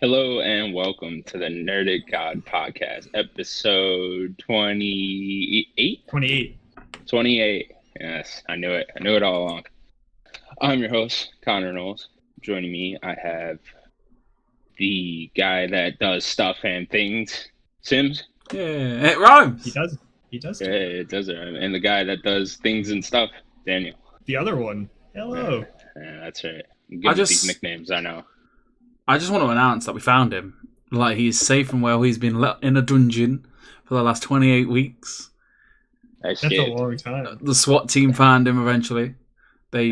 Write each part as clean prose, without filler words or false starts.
Hello and welcome to the Nerdic God podcast, episode 28? 28. 28. Yes, I knew it. I knew it all along. I'm your host, Connor Knowles. Joining me, I have the guy that does stuff and things, Sims. Yeah, it rhymes. He does. Yeah, it does it. And the guy that does things and stuff, Daniel. The other one. Hello. Yeah, that's right. I'm good with these nicknames, I know. I just want to announce that we found him. Like, he's safe and well. He's been let in a dungeon for the last 28 weeks. That's a long time. The SWAT team found him eventually. They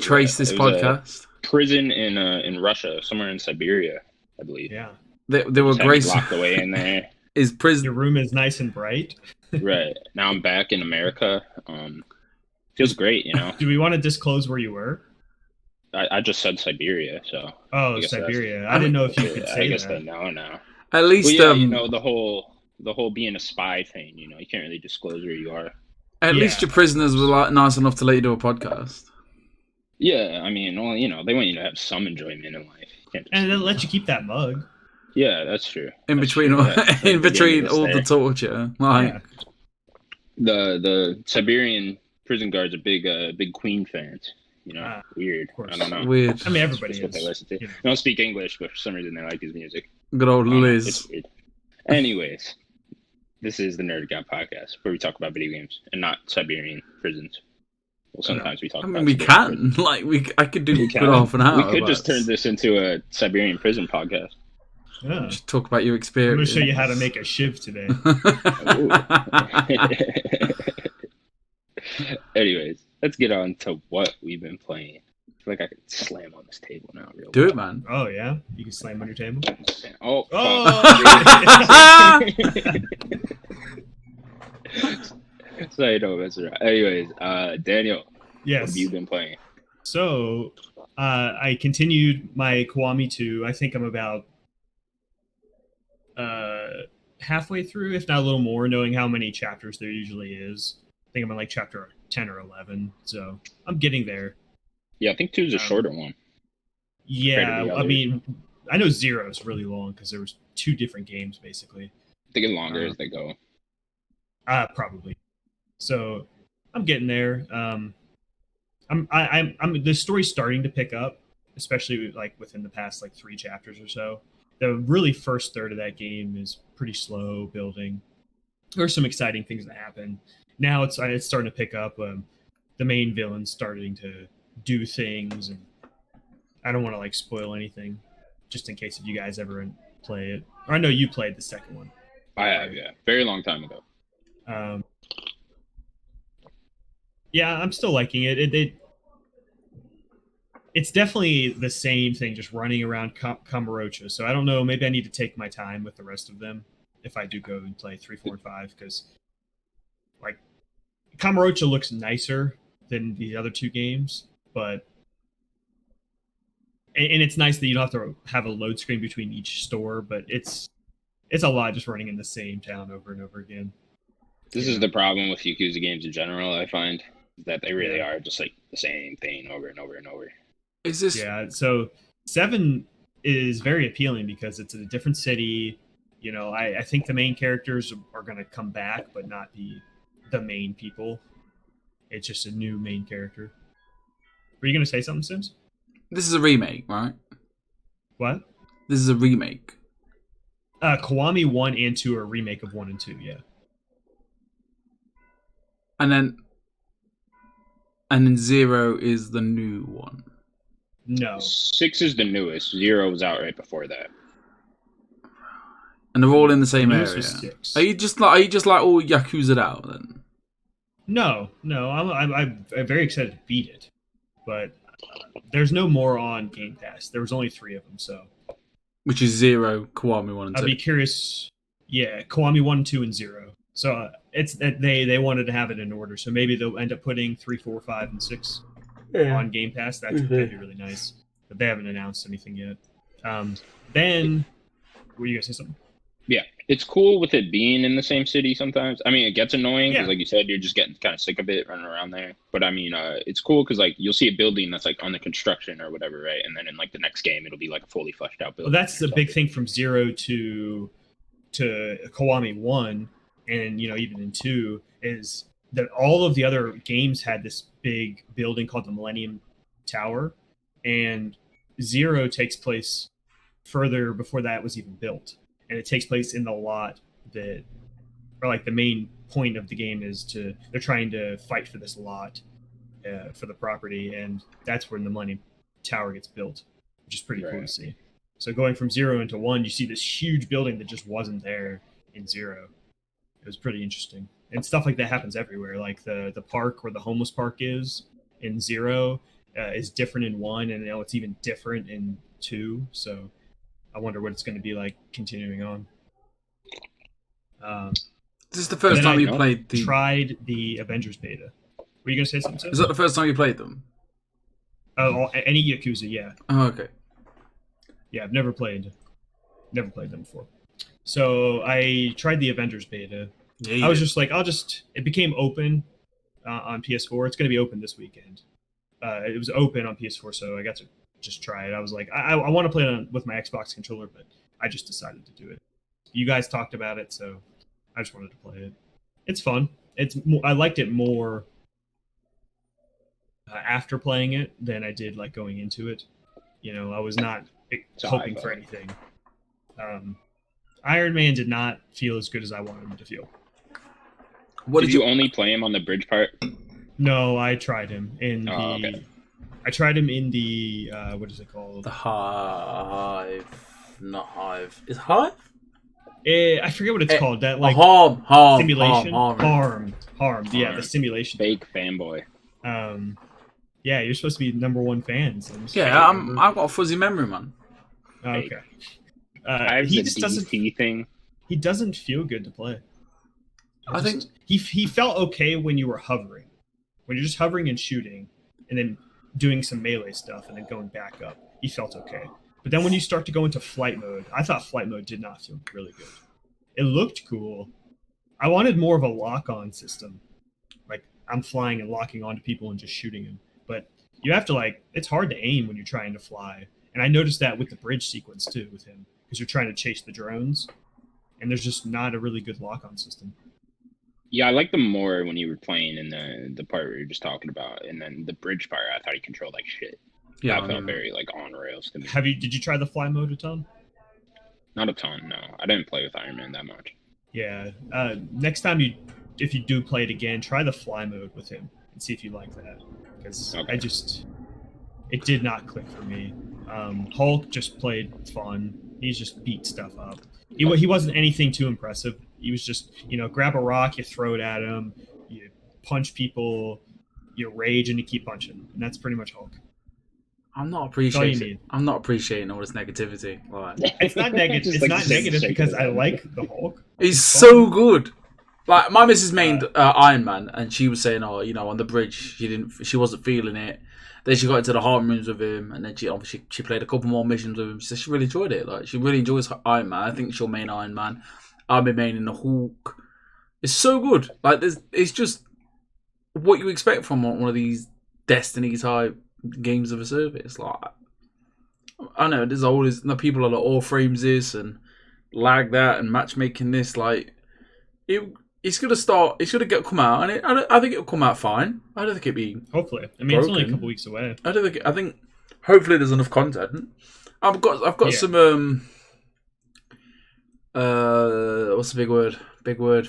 traced this podcast. Prison in Russia, somewhere in Siberia, I believe. Yeah. They were graceful. Locked away in there. His prison. Your room is nice and bright. Right. Now I'm back in America. Feels great, you know. Do we want to disclose where you were? I just said Siberia, so. Oh, Siberia. I didn't know if you could say that. I guess they know now. At least, well, yeah, you know, the whole being a spy thing, you know, you can't really disclose where you are. At least your prisoners were nice enough to let you do a podcast. Yeah, I mean, well, you know, they want you to have some enjoyment in life. And they'll let you keep that mug. Yeah, that's true. In between all the torture, like the Siberian prison guards are big Queen fans. You know, weird. I don't know. Weird. I mean, everybody is. What they listen to. They don't speak English, but for some reason they like his music. Good old Liz. It's weird. Anyways, this is the Nerdic God podcast where we talk about video games and not Siberian prisons. Well, sometimes we talk. I mean, we can. I could do good half an hour. We could just turn this into a Siberian prison podcast. Yeah. Just talk about your experience. I'm going to show you how to make a shiv today. Anyways, let's get on to what we've been playing. I feel like I could slam on this table now. Do it, man. Oh, yeah? You can slam on your table? Oh! So you know, that's right. Anyways, Daniel, yes. what have you been playing? So, I continued my Kiwami 2. I think I'm about halfway through, if not a little more, knowing how many chapters there usually is. I think I'm on like chapter 10 or 11, so I'm getting there. Yeah, I think 2 is a shorter one. Yeah, I mean, I know 0 is really long because there was 2 different games basically. They get longer as they go. Probably. So I'm getting there. I'm the story's starting to pick up, especially like within the past like 3 chapters or so. The really first third of that game is pretty slow building. There's some exciting things that happen. Now it's starting to pick up. The main villain's starting to do things, and I don't want to like spoil anything, just in case if you guys ever play it. Or I know you played the second one. I have, yeah, very long time ago. Yeah, I'm still liking it. It's definitely the same thing, just running around Kamurocho. So I don't know. Maybe I need to take my time with the rest of them if I do go and play 3, 4, and 5, because like Kamurocho looks nicer than the other 2 games, but and it's nice that you don't have to have a load screen between each store, but it's a lot just running in the same town over and over again. This is the problem with Yakuza games in general, I find, that they really are just like the same thing over and over and over. Is this? Yeah, so 7 is very appealing because it's in a different city. You know, I think the main characters are going to come back, but not be the main people. It's just a new main character. Were you going to say something, Sims? This is a remake, right? What? This is a remake. Kiwami 1 and 2 are a remake of 1 and 2, yeah. And then 0 is the new one. No. 6 is the newest. 0 was out right before that. And they're all in the same area. Are you just like all Yakuza'd out then? No. I'm very excited to beat it, but there's no more on Game Pass. There was only 3 of them, so. Which is 0, Kiwami 1 and 2. I'd be curious. Yeah, Kiwami 1, 2, and 0. So it's that they wanted to have it in order. So maybe they'll end up putting 3, 4, 5, and 6 on Game Pass. That'd be really nice. But they haven't announced anything yet. Then, were you gonna say something? Yeah, it's cool with it being in the same city sometimes. I mean, it gets annoying because, Yeah. like you said, you're just getting kind of sick of it running around there. But I mean, it's cool because like you'll see a building that's like under construction or whatever, right? And then in like the next game, it'll be like a fully fleshed out Well, building. that's the big thing from 0 to Kiwami 1, and even in 2, is that all of the other games had this big building called the Millennium Tower, and 0 takes place further before that was even built, and it takes place in the lot that, or like the main point of the game is they're trying to fight for this lot for the property, and that's when the Millennium Tower gets built, which is pretty cool to see. So going from 0 into 1, you see this huge building that just wasn't there in 0. It was pretty interesting. And stuff like that happens everywhere. Like the park where the homeless park is in 0 is different in 1, and it's even different in 2. So I wonder what it's going to be like continuing on. This is the first time you played the... tried the Avengers beta. Were you going to say something? Is that the first time you played them? Oh, any Yakuza, yeah. Oh, okay. Yeah, I've never played them before. So I tried the Avengers beta. Yeah, I was just like, it became open on PS4. It's going to be open this weekend. It was open on PS4, so I got to just try it. I was like, I want to play it with my Xbox controller, but I just decided to do it. You guys talked about it, so I just wanted to play it. It's fun. I liked it more after playing it than I did like going into it. I was not hoping for anything. Iron Man did not feel as good as I wanted him to feel. Did you only play him on the bridge part? No, I tried him in okay. I tried him in the what is it called? The Hive, not Hive. Is Hive? I forget what it's called. That like Harm simulation. Harm. Yeah, the simulation. Fake fanboy. Yeah, you're supposed to be #1 fans. Yeah, I've got a fuzzy memory, man. Okay. He just doesn't thing. He doesn't feel good to play. I think he felt okay when you were hovering, when you're just hovering and shooting, and then doing some melee stuff, and then going back up. He felt okay, but then when you start to go into flight mode, I thought flight mode did not feel really good. It looked cool. I wanted more of a lock-on system, like I'm flying and locking onto people and just shooting them. But you have to it's hard to aim when you're trying to fly, and I noticed that with the bridge sequence too with him, because you're trying to chase the drones, and there's just not a really good lock-on system. Yeah, I liked them more when you were playing in the part where you're just talking about, and then the bridge part, I thought he controlled like shit. Yeah, I felt very on rails to me. Did you try the fly mode a ton? Not a ton, no. I didn't play with Iron Man that much. Yeah. Next time if you do play it again, try the fly mode with him and see if you like that, because it did not click for me. Hulk just played fun. He's just beat stuff up. He wasn't anything too impressive. He was just, grab a rock, you throw it at him, you punch people, you rage, and you keep punching. And that's pretty much Hulk. I'm not appreciating all this negativity. It's not negative. It's not negative because I like the Hulk. He's so good. Like my missus mained Iron Man, and she was saying, on the bridge, she wasn't feeling it. Then she got into the heart rooms with him, and then she played a couple more missions with him. She said she really enjoyed it. Like she really enjoys Iron Man. I think she'll main Iron Man. I'll be maining the Hulk. It's so good. Like it's just what you expect from one of these Destiny type games of a service. Like I know there's always people are like all frames this and lag that and matchmaking this. Like it's gonna start. It's gonna come out, and I think it'll come out fine. I don't think it'd be. Hopefully, I mean broken. It's only a couple weeks away. I think hopefully there's enough content. I've got some what's the big word?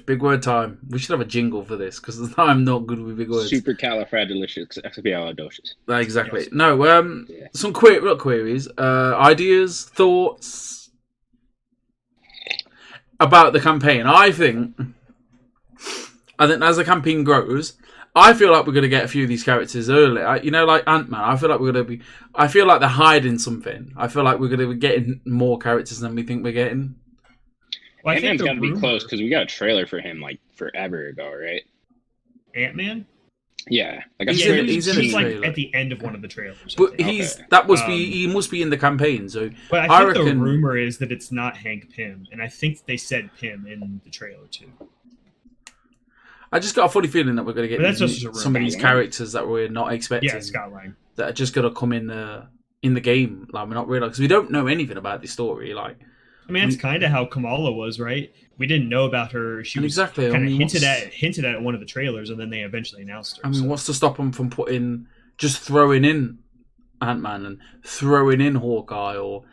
Big word time. We should have a jingle for this because I'm not good with big words. Supercalifragilisticexpialidocious. Exactly. Yes. No. Some queries, ideas, thoughts about the campaign. I think as the campaign grows, I feel like we're going to get a few of these characters early. Like Ant-Man. I feel like we're going to be. I feel like they're hiding something. I feel like we're going to be getting more characters than we think we're getting. Well, Ant-Man's got to be close because we got a trailer for him like forever ago, right? Ant-Man? Yeah, like I He's swear in- he's in a He's like trailer. at the end of one of the trailers. I But think. he must be in the campaign. So But I I think the reckon- rumor is that it's not Hank Pym, and I think they said Pym in the trailer too. I just got a funny feeling that we're going to But that's get just a some of rumor. these characters that we're not expecting. Yeah, Scott Lang. That are just going to come in the game. Like we're not realizing, because we don't know anything about this story. Like, I mean, that's kind of how Kamala was, right? We didn't know about her. She was exactly. kind of I mean, hinted at in one of the trailers, and then they eventually announced her. I mean, what's to stop them from throwing in Ant-Man and throwing in Hawkeye, or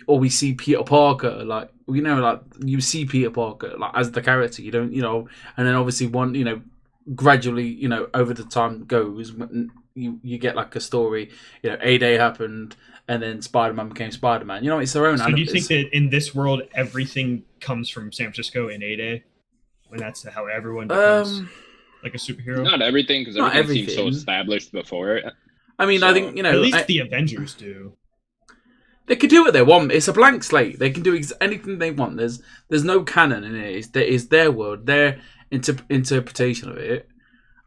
we see Peter Parker, like, you know, like you see Peter Parker like as the character, you don't, you know, and then obviously one, you know, gradually, you know, over the time goes, you get like a story, you know, A-Day happened, and then Spider-Man became Spider-Man. You know, it's their own. So do you think that in this world everything comes from San Francisco in A-Day? When that's how everyone becomes like a superhero? Not everything, because Not everything seems so everything. established before it. I mean, I think, you know, At least the Avengers do. they can do what they want. It's a blank slate. They can do anything they want. There's no canon in it. It's their world, their interpretation of it.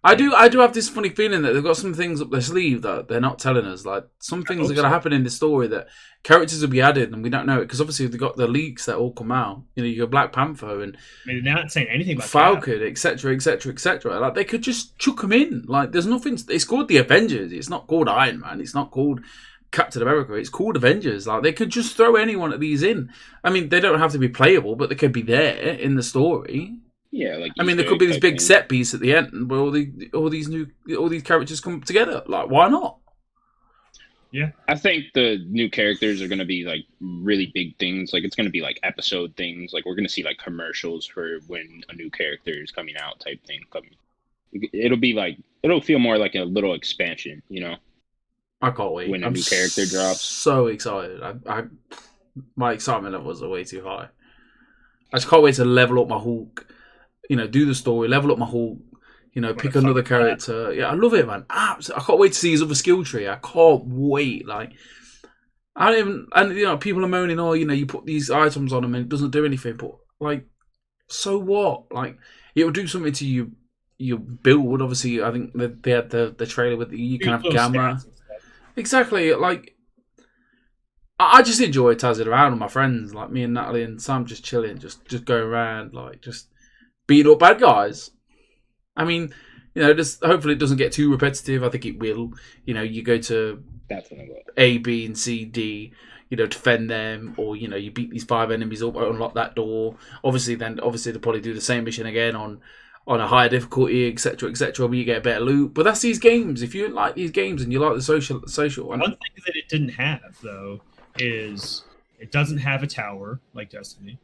I do have this funny feeling that they've got some things up their sleeve that they're not telling us. Like, some things are going to happen in the story that characters will be added, and we don't know it, because obviously they've got the leaks that all come out. You know, you got Black Panther and I mean, they're not saying anything about Falcon, etc., etc., etc. Like, they could just chuck them in. Like, there's nothing. It's called the Avengers. It's not called Iron Man. It's not called Captain America. It's called Avengers. Like, they could just throw any one of these in. I mean, they don't have to be playable, but they could be there in the story. Yeah, like I mean, there could be this big set piece at the end where all these characters come together. Like, why not? Yeah, I think the new characters are going to be like really big things. Like, it's going to be like episode things. Like, we're going to see like commercials for when a new character is coming out, type thing. It'll feel more like a little expansion, you know. I can't wait. When a new character drops. So excited! My excitement levels are way too high. I just can't wait to level up my Hulk. You know, do the story, level up my Hulk. You know, pick another character. Yeah, I love it, man. Absolutely. I can't wait to see his other skill tree. I can't wait. Like, I don't even. And you know, people are moaning, oh, you know, you put these items on him and it doesn't do anything. But like, so what? Like, it will do something to you. You build. Obviously, I think they had the trailer with you can have Gamma. Exactly. Like, I just enjoy tazzing around with my friends, like me and Natalie and Sam, just chilling, just going around, like just beating up bad guys. I mean, you know, just hopefully it doesn't get too repetitive. I think it will. You know, you go to A, B, and C, D. You know, defend them, or you know, you beat these 5 enemies up, unlock that door. Obviously, they'll probably do the same mission again on a higher difficulty, etc., etc., where you get a better loot. But that's these games. If you like these games and you like the social one thing that it didn't have though is it doesn't have a tower like Destiny,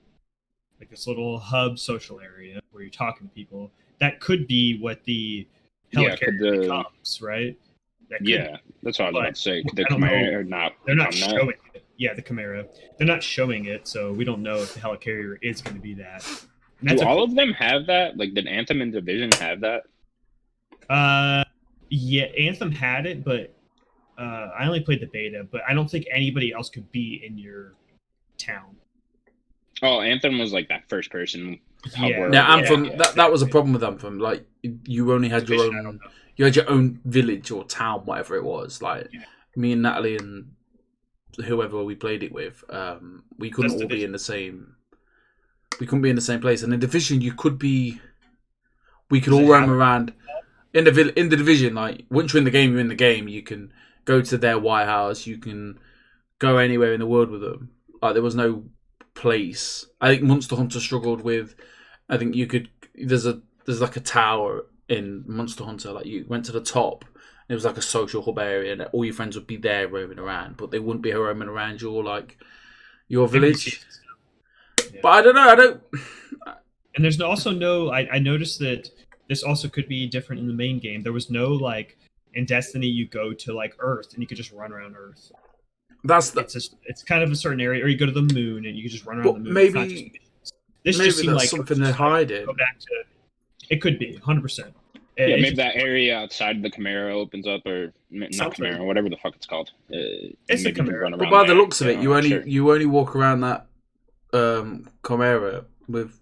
like this little hub social area where you're talking to people. That could be what the helicarrier becomes, right? That's what I was about to say. The Chimera, not. They're not showing it. Yeah, the Chimera. They're not showing it, so we don't know if the helicarrier is going to be that. Do all of them have that? Like, did Anthem and Division have that? Yeah, Anthem had it, but I only played the beta. But I don't think anybody else could be in your town. Oh, Anthem was like that first person. Yeah. Now Anthem, that was a problem with Anthem. Like, you only had your own. You had your own village or town, whatever it was. Like, me and Natalie and whoever we played it with, we couldn't all be in the same. We couldn't be in the same place. And in Division, you could be. We could all roam around in the Division. Like, once you're in the game, you're in the game. You can go to their White House. You can go anywhere in the world with them. Like, there was no place. I think Monster Hunter struggled with. I think you could. There's like a tower in Monster Hunter. Like, you went to the top. It was like a social hub area, and all your friends would be there roaming around, but they wouldn't be roaming around your village. Yeah. But I don't know. And there's also no. I noticed that this also could be different in the main game. There was no like in Destiny. You go to like Earth and you could just run around Earth. It's kind of a certain area, or you go to the moon and you can just run around the moon. Maybe this just seemed like something they're hiding. Go back to. It could be 100%. Yeah, maybe that area outside of the Chimera opens up, or not Chimera, whatever the fuck it's called. It's a Chimera. But by the looks of it, you only walk around that Chimera with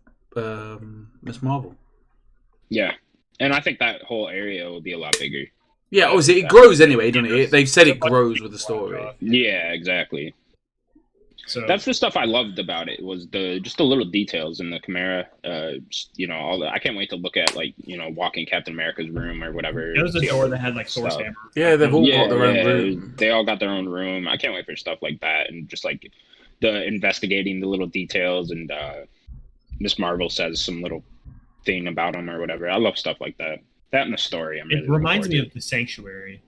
Miss Marvel. Yeah, And I think that whole area will be a lot bigger. Yeah, obviously it grows anyway, doesn't it? They've said it grows with the story. Yeah, exactly. So That's the stuff I loved about it, was the little details in the Chimera. All I can't wait to look at, like, walking Captain America's room or whatever. there was a door that had like Thor's stuff. hammer. Yeah, they've all got their own room. They all got their own room. I can't wait for stuff like that, and just like the investigating the little details, and Miss Marvel says some little thing about them or whatever. I love stuff like that. That and the story. I'm really It reminds me of the Sanctuary,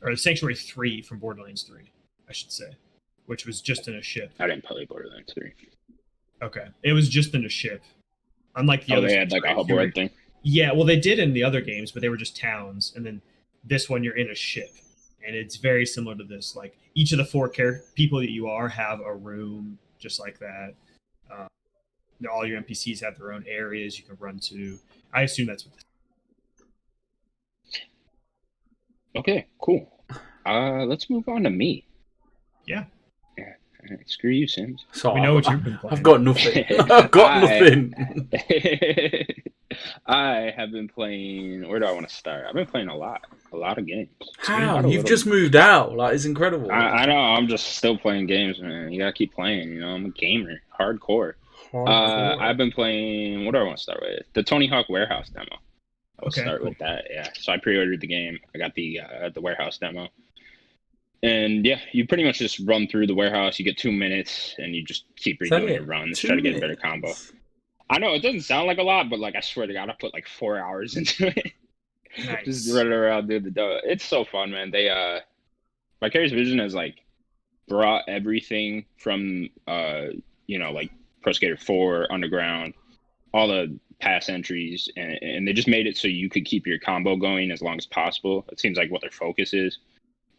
or the Sanctuary 3 from Borderlands 3, I should say, which was just in a ship. I didn't play Borderlands 3. Okay, it was just in a ship. Unlike the other, they had like a hoverboard thing. Yeah, well, they did in the other games, but they were just towns, and then this one you're in a ship, and it's very similar to this. Like each of the 4 people that you are have a room just like that. All your NPCs have their own areas you can run to. I assume that's what. Okay, cool. Let's move on to me. Yeah. Screw you, Sims. So We know what you've been playing. I've got nothing. I've got nothing. I have been playing. Where do I want to start? I've been playing a lot of games. How? You've just moved out. Like, it's incredible. I know. I'm just still playing games, man. You gotta keep playing. I'm a gamer, hardcore. I've been playing. What do I want to start with? The Tony Hawk Warehouse demo. I'll start with that. Yeah. So I pre-ordered the game. I got the warehouse demo. And yeah, you pretty much just run through the warehouse. You get 2 minutes, and you just keep redoing your runs, try to get a better combo. I know it doesn't sound like a lot, but like I swear to God, I put like 4 hours into it. Nice. Just running around doing the dough. It's so fun, man. They Vicarious Vision has like brought everything from like Pro Skater 4, Underground, all the past entries, and they just made it so you could keep your combo going as long as possible. It seems like what their focus is.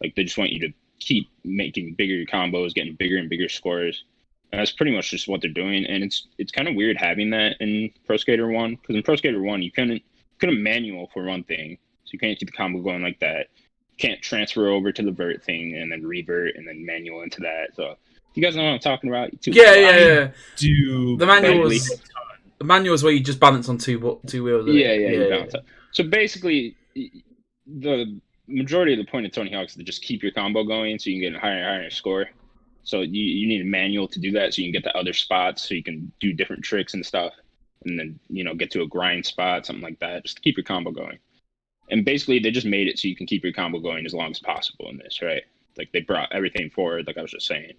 Like they just want you to keep making bigger combos, getting bigger and bigger scores. And that's pretty much just what they're doing. And it's kind of weird having that in Pro Skater 1, because in Pro Skater 1 you couldn't manual for one thing, so you can't keep the combo going like that. You can't transfer over to the vert thing and then revert and then manual into that. So you guys know what I'm talking about? Yeah. Do the manual is where you just balance on two wheels. Yeah, you balance up. So basically, the majority of the point of Tony Hawk is to just keep your combo going so you can get a higher and higher score. So you need a manual to do that so you can get to other spots so you can do different tricks and stuff. And then, get to a grind spot, something like that, just to keep your combo going. And basically, they just made it so you can keep your combo going as long as possible in this, right? Like, they brought everything forward, like I was just saying.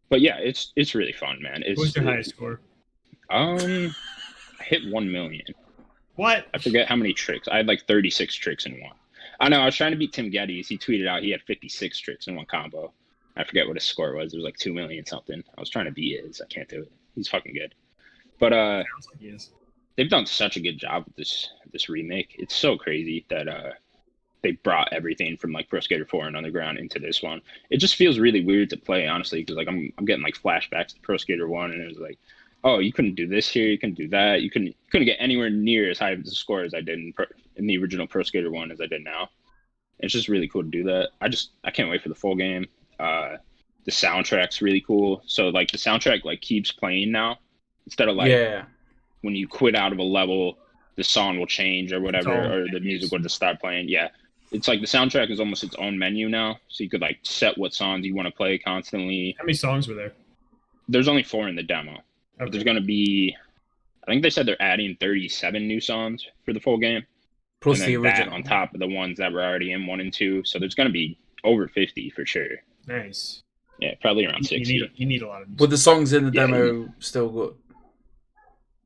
But yeah, it's really fun, man. What's your highest score? I hit 1 million. What? I forget how many tricks. I had like 36 tricks in one. I know, I was trying to beat Tim Geddes. He tweeted out he had 56 tricks in one combo. I forget what his score was. It was like 2 million something. I was trying to beat his. I can't do it. He's fucking good. But Sounds like he is. They've done such a good job with this remake. It's so crazy that they brought everything from like Pro Skater 4 and Underground into this one. It just feels really weird to play, honestly, because like I'm getting like flashbacks to Pro Skater 1, and it was like, oh, you couldn't do this here, you couldn't do that, you couldn't get anywhere near as high of a score as I did in the original Pro Skater 1 as I did now. It's just really cool to do that. I can't wait for the full game. The soundtrack's really cool. So like the soundtrack like keeps playing now instead of like when you quit out of a level, the song will change or whatever, or the music will just start playing. Yeah, it's like the soundtrack is almost its own menu now, so you could like set what songs you want to play constantly. How many songs were there? There's only 4 in the demo. Okay. But there's gonna be, I think they said they're adding 37 new songs for the full game, plus the original that on top of the ones that were already in 1 and 2. So there's gonna be over 50 for sure. Nice. Yeah, probably around 60. You need a lot of music. But the songs in the demo still good?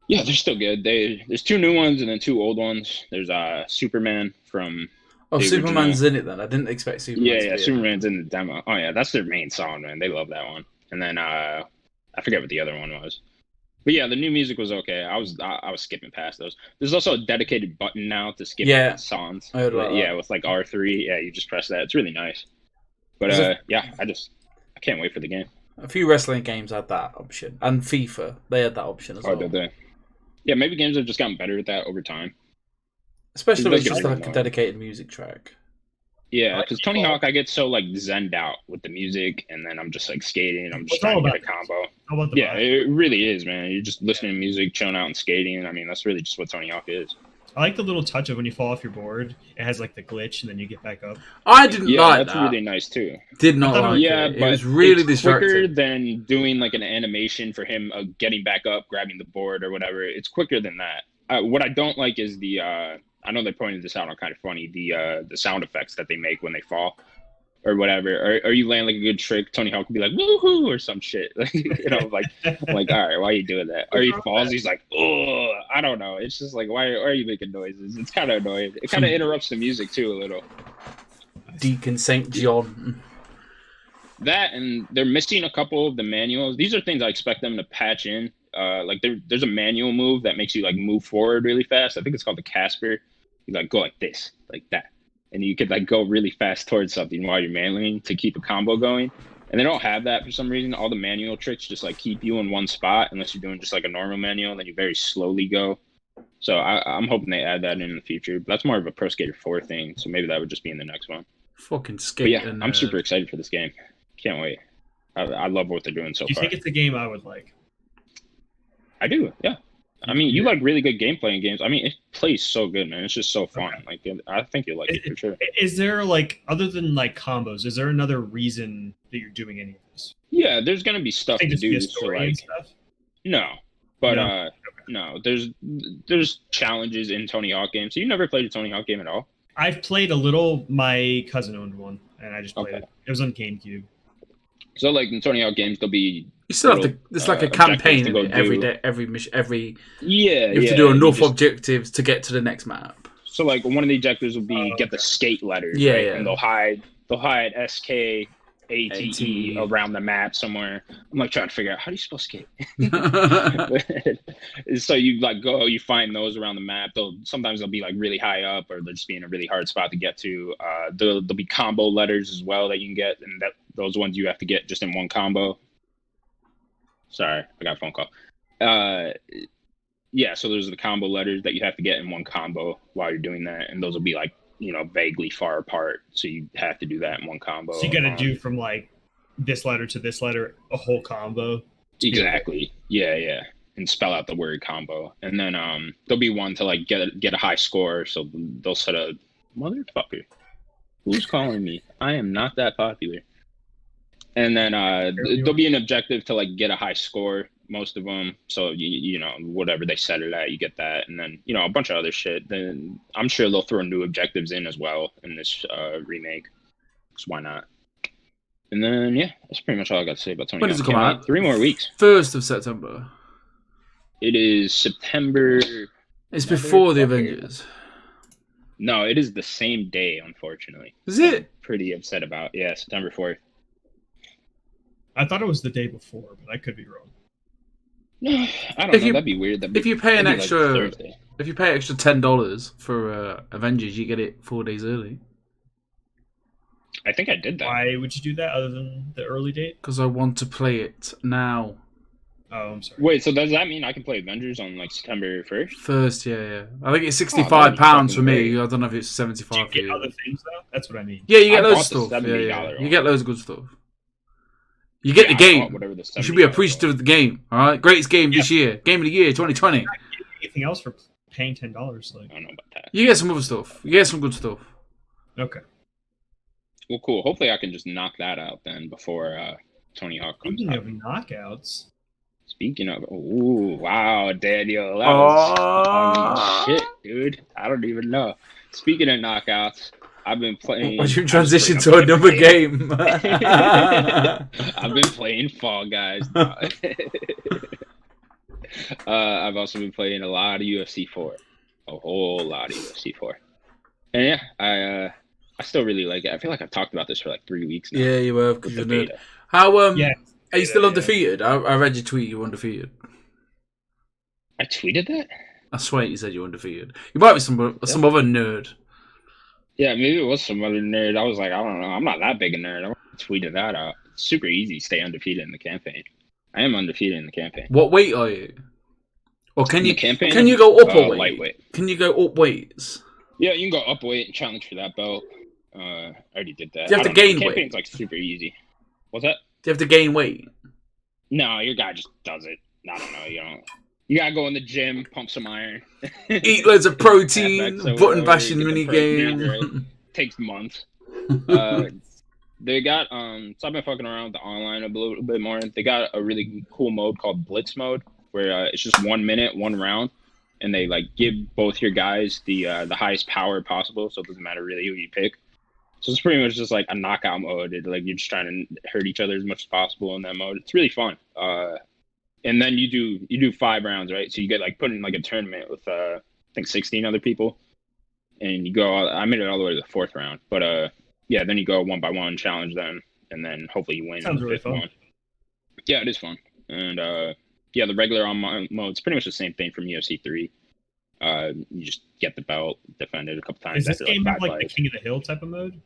Yeah, they're still good. There's 2 new ones and then 2 old ones. There's Superman from... Oh, Superman's in it then. I didn't expect Superman. Yeah, Superman's in the demo. Oh yeah, that's their main song, man. They love that one. And then I forget what the other one was. But yeah, the new music was okay. I was skipping past those. There's also a dedicated button now to skip songs. I heard about that. With like R3. Yeah, you just press that. It's really nice. But I can't wait for the game. A few wrestling games had that option, and FIFA they had that option as well. Did they? Yeah, maybe games have just gotten better at that over time. Especially when it's just like a dedicated music track. Yeah, because Tony Hawk, I get so like zenned out with the music, and then I'm just like skating. I'm just trying to get a combo. It really is, man. You're just listening to music, chilling out, and skating. I mean, that's really just what Tony Hawk is. I like the little touch of when you fall off your board. It has like the glitch, and then you get back up. I didn't Yeah, like that's that. really nice too. Did not I thought it like was- Yeah, it. but It was really it's quicker distracting. than doing like an animation for him getting back up, grabbing the board or whatever. It's quicker than that. What I don't like is the I know they pointed this out on Kind of Funny, the sound effects that they make when they fall or whatever. Or you land like a good trick, Tony Hawk would be like woohoo or some shit. Like I'm like, all right, why are you doing that? Or he falls, he's like, oh, I don't know. It's just like, why are you making noises? It's kind of annoying. It kind of interrupts the music too a little. Deacon St. John. That, and they're missing a couple of the manuals. These are things I expect them to patch in. Like there's a manual move that makes you like move forward really fast. I think it's called the Casper. You like go like this, like that, and you could like go really fast towards something while you're manualing to keep a combo going. And they don't have that for some reason. All the manual tricks just like keep you in one spot unless you're doing just like a normal manual, and then you very slowly go. So I'm hoping they add that in the future. But that's more of a Pro Skater 4 thing. So maybe that would just be in the next one. Fucking But skate. yeah, I'm super excited for this game. Can't wait. I love what they're doing so Do you far. think it's a game I would like? I do, yeah. I mean, you like really good gameplay in games. I mean, it plays so good, man. It's just so fun. Like, I think you'll like it for sure. Is there like, other than like combos, is there another reason that you're doing any of this? Yeah, there's gonna be stuff Think to just be do. a So story and like, stuff? no, but No? no. There's challenges in Tony Hawk games. So you never played a Tony Hawk game at all? I've played a little. My cousin owned one, and I just played Okay. it. It was on GameCube. So like in Tony Hawk games, there'll be You still have to. little, It's like a objectives campaign to go in it, every do. day, every mission, every. Yeah, You have to do enough objectives to get to the next map. So like one of the objectives will be Oh, get the skate letters. Yeah, right? yeah. And they'll hide SKATE around the map somewhere. I'm like trying to figure out how do you spell skate. So you like go, you find those around the map. Sometimes they'll be like really high up, or they'll just be in a really hard spot to get to. There'll be combo letters as well that you can get, and those ones you have to get just in one combo. Sorry, I got a phone call. Yeah, so there's the combo letters that you have to get in one combo while you're doing that, and those will be like, vaguely far apart, so you have to do that in one combo. So you got to do from like this letter to this letter a whole combo. Exactly. Yeah. And spell out the word combo. And then there'll be one to like get a high score, so they'll set a motherfucker. Who's calling me? I am not that popular. And then there'll be an objective to like get a high score, most of them. So you know, whatever they set it at, you get that. And then, a bunch of other shit. Then I'm sure they'll throw new objectives in as well in this remake. Because why not? And then, yeah, that's pretty much all I got to say about Tony When Hawk. does it come Can't wait. out? 3 more weeks. 1st of September. It is September. It's before the Motherfucker. Avengers. No, it is the same day, unfortunately. Is it? Pretty upset about. Yeah, September 4th. I thought it was the day before, but I could be wrong. I don't know. That'd be weird. If you pay an that'd be extra, like Thursday. if you pay extra $10 for Avengers, you get it 4 days early. I think I did that. Why would you do that other than the early date? Because I want to play it now. Oh, I'm sorry. Wait, so does that mean I can play Avengers on like September 1st? First, yeah. I think it's that'd be £65 for fucking me. great. I don't know if it's Do 75 you for get you. other things though? That's what I mean. Yeah, you get I loads of bought the stuff. Yeah. $70 You one. get loads of good stuff. You get the I game. bought whatever the You should be $70 appreciative of the game. All right, greatest game this year, game of the year, 2020. Anything else for paying $10? Like, I don't know about that. You get some other stuff. You get some good stuff. okay. Well, cool. Hopefully, I can just knock that out then before Tony Hawk comes Speaking out. of knockouts, Speaking of, ooh, wow, Daniel, that was shit, dude. I don't even know. Speaking of knockouts, I've been playing. Why'd you transition to another game? I've been playing Fall Guys. I've also been playing a lot of UFC 4, a whole lot of UFC 4, and yeah, I still really like it. I feel like I've talked about this for like 3 weeks now. Yeah, you were. with the beta. How yeah. are you still Yeah. undefeated? I read your tweet. You're undefeated. I tweeted that. I swear you said you're undefeated. You might be some other nerd. Yeah, maybe it was some other nerd. I was like, I don't know. I'm not that big a nerd. I tweeted that out. It's super easy to stay undefeated in the campaign. I am undefeated in the campaign. What weight are you? Or can In you the campaign, can you go up a weight? lightweight. Can you go up weights? Yeah, you can go up weight and challenge for that belt. I already did that. Do you have I to don't know. gain The weight? campaign's like super easy. What's that? Do you have to gain weight? No, your guy just does it. I don't know. You gotta go in the gym, pump some iron, Eat loads of protein, FX or button whatever, bashing get the mini protein, game. right? Takes months. They got so I've been fucking around with the online a little bit more. They got a really cool mode called Blitz mode, where it's just 1 minute, 1 round, and they like give both your guys the highest power possible, so it doesn't matter really who you pick. So it's pretty much just like a knockout mode. Like you're just trying to hurt each other as much as possible in that mode. It's really fun. And then you do 5 rounds, right? So you get like put in like a tournament with I think 16 other people, and you go. I made it all the way to the 4th round, but yeah, then you go 1 by 1, challenge them, and then hopefully you win. Sounds really fun. One. Yeah, it is fun, and yeah, the regular on mode's pretty much the same thing from UFC 3. You just get the belt, defend it a couple times. Does this game have like the King of the Hill type of mode?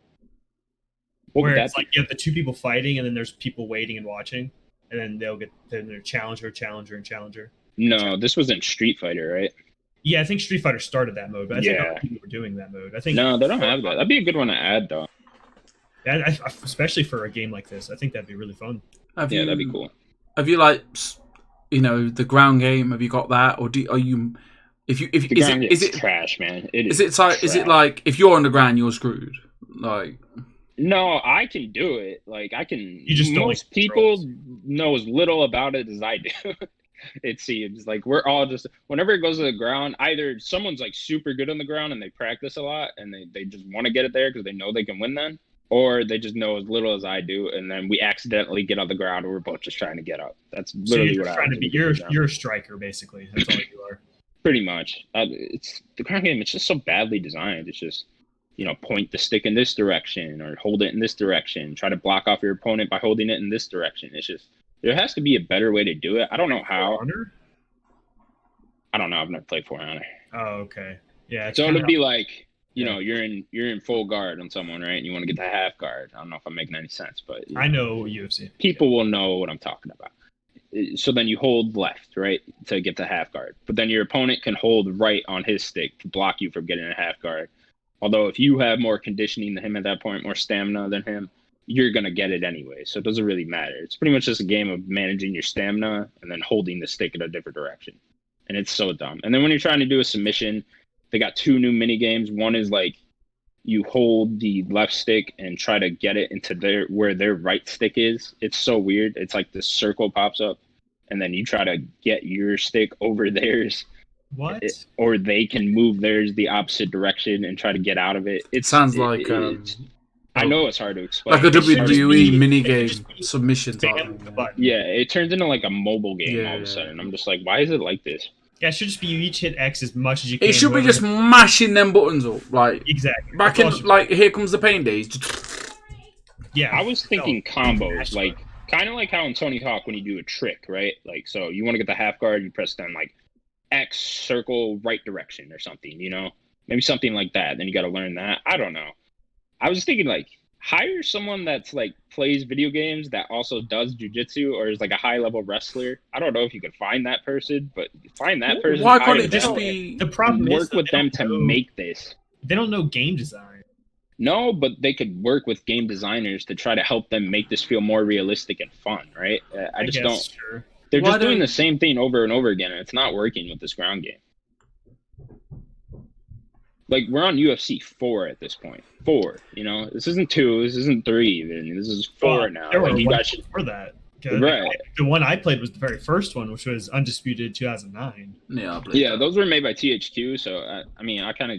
What where it's like you have the 2 people fighting, and then there's people waiting and watching, and then they'll get their challenger, and challenger. No, this wasn't Street Fighter, right? Yeah, I think Street Fighter started that mode, but I think other people were doing that mode. I think no, they don't have that. That'd be a good one to add, though. Yeah, especially for a game like this, I think that'd be really fun. Yeah, that'd be cool. Have you like, the ground game? Have you got that, or are you? If is it trash, man? Is it like if you're on the ground, you're screwed? Like. No, I can do it. Like I can. You just most people know as little about it as I do. It seems like we're all just whenever it goes to the ground, either someone's like super good on the ground and they practice a lot and they just want to get it there because they know they can win then, or they just know as little as I do, and then we accidentally get on the ground and we're both just trying to get up. That's literally so what trying to be. You're a striker, basically. That's all you are. Pretty much. It's the ground game. It's just so badly designed. It's just. Point the stick in this direction or hold it in this direction. Try to block off your opponent by holding it in this direction. It's just there has to be a better way to do it. I don't know how. Honor? I don't know. I've never played For Honor. Oh, okay. Yeah. So it'd be like you're in full guard on someone, right? And you want to get the half guard. I don't know if I'm making any sense, but I know UFC. People will know what I'm talking about. So then you hold left, right, to get the half guard. But then your opponent can hold right on his stick to block you from getting a half guard. Although if you have more conditioning than him at that point, more stamina than him, you're going to get it anyway. So it doesn't really matter. It's pretty much just a game of managing your stamina and then holding the stick in a different direction. And it's so dumb. And then when you're trying to do a submission, they got 2 new mini games. One is like you hold the left stick and try to get it into where their right stick is. It's so weird. It's like this circle pops up and then you try to get your stick over theirs. What? Or they can move theirs the opposite direction and try to get out of it. It sounds like I know it's hard to explain. Like a WWE minigame submission type. Yeah, it turns into like a mobile game all of a sudden. I'm just like, why is it like this? Yeah, it should just be you each hit X as much as you can. It should be just mashing them buttons up, like exactly. Back in like Here Comes the Pain days. Yeah, I was thinking combos, like kind of like how in Tony Hawk when you do a trick, right? Like so you want to get the half guard, you press down like X circle right direction or something, maybe something like that. Then you got to learn that. I don't know. I was thinking like hire someone that's like plays video games that also does jujitsu or is like a high level wrestler. I don't know if you could find that person, but find that person. Why can't it just be the problem? Work with them to make this. They don't know game design. No, but they could work with game designers to try to help them make this feel more realistic and fun, right? I just don't. Sure. They're just doing the same thing over and over again, and it's not working with this ground game. Like, we're on UFC 4 at this point. 4, This isn't 2, this isn't 3 even. This is 4 now. There were you guys should... for that. Right. The one I played was the very first one, which was Undisputed 2009. Yeah, those were made by THQ, so, I kind of...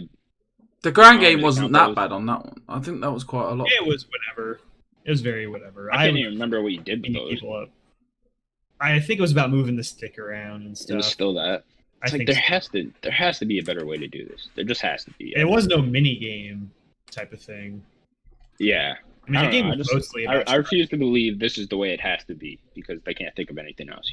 The ground game wasn't that bad on that one. I think that was quite a lot. Yeah, it was whatever. It was very whatever. I can't even remember what you did with those. People up. I think it was about moving the stick around and stuff. It was still that. It's like there has to be a better way to do this. There just has to be. It was no mini game type of thing. Yeah. I mean, the game was mostly about I refuse to believe this is the way it has to be because they can't think of anything else,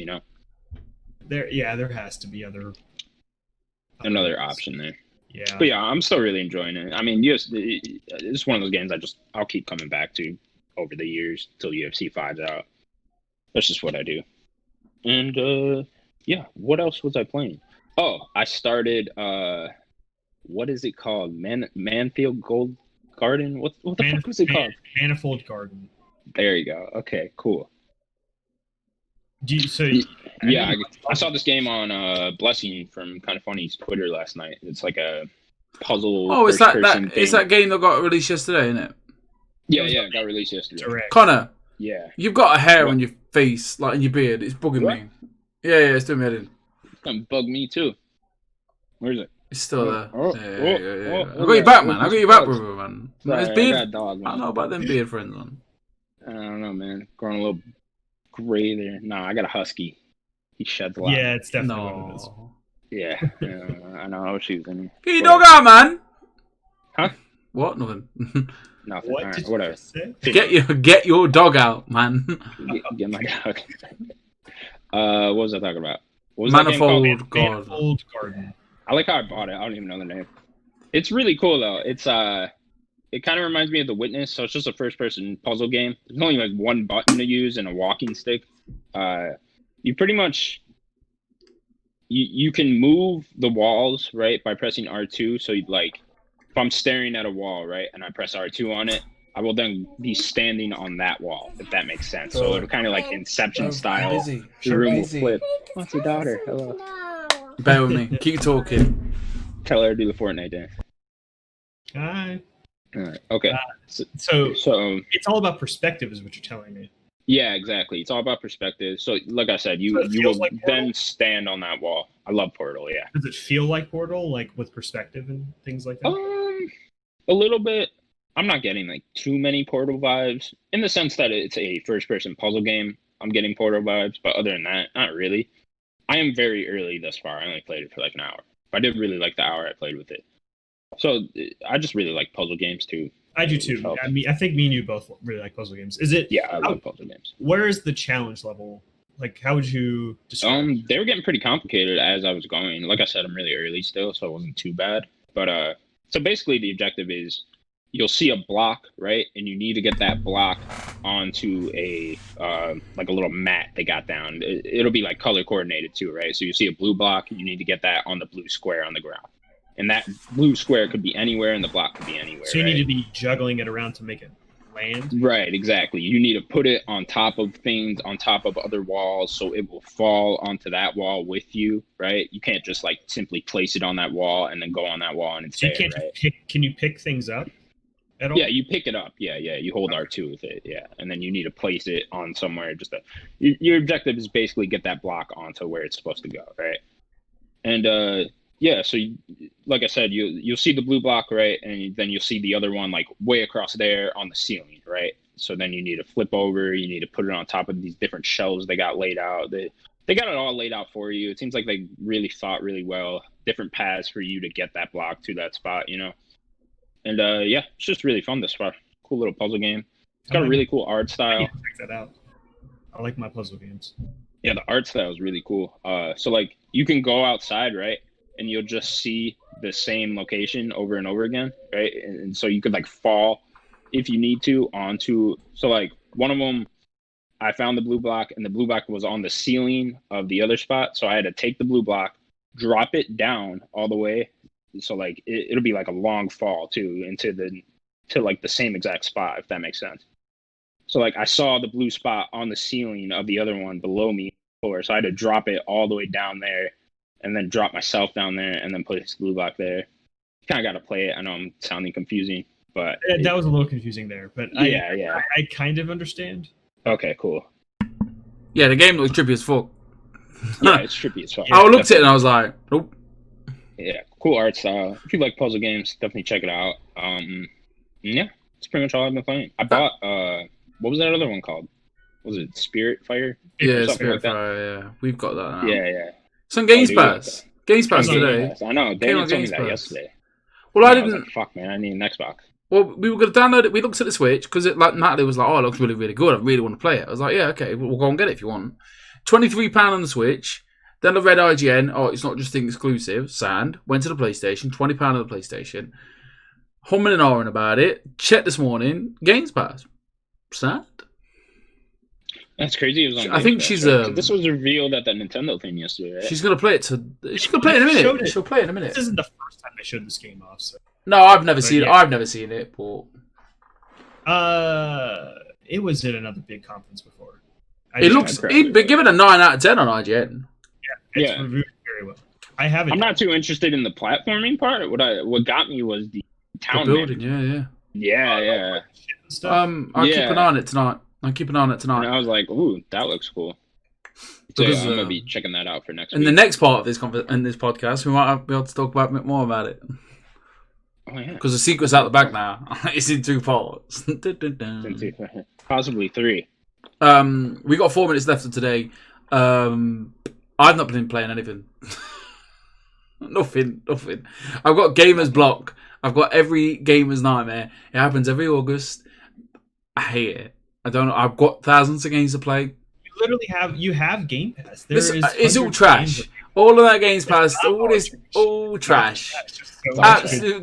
There has to be another option there. Yeah. But yeah, I'm still really enjoying it. I mean, it's one of those games I'll keep coming back to over the years until UFC 5's out. That's just what I do. And yeah, what else was I playing? Oh, I started what is it called? Manfield Gold Garden? What the fuck was it called? Manifold Garden. There you go. Okay, cool. Yeah, I saw this game on Blessing from Kind of Funny's Twitter last night. It's like a puzzle. Oh, it's first-person it's that game that got released yesterday, isn't it? Yeah, it got released yesterday. Direct. Connor, Yeah. you've got a hair What? on your face, like in your beard. It's bugging What? me. Yeah, it's doing me head in. It's gonna bug me too. Where is it? It's still there. Oh, Yeah. oh, I got your back, man. oh, I got your back, dogs. brother, man. Sorry, His I beard. got a dog, I man. don't know about them beard friends, man. I don't know, man. Growing a little gray there. Nah, I got a husky. He sheds a lot. Yeah, it's definitely what it is. No. Yeah. I know she was in here. Get your dog out, man. Huh? What? Nothing. Nothing. What All right, did you whatever. just say? Get your dog out, man. Get my dog. What was I talking about? What was that game called? Manifold God. Manifold Garden. I like how I bought it. I don't even know the name. It's really cool though. It's it kind of reminds me of The Witness. So it's just a first-person puzzle game. There's only like one button to use and a walking stick. You pretty much you can move the walls right by pressing R2. So you'd like if I'm staring at a wall right and I press R2 on it, I will then be standing on that wall if that makes sense. So it'll kind of like Inception style. The room will flip. What's your daughter? Hello. Bear with me. Keep talking. Tell her to do the Fortnite dance. Hi. All right. Okay. So So it's all about perspective, is what you're telling me. yeah, exactly. It's all about perspective. So like I said, So you it will feels like Portal? then stand on that wall. I love Portal. Yeah. Does it feel like Portal, like with perspective and things like that? A little bit. I'm not getting like too many Portal vibes in the sense that it's a first-person puzzle game. I'm getting Portal vibes, but other than that, not really. I am very early thus far. I only played it for like an hour. But I did really like the hour I played with it. So I just really like puzzle games too. I do too. I think me and you both really like puzzle games. Is it? Yeah, I love puzzle games. Where is the challenge level? Like, how would you describe? They were getting pretty complicated as I was going. Like I said, I'm really early still, so it wasn't too bad. But so basically the objective is you'll see a block, right? And you need to get that block onto a like a little mat they got down. It'll be like color coordinated too, right? So you see a blue block, you need to get that on the blue square on the ground. And that blue square could be anywhere and the block could be anywhere. So you right? need to be juggling it around to make it land. Right, exactly. You need to put it on top of things, on top of other walls, so it will fall onto that wall with you, right? You can't just like simply place it on that wall and then go on that wall and it's So you there, can't right? just pick. Can you pick things up at all? Yeah, you pick it up. Yeah. You hold R2 with it. Yeah, and then you need to place it on somewhere. Your objective is basically get that block onto where it's supposed to go, right? And yeah, so like I said, you'll see the blue block, right, and then you'll see the other one like way across there on the ceiling, right? So then you need to flip over. You need to put it on top of these different shelves they got laid out. They got it all laid out for you. It seems like they really thought really well, different paths for you to get that block to that spot, you know. And yeah, it's just really fun this far. Cool little puzzle game. It's got a really cool art I style. need to check that out. I like my puzzle games. Yeah, the art style is really cool. So like you can go outside, right? And you'll just see the same location over and over again, right? And so you could like fall if you need to onto. So like one of them, I found the blue block, and the blue block was on the ceiling of the other spot. So I had to take the blue block, drop it down all the way. So like it'll be like a long fall too to like the same exact spot, if that makes sense. So like I saw the blue spot on the ceiling of the other one below me, so I had to drop it all the way down there. And then drop myself down there, and then put this blue block there. You kind of got to play it. I know I'm sounding confusing, but That was a little confusing there, but yeah. I kind of understand. Okay, cool. Yeah, the game looks trippy as fuck. Yeah, it's trippy as fuck. I looked at it and I was like, nope. Yeah, cool art style. If you like puzzle games, definitely check it out. Yeah, that's pretty much all I've been playing. I bought what was that other one called? Was it Spirit Fire? Yeah, Or something Spirit like that? Fire, yeah. We've got that now. Yeah. It's on Games Oh, Pass. Games Pass Game today. Pass. I know. Came Daniel on told me Games that Pass. yesterday. Well, I was didn't. like, fuck, man, I need an Xbox. Well, we were going to download it. We looked at the Switch because like Natalie was like, "Oh, it looks really, really good. I really want to play it." I was like, "Yeah, okay, we'll go and get it if you want." £23 on the Switch. Then I read IGN. Oh, it's not just thing exclusive. Sand. Went to the PlayStation. £20 on the PlayStation. Humming and hawing about it. Checked this morning. Games Pass. Sand. That's crazy. It was on I think Game Pass, she's, right? So this was revealed at that Nintendo thing yesterday, right? She's gonna play it She's gonna play it in a They showed minute. it. She'll play it in a minute. This isn't the first time they showed this game off. So. No, I've never seen it. yeah. I've never seen it, but It was at another big conference before. He'd be given a 9 out of 10 on IGN. It's reviewed very well. I haven't. I'm not too interested in the platforming part. What got me was the town building. Yeah. I'll keep an eye on it tonight. And I was like, ooh, that looks cool. So Because, I'm gonna be checking that out for next week. In the next part of this podcast, we might be able to talk about a bit more about it. Oh yeah. Because the secret's out the back now. It's in 2 parts. Possibly 3. We got 4 minutes left of today. I've not been playing anything. Nothing. I've got Gamer's Block. I've got every Gamer's Nightmare. It happens every August. I hate it. I don't know. I've got thousands of games to play. You literally have Game Pass. It's all trash. All of that Games Pass, all trash. Absolute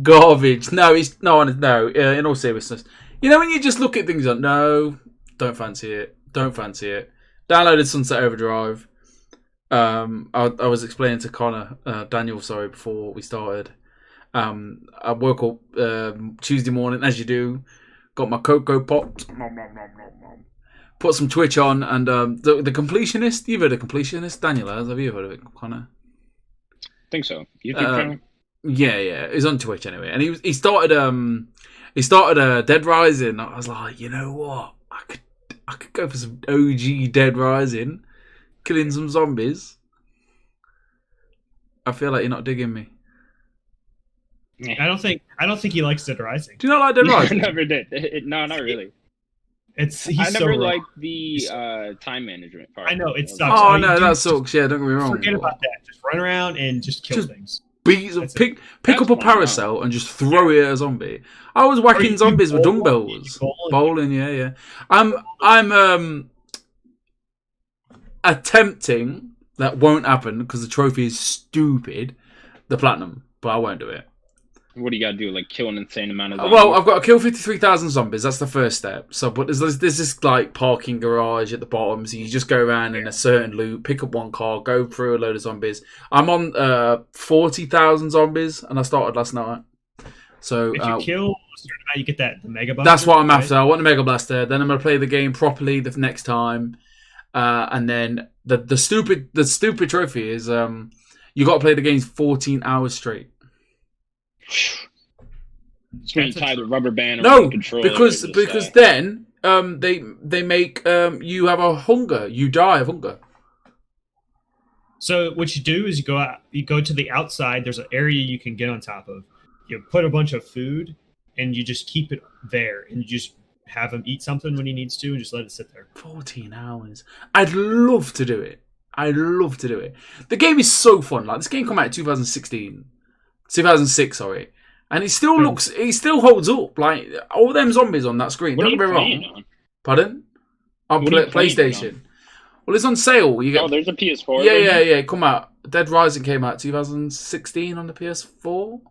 garbage. No, in all seriousness. You know when you just look at things like, no, don't fancy it. Downloaded Sunset Overdrive. I was explaining to Connor, Daniel, before we started. I woke up Tuesday morning, as you do. Got my Cocoa popped. Put some Twitch on, and the Completionist. You've heard of Completionist, Daniel? Have you heard of it, Connor? I think so. YouTube channel? Yeah. He's on Twitch anyway, and he started Dead Rising. I was like, you know what? I could go for some OG Dead Rising, killing some zombies. I feel like you're not digging me. I don't think he likes Dead Rising. Do you not like Dead Rising? I never did. No, not really. I never liked the time management part. I know it sucks. Oh no, that sucks. Yeah, don't get me wrong. Forget about that. Just run around and just kill things. Pick up a parasol and just throw it at a zombie. I was whacking zombies with dumbbells. Bowling, yeah. I'm attempting, that won't happen because the trophy is stupid, the platinum, but I won't do it. What do you gotta do? Like kill an insane amount of zombies? Well, I've got to kill 53,000 zombies. That's the first step. So, but there's this like parking garage at the bottom. So you just go around in a certain loop, pick up one car, go through a load of zombies. I'm on 40,000 zombies, and I started last night. So if you kill a certain amount, you get the Mega Blaster. That's what I'm after. I want the Mega Blaster. Then I'm gonna play the game properly the next time. And then the stupid trophy is you got to play the game 14 hours straight. It's when you tie the rubber band around the controller. Because then they make you have a hunger. You die of hunger. So what you do is you go to the outside. There's an area you can get on top of. You put a bunch of food, and you just keep it there, and you just have him eat something when he needs to, and just let it sit there. 14 hours. I'd love to do it. The game is so fun. Like, this game came out in 2006, sorry. And it still holds up. Like, all them zombies on that screen. Don't get me wrong. Pardon? On PlayStation. Well, it's on sale. You get... Oh, there's a PS4. Yeah. Come out. Dead Rising came out 2016 on the PS4.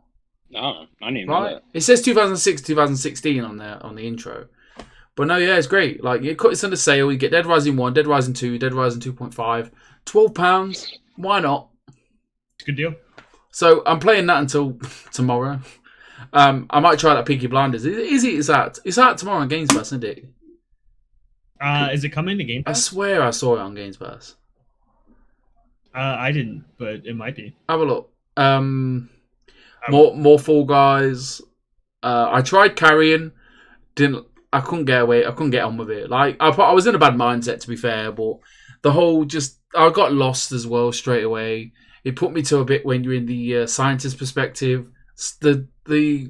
No, I didn't even know that. It says 2006, 2016 on the intro. But no, yeah, it's great. Like, it's under sale. You get Dead Rising 1, Dead Rising 2, Dead Rising 2.5. £12. Why not? It's a good deal. So I'm playing that until tomorrow. I might try that Peaky Blinders. It's out tomorrow on Games Pass, isn't it? Is it coming to Game Pass? I swear I saw it on Games Pass. I didn't, but it might be. Have a look. More Fall Guys. I tried carrying. I couldn't get away. I couldn't get on with it. Like I was in a bad mindset, to be fair, but the whole I got lost as well straight away. It put me to a bit when you're in the scientist perspective. The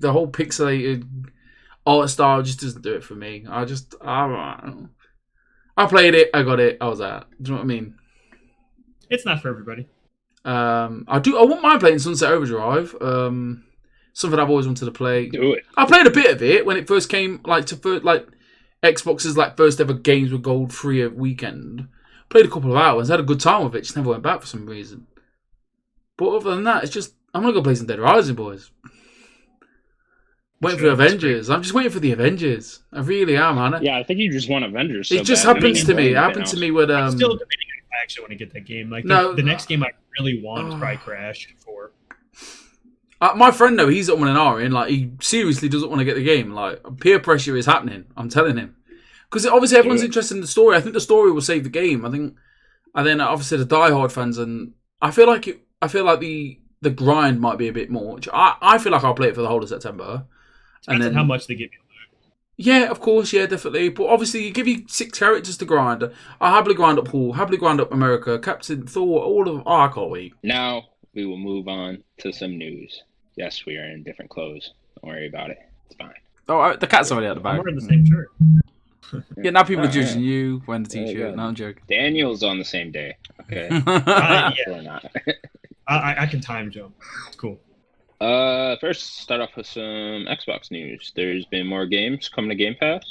whole pixelated art style just doesn't do it for me. I played it. I got it. I was out. Do you know what I mean? It's not for everybody. I wouldn't mind playing Sunset Overdrive. Something I've always wanted to play. Do it. I played a bit of it when it first came, Xbox's first ever games with gold free weekend. Played a couple of hours, had a good time with it. Just never went back for some reason. But other than that, it's just I'm gonna go play some Dead Rising, boys. Waiting for the Avengers. I'm just waiting for the Avengers. I really am, man. Yeah, I think you just want Avengers. It just happens to me. It happened to me with I'm still debating if I actually want to get that game. The next game I really want is probably Crash 4. My friend, though, he's at 1 and R in. Like, he seriously doesn't want to get the game. Like, peer pressure is happening. I'm telling him. Because obviously everyone's Do it. interested in the story. I think the story will save the game. I think, and then obviously the diehard fans, and I feel like the grind might be a bit more. I feel like I'll play it for the whole of September. Depends on how much they give you. Yeah, of course, yeah, definitely. But obviously, you give you 6 characters to grind. I happily grind up Hall, happily grind up America, Captain Thor, all of. Oh, I can't wait. Now we will move on to some news. Yes, we are in different clothes. Don't worry about it. It's fine. Oh, the cat's already out the I'm bag. wearing the same shirt. Yeah, now people are Oh, judging yeah. you wearing the t-shirt. Yeah. No, I'm joking. Daniel's on the same day. Okay. Yeah. We're not. I can time jump. It's cool. First, start off with some Xbox news. There's been more games coming to Game Pass.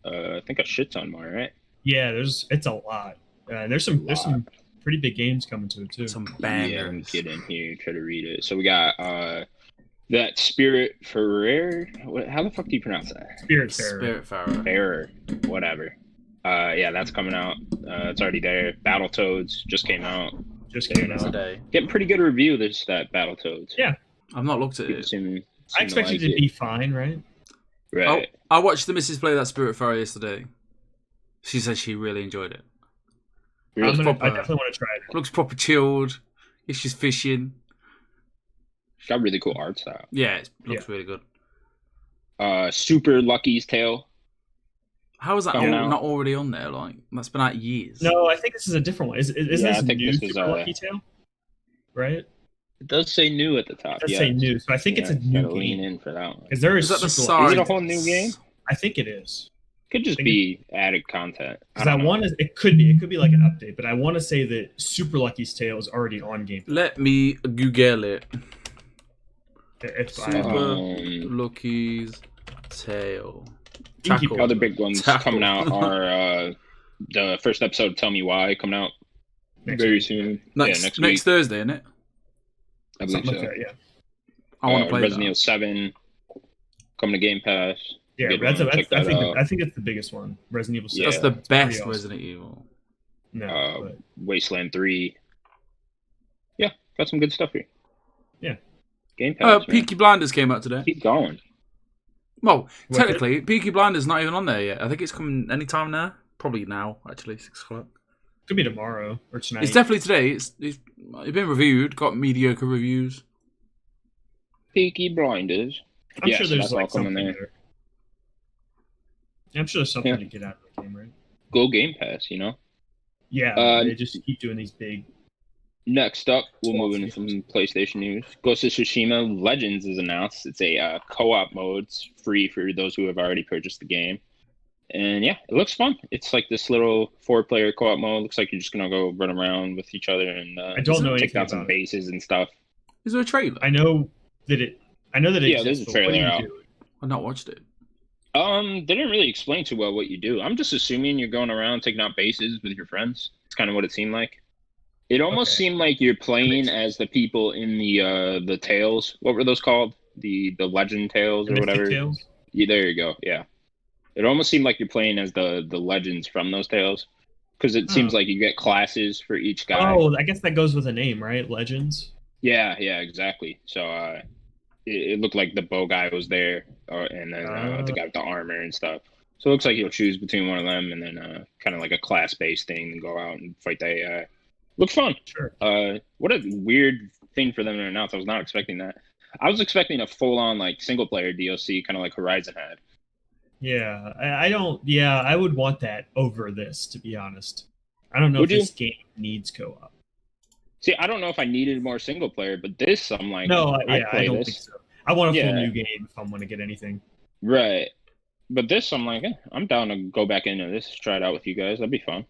I think a shit ton more, right? Yeah, it's a lot. There's some pretty big games coming to it too. Some Yeah, let me bangers. get in here, try to read it. So we got that Spirit Ferrer. How the fuck do you pronounce that? Spiritfarer. Ferrer, whatever. Yeah, that's coming out. It's already there. Battletoads just came out. Just came out. Today. Getting pretty good review. There's that Battletoads. Yeah. I've not looked at People it. seem I expected it to be fine, right? right. Oh, I watched the missus play that Spiritfarer yesterday. She said she really enjoyed it. Really? Looks I proper. definitely want to try it. Looks proper chilled. If she's fishing. It's got really cool art style. Yeah, it looks really good. Super Lucky's Tale. How is that Coming out. not already on there? Like, that's been out years. No, I think this is a different one. Is Yeah, this I think new this is, Super Lucky Tale? Right? It does say new at the top. It does yeah. say new, so I think it's a new gotta lean game. in for that one. Because there Is is that the Super Lucky- Is it a side? whole new game? I think it is. Could just think be added content. Because I want to. It could be like an update, but I want to say that Super Lucky's Tale is already on Game Pass. Let me Google it. It's Super fine. Lucky's Tale. You can keep Tackle. Other big ones Tackle. coming out are the first episode of Tell Me Why coming out Next very week. soon. Next, next next week. Thursday, isn't it? I believe Something so. like that, yeah. I want to play Resident Evil that. 7 coming to Game Pass. Yeah, Good that's one. I Check that out. think it's the biggest one. Resident Evil 6. Yeah. That's the It's pretty best awesome. Resident Evil. No, but Wasteland 3. Yeah, got some good stuff here. Yeah. Game Pass. man. Peaky Blinders came out today. Keep going. Well, What, technically, Peaky Blinders not even on there yet. I think it's coming anytime now. Probably now, actually, 6 o'clock. could be tomorrow or tonight. It's definitely today. It's been reviewed, got mediocre reviews. Peaky Blinders. I'm yeah, sure so there's that's all like coming something there. there. I'm sure there's something Yeah. to get out of the game, right? Go Game Pass, you know? Yeah, they just keep doing these big. Next up, we'll Small move into games. some PlayStation news. Ghost of Tsushima Legends is announced. It's a co-op mode. It's free for those who have already purchased the game. And yeah, it looks fun. It's like this little 4-player co-op mode. Looks like you're just gonna go run around with each other and I don't know take anything down about some it. bases and stuff. Is there a trailer? I know that it. Yeah, there's exists, a but what trailer do you out. do? I've not watched it. They didn't really explain too well what you do. I'm just assuming you're going around taking out bases with your friends. It's kind of what it seemed like. It almost Okay. seemed like you're playing sense. as the people in the tales. What were those called? The legend tales or Mystic whatever. Tales? Yeah, there you go. Yeah, it almost seemed like you're playing as the legends from those tales, because it seems Oh. like you get classes for each guy. Oh, I guess that goes with a name, right? Legends. Yeah, exactly. So it looked like the bow guy was there, and then the guy with the armor and stuff. So it looks like you'll choose between one of them, and then kind of like a class-based thing, and go out and fight the AI. Looks fun. Sure. What a weird thing for them to announce. I was not expecting that. I was expecting a full-on like single-player DLC, kind of like Horizon had. Yeah, I don't. Yeah, I would want that over this, to be honest. I don't know Would if you? this game needs co-op. See, I don't know if I needed more single-player, but this, I'm like, No, I'd I play don't this. think so. I want a Yeah. full new game if I'm going to get anything. Right. But this, I'm like, I'm down to go back into this, try it out with you guys. That'd be fun.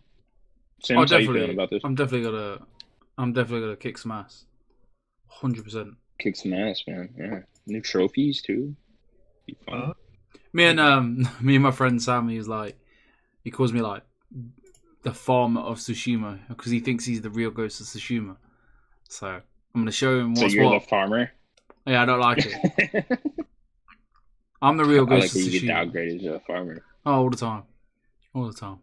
Sam, Oh, how you definitely. feeling about this? I'm definitely gonna kick some ass. 100%. Kick some ass, man. Yeah. New trophies, too. Be fun. Uh, Me and my friend Sam, he calls me like the farmer of Tsushima because he thinks he's the real Ghost of Tsushima. So I'm gonna show him So what's you're what. the farmer? Yeah, I don't like it. I'm the real I Ghost like when of you get Tsushima. downgraded to a farmer. Oh, all the time.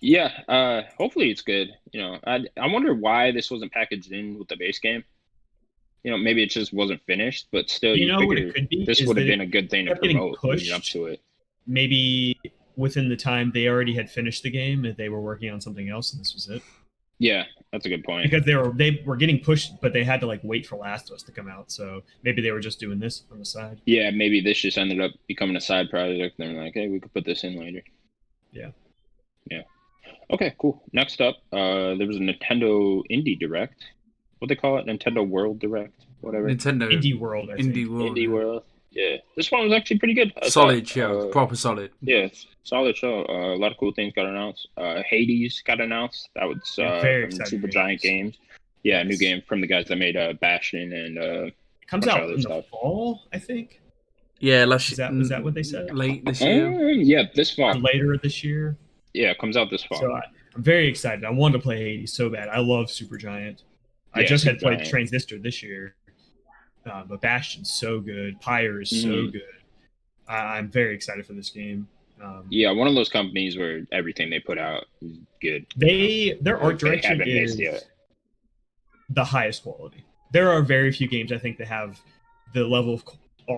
Yeah, hopefully it's good. You know, I wonder why this wasn't packaged in with the base game. You know, maybe it just wasn't finished, but still, You know what figure it could be? this is would have that been a good thing to kept getting promote leading up pushed. to it. maybe within the time they already had finished the game and they were working on something else, and this was it. Yeah, that's a good point. Because they were getting pushed, but they had to like wait for Last of Us to come out. So maybe they were just doing this on the side. Yeah, maybe this just ended up becoming a side project. They're like, hey, we could put this in later. Yeah. Okay, cool. Next up, there was a Nintendo Indie Direct. What they call it? Nintendo World Direct, whatever. Nintendo Indie World, I think. Indie World. Yeah, this one was actually pretty good. Solid show, proper solid. Yeah, solid show. A lot of cool things got announced. Hades got announced. That was very from excited. Supergiant Games. Yeah, new game from the guys that made Bastion and It comes out in the fall, I think. Yeah, last Is that what they said? late this year. Yeah, this fall. Or later this year. Yeah, it comes out this fall. So I'm very excited. I wanted to play Hades so bad. I love Supergiant. I just had played Transistor this year. But Bastion's so good. Pyre is so good. I'm very excited for this game. Yeah, one of those companies where everything they put out is good. Their art direction is the highest quality. There are very few games I think that have the level of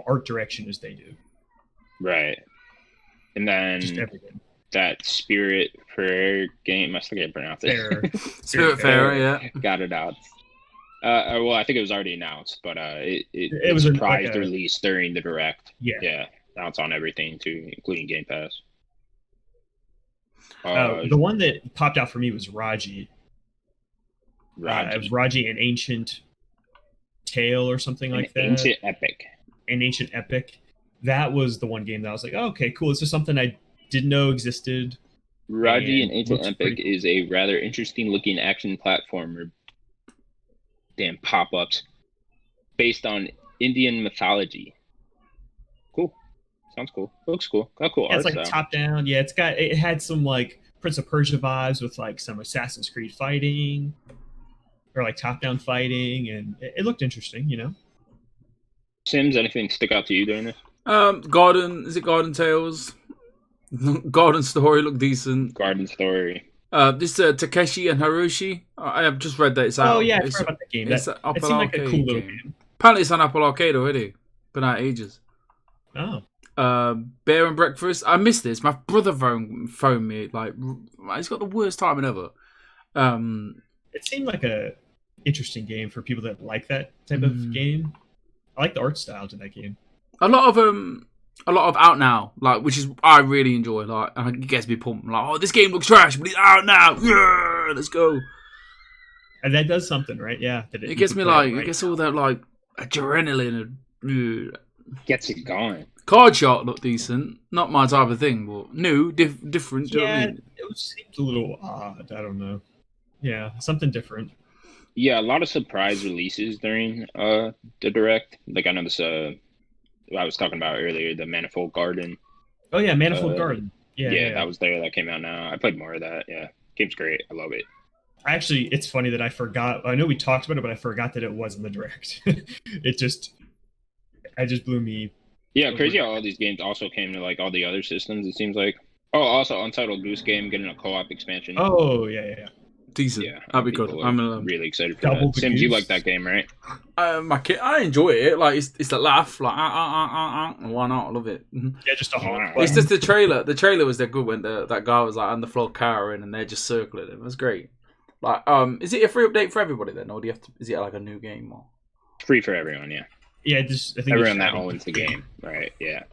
art direction as they do. Right. And then Just everything. that Spirit Fair game, I still can't pronounce it. Spirit Fair, yeah. Got it out. Well, I think it was already announced, but it was a a surprise release during the Direct. Yeah. Now it's on everything too, including Game Pass. The one that popped out for me was Raji. Raji. It was Raji, an ancient tale or something like that. Ancient epic. An ancient epic. That was the one game that I was like, oh, okay, cool. This is something I didn't know existed. Raji, an ancient epic, is a rather interesting looking action platformer. Damn pop-ups based on Indian mythology. Cool. Sounds cool. Looks cool. Got cool art. It's like top down. Yeah, it had some like Prince of Persia vibes with like some Assassin's Creed fighting or like top down fighting, and it looked interesting, you know. Sims, anything stick out to you during this? Garden Tales? Garden Story looked decent. Garden Story. This Takeshi and Harushi. I have just read that it's out. Oh yeah, I heard about that game. It seemed like a cool little game. Apparently it's on Apple Arcade already. Been out ages. Oh. Bear and Breakfast. I missed this. My brother phoned me. Like, he's got the worst timing ever. It seemed like a interesting game for people that like that type of game. I like the art style to that game. A lot of out now, like, which is I really enjoy. Like, and it gets me pumped. I'm like, oh, this game looks trash, but it's out now. Yeah, let's go. And that does something, right? Yeah. It gets me like, it gets all that like adrenaline and gets it going. Card Shark looked decent. Not my type of thing, but new, different. Yeah, you know what I mean? it seemed a little odd. I don't know. Yeah, something different. Yeah, a lot of surprise releases during the Direct. Like I know this. I was talking about earlier, the Manifold Garden. Oh yeah, Manifold Garden. Yeah, that was there. That came out now. I played more of that. Yeah, game's great. I love it. Actually, it's funny that I forgot. I know we talked about it, but I forgot that it was in the Direct. It just blew me. Yeah, crazy how all these games also came to like all the other systems. It seems like. Oh, also Untitled Goose Game getting a co-op expansion. Oh yeah. Decent. Yeah, that'd be good. I'm really excited for that. Sims, you like that game, right? My kid, I enjoy it. Like it's a laugh. Like why not? I love it. Yeah, just a honk. It's just the trailer. The trailer was that good when that guy was like on the floor cowering and they're just circling him. It was great. Like, is it a free update for everybody then, or do you have to? Is it like a new game or? Free for everyone, yeah. Yeah, I think everyone that owns the game, right? Yeah.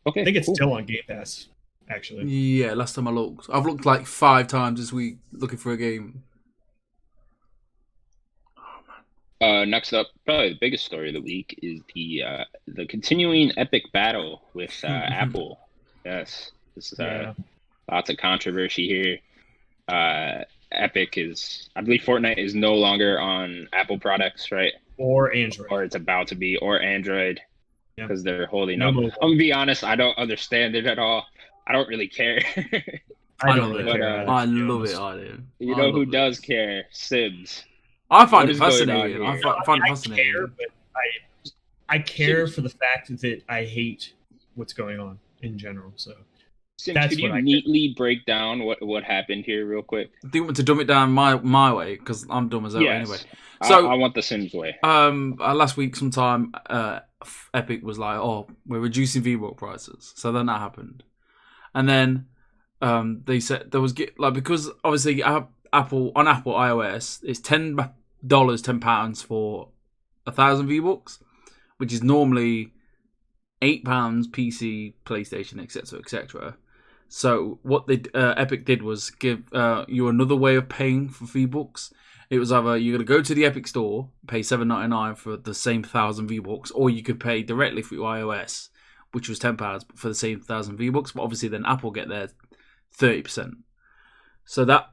Okay. I think it's still on Game Pass. Actually, yeah. Last time I looked, I've looked like 5 times this week looking for a game. Oh man. Next up, probably the biggest story of the week is the continuing epic battle with Apple. Yes, this is lots of controversy here. Epic is, I believe, Fortnite is no longer on Apple products, right? Or Android, or it's about to be, or Android, because they're holding up. Mobile. I'm gonna be honest, I don't understand it at all. I don't really care. I don't really care. I love it. I do. You know who does care? Sims. I find it fascinating. I find it fascinating. Care, but I care for the fact that I hate what's going on in general. So, Sims, could you neatly break down what happened here real quick? Do you want to dumb it down my way? Because I'm dumb as hell anyway. So I want the Sims way. Last week sometime, Epic was like, "Oh, we're reducing V-Buck prices." So then that happened. And then they said there was because obviously Apple iOS it's £10, £10 for 1,000 V-Bucks, which is normally £8 PC, PlayStation, etc., etc. So what they Epic did was give you another way of paying for V-Bucks. It was either you're going to go to the Epic store, pay $7.99 for the same 1,000 V-Bucks, or you could pay directly through iOS, which was £10 for the same 1,000 V-Bucks. But obviously, then Apple get their 30%. So that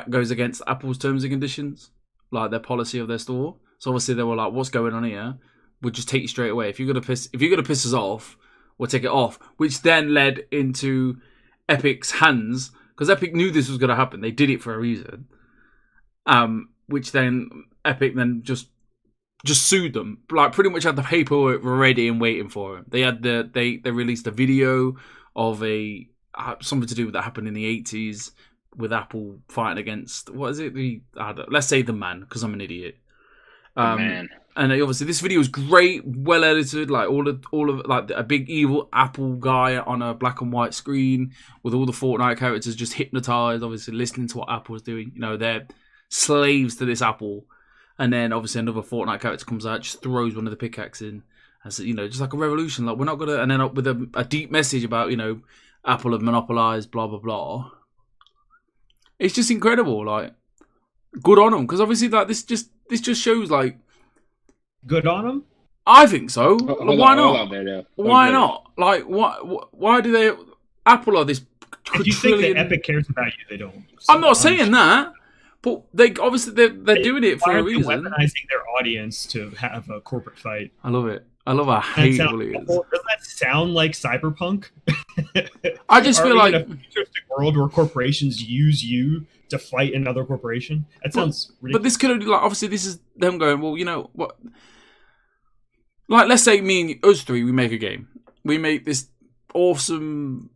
goes against Apple's terms and conditions, like their policy of their store. So obviously they were like, "What's going on here? We'll just take you straight away. If you're gonna piss us off, we'll take it off." Which then led into Epic's hands, because Epic knew this was going to happen. They did it for a reason. Which then Epic then just sued them. Like pretty much had the paperwork ready and waiting for them. They had they released a video of something to do with that happened in the 80s with Apple fighting against, what is it? Let's say the Man, because I'm an idiot. Man. And obviously this video is great, well edited, like all of like a big evil Apple guy on a black and white screen with all the Fortnite characters just hypnotized, obviously listening to what Apple was doing. You know, they're slaves to this Apple. And then obviously another Fortnite character comes out, just throws one of the pickaxes in, as you know, just like a revolution. Like we're not gonna, and then up with a deep message about, you know, Apple have monopolized, blah blah blah. It's just incredible. Like, good on them, because obviously like this just shows like. Good on them? I think so. Why not? There, why not? Like, why do they? Apple are this. If you think that Epic cares about you, they don't. So I'm not saying that, but they're doing it for a reason. Weaponizing their audience to have a corporate fight. I love it. I love how hateful it is. Doesn't that sound like cyberpunk? I just feel like a futuristic world where corporations use you to fight another corporation. That sounds ridiculous. But this could have, like, obviously this is them going, well, you know what? Like, let's say me and us three, we make a game. We make this awesome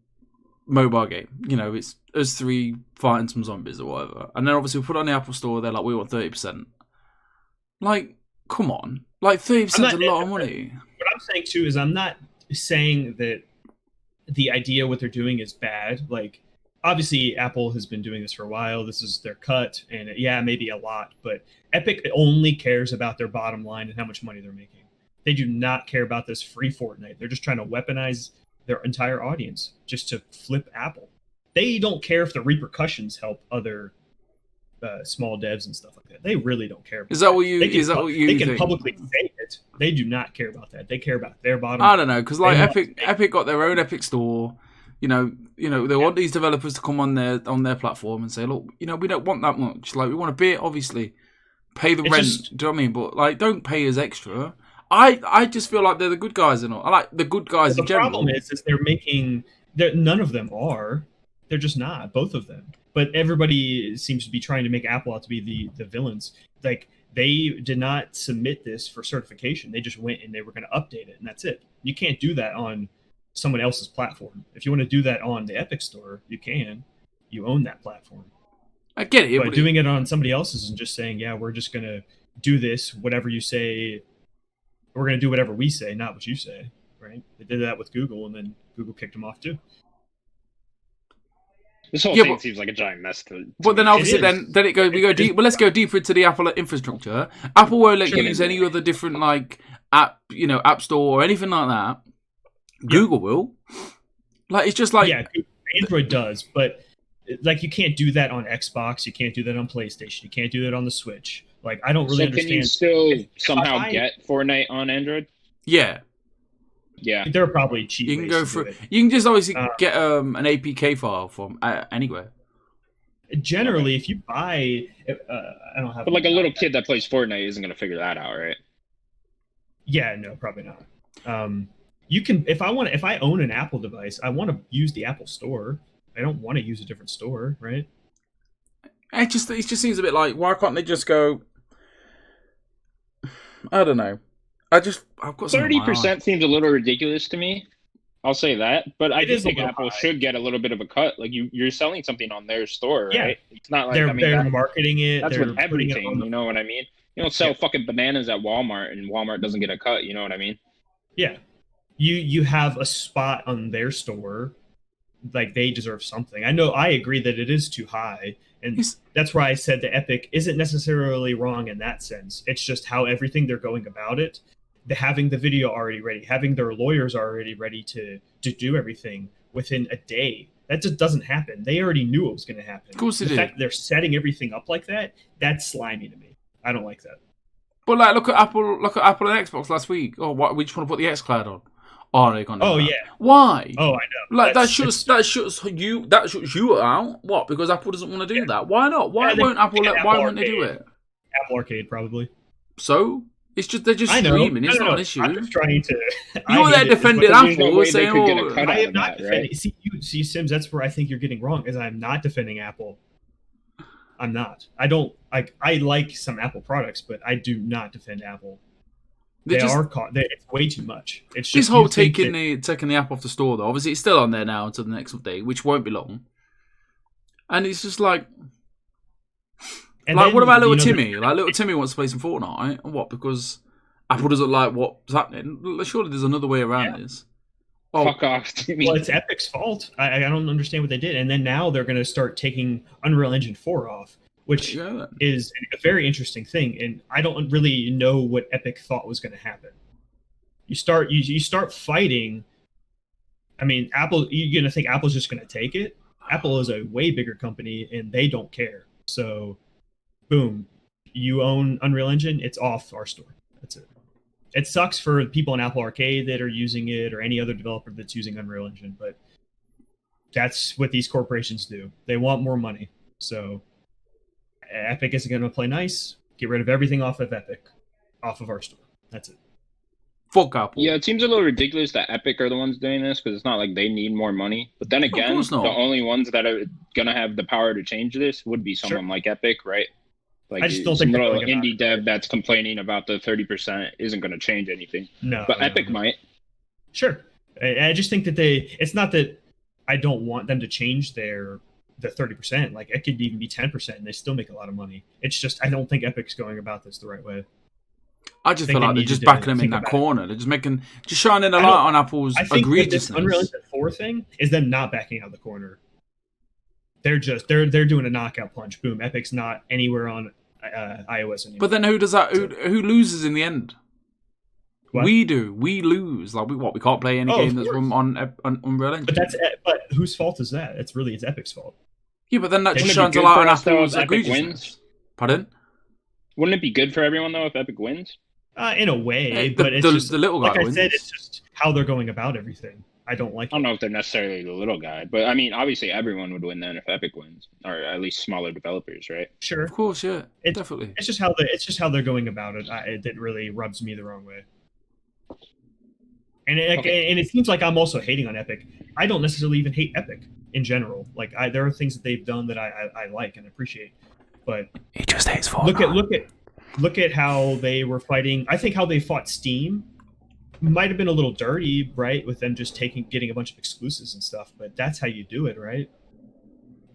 mobile game. You know, it's us three fighting some zombies or whatever. And then obviously we put it on the Apple Store. They're like, we want 30%. Like, come on. Like, 30% is a lot of money. What I'm saying, too, is I'm not saying that the idea what they're doing is bad. Like, obviously, Apple has been doing this for a while. This is their cut. And, yeah, maybe a lot. But Epic only cares about their bottom line and how much money they're making. They do not care about this free Fortnite. They're just trying to weaponize their entire audience just to flip Apple. They don't care if the repercussions help other small devs and stuff like that. They really don't care about Is that what you They can think? publicly say it. They do not care about that. They care about their bottom I don't know, because like Epic got their own Epic Store. You know, they want these developers to come on their platform and say, look, you know, we don't want that much. Like, we want a bit, obviously. Pay the rent. Do you know what I mean? But like, don't pay us extra. I just feel like they're the good guys and all. I like the good guys in general. The problem is none of them are. They're just not, both of them. But everybody seems to be trying to make Apple out to be the villains. Like, they did not submit this for certification. They just went and they were going to update it, and that's it. You can't do that on someone else's platform. If you want to do that on the Epic Store, you can. You own that platform. I get it. But doing it on somebody else's and just saying, yeah, we're just going to do this, whatever you say, we're going to do whatever we say, not what you say, right? They did that with Google, and then Google kicked them off too. This whole thing seems like a giant mess to But then obviously then it goes, we go deep. Well, let's go deeper into the Apple infrastructure. Apple won't let you use any other different like app store or anything like that. Google will. Like, it's just like Android does, but like, you can't do that on Xbox. You can't do that on PlayStation. You can't do that on the Switch. Like, I don't really understand. Can you still somehow get Fortnite on Android? Yeah. Yeah, there are probably cheap. You can go for. You can just obviously get an APK file from anywhere. Generally, if you buy, I don't have. But like a little kid that plays Fortnite isn't going to figure that out, right? Yeah, no, probably not. You can, if I own an Apple device, I want to use the Apple Store. I don't want to use a different store, right? It just seems a bit like, why can't they just go? I don't know. I've got 30% seems a little ridiculous to me. I'll say that, but I do think Apple should get a little bit of a cut. Like, you're selling something on their store, right? It's not like they're marketing it. That's with everything. You know what I mean? You don't sell fucking bananas at Walmart, and Walmart doesn't get a cut. You know what I mean? Yeah, you have a spot on their store, like they deserve something. I agree that it is too high, and that's why I said the Epic isn't necessarily wrong in that sense. It's just how everything they're going about it. Having the video already ready, having their lawyers already ready to do everything within a day. That just doesn't happen. They already knew it was going to happen. Of course they did. The fact that they're setting everything up like that, that's slimy to me. I don't like that. But like, look at Apple and Xbox last week. Oh, what? We just want to put the X Cloud on. Oh, they can't do that. Yeah. Why? Oh, I know. Like that shuts you out. What? Because Apple doesn't want to do that. Why not? Why won't Apple? Why won't they do it? Apple Arcade probably. So it's just they're just streaming. It's not an issue. I'm just trying to. You're there defending Apple, saying, "Oh, I am not defending." See, Sims. That's where I think you're getting wrong. Is I'm not defending Apple. I'm not. I don't. I like some Apple products, but I do not defend Apple. It's way too much. It's just this whole taking the app off the store, though. Obviously, it's still on there now until the next update, which won't be long. And it's just like, what about little Timmy? Like little Timmy wants to play some Fortnite, and what? Because Apple doesn't like what's happening. Surely there's another way around this. Oh, fuck off, Timmy. Well, it's Epic's fault. I don't understand what they did, and then now they're going to start taking Unreal Engine 4 off, which is a very interesting thing, and I don't really know what Epic thought was going to happen. You start fighting. I mean, Apple. You're going to think Apple's just going to take it? Apple is a way bigger company, and they don't care. So, boom, you own Unreal Engine. It's off our store. That's it. It sucks for people in Apple Arcade that are using it, or any other developer that's using Unreal Engine, but that's what these corporations do. They want more money. So Epic isn't going to play nice. Get rid of everything off of Epic, off of our store. That's it. Fuck Apple. Yeah, it seems a little ridiculous that Epic are the ones doing this, because it's not like they need more money. But then again, the only ones that are going to have the power to change this would be someone like Epic, right? Like, I just don't think little indie dev that's complaining about the 30% isn't going to change anything. No, but Epic might. Sure, I just think that it's not that I don't want them to change the 30%. Like, it could even be 10%, and they still make a lot of money. It's just I don't think Epic's going about this the right way. I just feel like they're just backing them in that corner. They're just shining a light on Apple's egregiousness. This Unreal Engine 4 thing is them not backing out the corner. They're doing a knockout punch. Boom. Epic's not anywhere on iOS anymore. But then who does that? Who loses in the end? What? We do. We lose. Like we can't play any game that's on Unreal Engine. But whose fault is that? It's Epic's fault. Yeah, but then that just shines a light on Apple's egregiousness. Wins? Pardon? Wouldn't it be good for everyone though if Epic wins? In a way, but it's just the little guy like wins. I said, it's just how they're going about everything. I don't like. I don't know if they're necessarily the little guy, but I mean, obviously everyone would win then if Epic wins, or at least smaller developers, right? Sure, of course, yeah, definitely. It's just how they're going about it. It really rubs me the wrong way. And it seems like I'm also hating on Epic. I don't necessarily even hate Epic in general. Like there are things that they've done that I like and appreciate, but he just hates Fortnite. Look at how they were fighting. I think how they fought Steam might have been a little dirty, right? With them just getting a bunch of exclusives and stuff, but that's how you do it, right?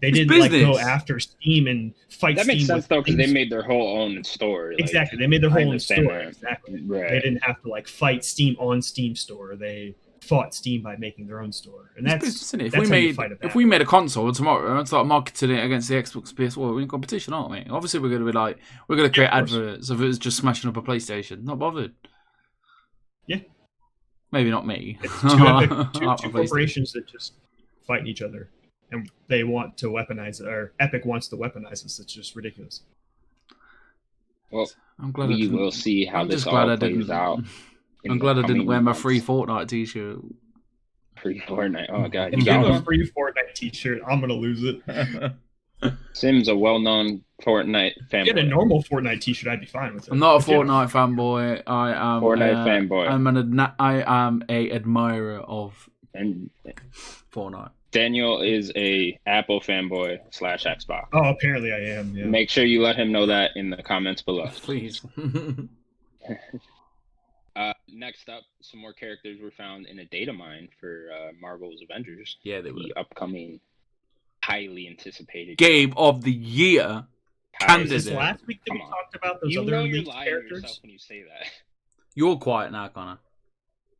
They didn't like go after Steam and fight. That Steam makes sense though, because they made their whole own store. Exactly, they made their whole own store. That. Exactly, right. They didn't have to like fight Steam on Steam store. They fought Steam by making their own store, and that's business, isn't it? If we made a console tomorrow and start marketing it against the Xbox PS4, we're in competition, aren't we? Obviously, we're going to create adverts of it just smashing up a PlayStation. Not bothered. Yeah. Maybe not me. It's two corporations that just fight each other, and they want to weaponize it, or Epic wants to weaponize this. It's just ridiculous. Well, we will see how this all plays out. I'm glad I didn't wear my free Fortnite t-shirt. Free Fortnite? Oh, God. If you have a free Fortnite t-shirt, I'm going to lose it. Sim's a well-known Fortnite fanboy. If you had a normal Fortnite t-shirt, I'd be fine with it. I'm not a Fortnite fanboy. I am Fortnite fanboy. I am a admirer of and Fortnite. Daniel is a Apple fanboy / Xbox. Oh, apparently I am. Yeah. Make sure you let him know that in the comments below. Please. Next up, some more characters were found in a data mine for Marvel's Avengers. Yeah, they were. The upcoming, highly anticipated game of the year candidate. Last week that we talked about those other leaked characters. Yourself when you say that. You're quiet now, Connor.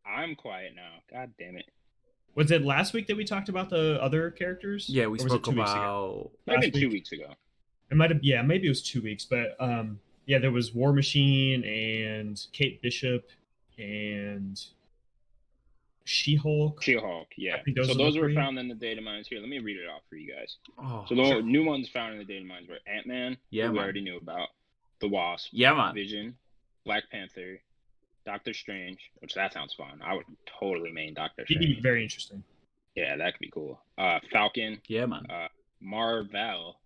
I'm quiet now. God damn it. Was it last week that we talked about the other characters? Yeah, we Or was it spoke 2 weeks ago? about. Might have been Last 2 week? weeks ago. It might have, yeah, maybe it was 2 weeks, but yeah, there was War Machine and Kate Bishop and She-Hulk. She-Hulk, I yeah. think those So are the those were three. found in the data mines. Here, let me read it off for you guys. Oh, So the new ones found in the data mines were Ant-Man, Yeah, who we man. already knew about, the Wasp, yeah, man. Vision, Black Panther, Doctor Strange, which that sounds fun. I would totally main Doctor He'd be Strange. very interesting. Yeah, that could be cool. Falcon, Yeah, man. Marvel.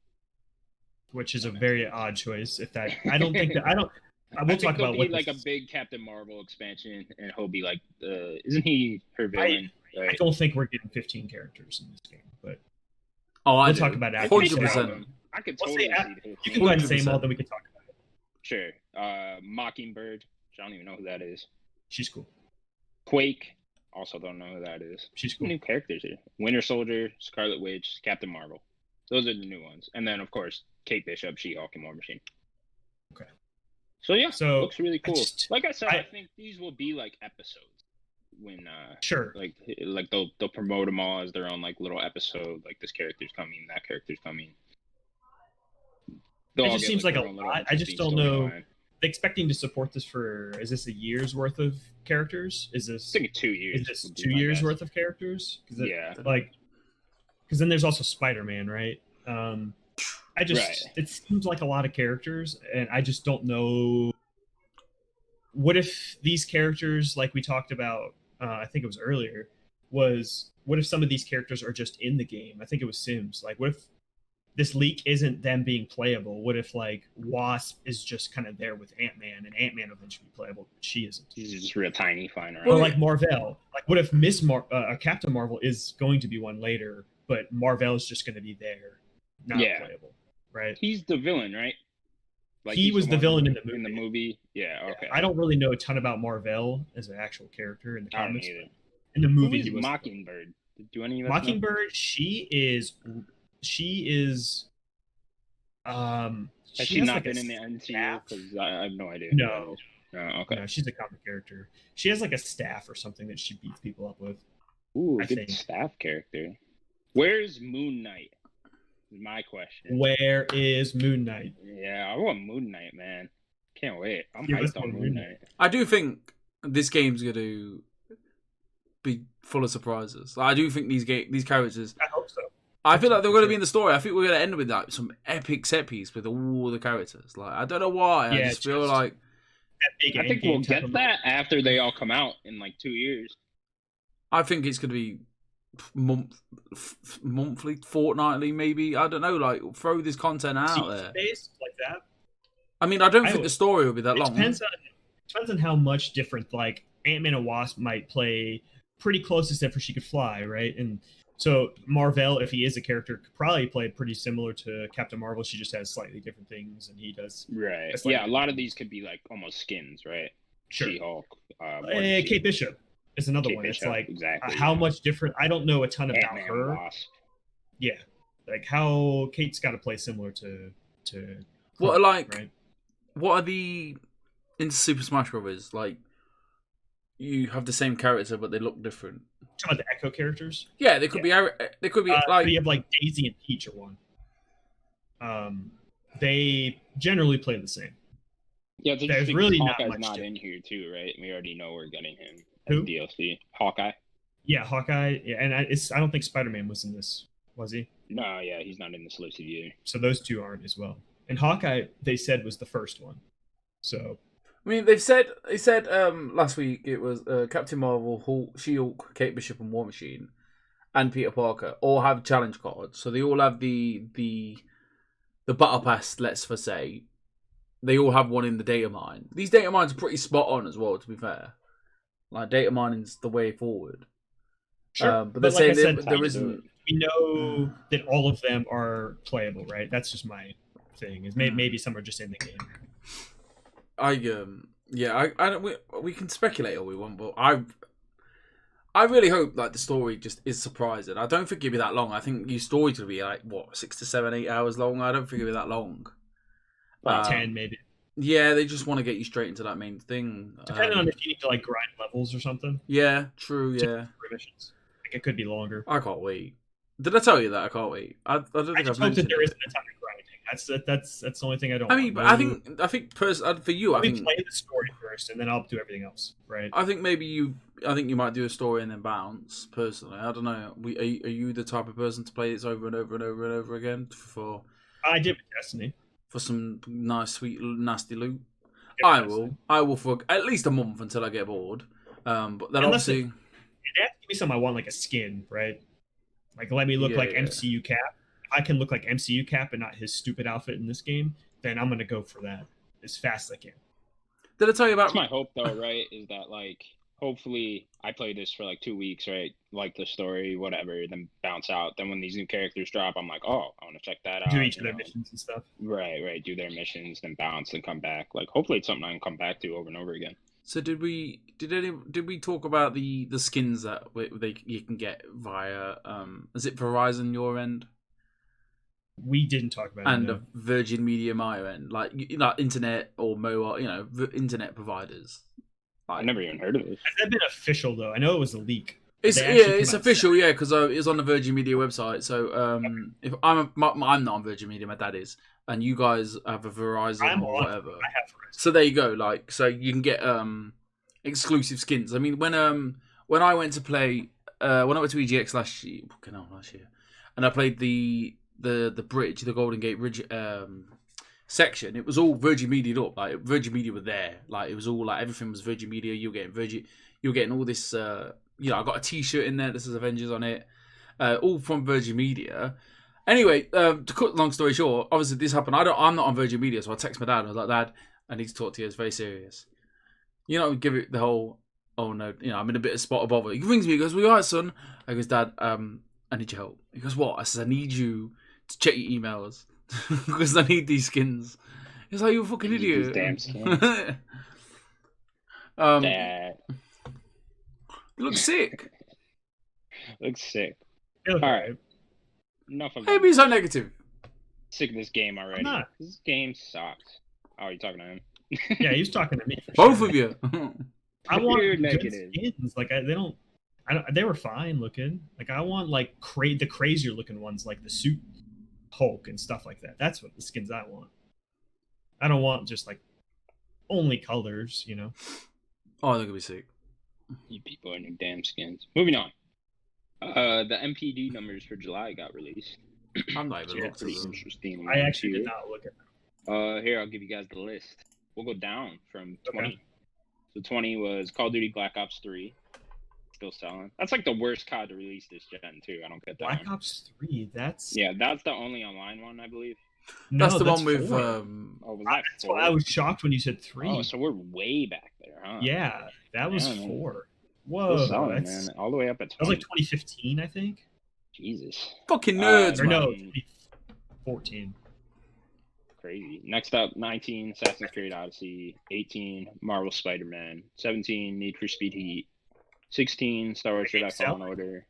Which is a very odd choice. If that, I don't think that I don't. I We'll think talk there'll about be what like a big Captain Marvel expansion, and he'll be like, isn't he her villain? I Right? don't think we're getting 15 characters in this game, but Oh, I we'll do. talk about it after. 100%. I could We'll totally say see the you can go ahead and say 100%. them all, then we can talk about it. Sure. Mockingbird. I don't even know who that is. She's cool. Quake. Also don't know who that is. She's Some cool. new characters here. Winter Soldier, Scarlet Witch, Captain Marvel. Those are the new ones. And then, of course, Kate Bishop, She-Hulk, and War Machine. Okay. So, yeah, So, looks really cool. Like I said, I I think these will be like episodes. When, sure. like they'll promote them all as their own, like, little episode. Like, this character's coming, that character's coming. They'll It all just get, seems like a their own little lot. I just interesting don't know. storyline. Expecting to support this for, is this a year's worth of characters? Is I this think 2 years. is this would be 2 my years guess. worth of characters? Yeah. Like, because then there's also Spider-Man, right? I just Right. it seems like a lot of characters, and I just don't know. What if these characters, like we talked about, I think it was earlier, was what if some of these characters are just in the game? I think it was Sims. Like, what if this leak isn't them being playable? What if like Wasp is just kind of there with Ant-Man, and Ant-Man will eventually be playable, but she isn't? She's just real tiny, flying around. Or like Marvel. Like, what if Captain Marvel is going to be one later, but Marvel is just going to be there, not Yeah. playable, right? He's the villain, right? He he's was the one villain in the In the movie. movie, yeah. Okay. I don't really know a ton about Marvel as an actual character in the I don't comics. either. In the Who movie, is he was Mockingbird? Do any of us know? Mockingbird. She is. Has She she has not like been a in the MCU? staff. Because I have no idea. No. Okay. No, she's a comic character. She has like a staff or something that she beats people up with. Ooh, I good think. staff character. Where's Moon Knight? Is my question. Where is Moon Knight? Yeah, I want Moon Knight, man. Can't wait. I'm Give us hyped on more Moon Moon Knight. I do think this game's going to be full of surprises. Like, I do think these characters. I hope so. I feel like they're going to be in the story. I think we're going to end with like some epic set piece with all the characters. Like, I don't know why. I Yeah, just feel just- like That big I think Endgame we'll type get of that after they all come out in like 2 years. I think it's going to be monthly, fortnightly, maybe. I don't know. Like, throw this content out there. Based like that. I mean, I don't I think would- the story will be that It long. depends on how much different, like Ant-Man and Wasp might play pretty close except for she could fly, right? And so Marvel, if he is a character, could probably play pretty similar to Captain Marvel. She just has slightly different things, and he does. Right. It's Yeah, like- a lot of these could be like almost skins, right? Sure. She-Hulk. Kate Bishop is another Kate one. It's Bishop, like exactly. how much different. I don't know a ton about Ant-Man, her. Wasp. Yeah, like how Kate's got to play similar to. What are, like- right? What are the in Super Smash Brothers like? You have the same character, but they look different. Talking about the Echo characters. Yeah, they could be. They could be like. you have like Daisy and Peach are one. They generally play the same. Yeah, it's There's interesting really not Hawkeye's much not to- in here too, right? We already know we're getting him Who? as DLC. Hawkeye? Yeah, Hawkeye. Yeah, and I don't think Spider-Man was in this, was he? No, yeah, he's not in this listed either. So those two aren't as well. And Hawkeye, they said, was the first one. So I mean, they said last week it was Captain Marvel, Hulk, She-Hulk, Kate Bishop, and War Machine, and Peter Parker all have challenge cards. So they all have the battle pass. Let's for say they all have one in the data mine. These data mines are pretty spot on as well. To be fair, like data mining's the way forward. sure. But they're like I saying said, there isn't. we know that all of them are playable, right? That's just my thing. Is maybe some are just in the game. I don't. We can speculate all we want, but I really hope like the story just is surprising. I don't think it'll be that long. I think your story's gonna be like what 6 to 7, 8 hours long. I don't think it'll be that long. Like 10 maybe. Yeah, they just want to get you straight into that main thing. Depending on if you need to like grind levels or something. Yeah, true. Yeah, Missions. Like it could be longer. I can't wait. Did I tell you that I can't wait? I don't think I I've just hope that mentioned there it. isn't a ton of grinding. That's the only thing I don't. I mean, but I think for you, I think play the story first, and then I'll do everything else. Right. I think maybe you might do a story and then bounce. Personally, I don't know. Are you the type of person to play this over and over and over and over again for? I did with Destiny for some nice, sweet, nasty loot. Yeah, I will for at least a month until I get bored. But then Unless obviously, they have to give me something I want, like a skin, right? Like let me look like MCU Cap. If I can look like MCU Cap and not his stupid outfit in this game, then I'm gonna go for that as fast as I can. Did I tell you about? That's my hope, though, right? Is that like hopefully I play this for like 2 weeks, right? Like the story, whatever, then bounce out. Then when these new characters drop, I'm like, oh, I want to check that out. Do each of their missions and stuff. Right. Do their missions, then bounce, and come back. Like hopefully it's something I can come back to over and over again. So did we talk about the skins that you can get via is it Verizon your end? We didn't talk about and it, no. the Virgin Media my end, like internet or mobile, internet providers. Like, I never even heard of it. Has that been official though? I know it was a leak. It's official, yeah, because it was on the Virgin Media website. So if I'm not on Virgin Media, my dad is, and you guys have a Verizon or whatever. I have Verizon. So there you go, like so you can get exclusive skins. I mean, when I went to play when I went to EGX last year, and I played the bridge, the Golden Gate Bridge section, it was all Virgin Media up. Like Virgin Media were there. Like it was all like everything was Virgin Media. You were getting all this. I got a T-shirt in there. This is Avengers on it. All from Virgin Media. Anyway, to cut long story short, obviously this happened. I'm not on Virgin Media, so I text my dad. I was like, Dad, I need to talk to you. It's very serious. Give it the whole. Oh no, I'm in a bit of spot of bother. He rings me. He goes, "We all right, son?" I goes, "Dad, I need your help." He goes, "What?" I says, "I need you to check your emails because I need these skins." He's like, "You fucking idiot!" These damn skins. They look sick. Looks sick. All right. Enough of that. Hey, be so negative. Sick of this game already. I'm not. This game sucks. Oh, you talking to him? Yeah, he was talking to me. For Both sure. of you. I want You're good negative. skins. Like they were fine looking. Like I want like the crazier looking ones, like the suit Hulk and stuff like that. That's what the skins I want. I don't want just like only colors, Oh, they're gonna be sick. You people and your damn skins. Moving on. The MPD numbers for July got released. I'm not even pretty interesting. I actually did not look at them. Here, I'll give you guys the list. We'll go down from 20. Okay. So 20 was Call of Duty Black Ops 3. Still selling. That's like the worst COD to release this gen, too. I don't get that. Black Ops 3, that's the only online one, I believe. No, that's the one with. That's why I was shocked when you said 3. Oh, so we're way back there, huh? Yeah, that was 4. Man. Whoa, selling, man. All the way up at 20. That was like 2015, I think. Jesus. Fucking nerds, or man. no, 2014. Crazy. Next up, 19, Assassin's Creed Odyssey. 18, Marvel Spider-Man. 17, Need for Speed Heat. 16, Star Wars Jedi Fallen Order.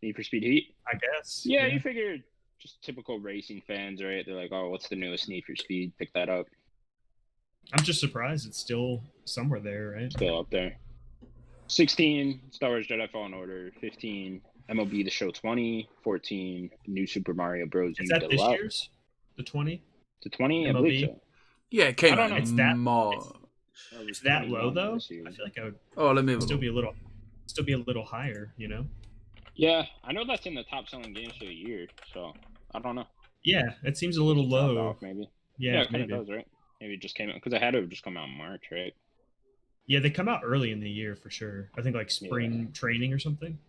Need for Speed Heat? I guess. Yeah, you figured just typical racing fans, right? They're like, oh, what's the newest Need for Speed? Pick that up. I'm just surprised it's still somewhere there, right? Still up there. 16, Star Wars Jedi Fallen Order. 15, MLB The Show 20. 14, New Super Mario Bros. Is that this year's? The 20? The 20? MLB? I believe so. Yeah, it came out it's in that March. It's that low though. I feel like I would. Oh, let me still be a little higher, Yeah, I know that's in the top selling games for the year, so I don't know. Yeah, it seems a little low. Off, maybe. Yeah, it kind of does, right? Maybe it just came out because I had to have just come out in March, right? Yeah, they come out early in the year for sure. I think like spring training or something.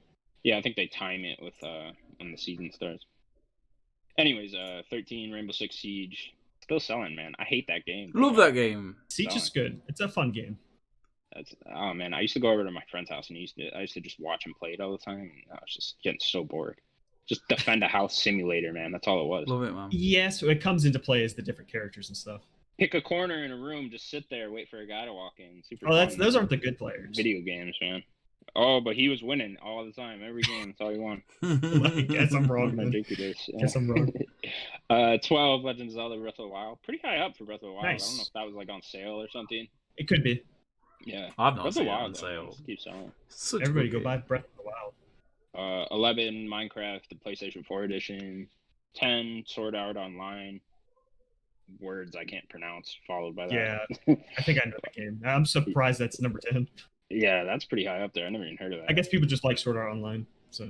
Yeah, I think they time it with when the season starts. Anyways, 13, Rainbow Six Siege. Still selling, man. I hate that game. Love that game. Siege is good. It's a fun game. Oh man, I used to go over to my friend's house and I used to just watch him play it all the time. And I was just getting so bored. Just defend a house simulator, man. That's all it was. Love it, man. Yes, it comes into play as the different characters and stuff. Pick a corner in a room, just sit there, wait for a guy to walk in. Super those aren't the good players. Video games, man. Oh, but he was winning all the time, every game. That's all he won. I guess I'm wrong. Ridiculous. Guess I'm wrong. 12 Legend of Zelda Breath of the Wild. Pretty high up for Breath of the Wild. I don't know Nice. if that was like on sale or something. It could be. Yeah. I've not Breath of seen the it Wild on sale. Just keep selling. Such a Everybody good go buy game. Breath of the Wild. 11 Minecraft, the PlayStation 4 edition. 10 Sword Art Online. Words I can't pronounce, followed by that. Yeah, I think I know the game. I'm surprised that's number 10. Yeah, that's pretty high up there. I never even heard of that. I guess people just like Sword Art Online. So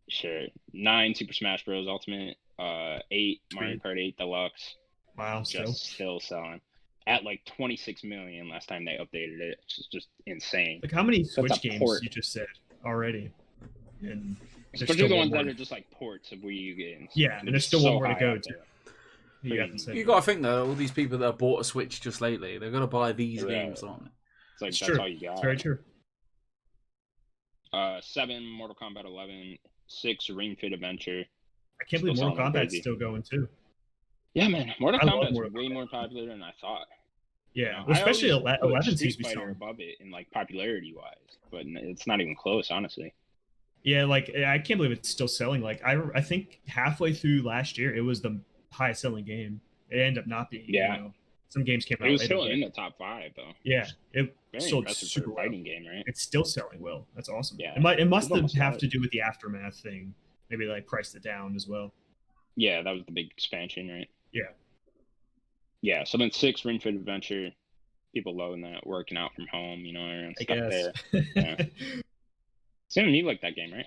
Sure. 9 Super Smash Bros. Ultimate. 8 Mario Kart 8 Deluxe. wow, Still selling. At like 26 million last time they updated it. It's just insane. like how many Switch a games port. you just said already? And there's Especially still the one ones more. that are just like ports of Wii U games. Yeah, and there's still one more to go to. You have to say. You got to think though, all these people that have bought a Switch just lately, they're gonna buy these Yeah. games, aren't they? It's like It's that's true. all you got. It's very true. 7 Mortal Kombat 11. 6 Ring Fit Adventure. I can't believe Still Mortal selling like Kombat's crazy. still going too. Yeah, man. Mortal I love Kombat's Mortal way Kombat. more popular than I thought. Yeah, I especially always put 11 Street seems to be Fighter selling. above it in like popularity wise, but it's not even close, honestly. Yeah, like I can't believe it's still selling. Like I think halfway through last year, it was the highest selling game. It ended up not being. Yeah. You know, some games came out It was later. still but in the top 5 though. yeah, it Very sold impressive super for a well. fighting game, right? It's still selling well. That's awesome. Yeah. It must People must have love to do with the aftermath thing. Maybe like priced it down as well. Yeah, that was the big expansion, right? Yeah. Yeah, so then 6 Ring Fit Adventure. People loving that, working out from home, and I stuff guess. there. Yeah. Sam, you like that game, right?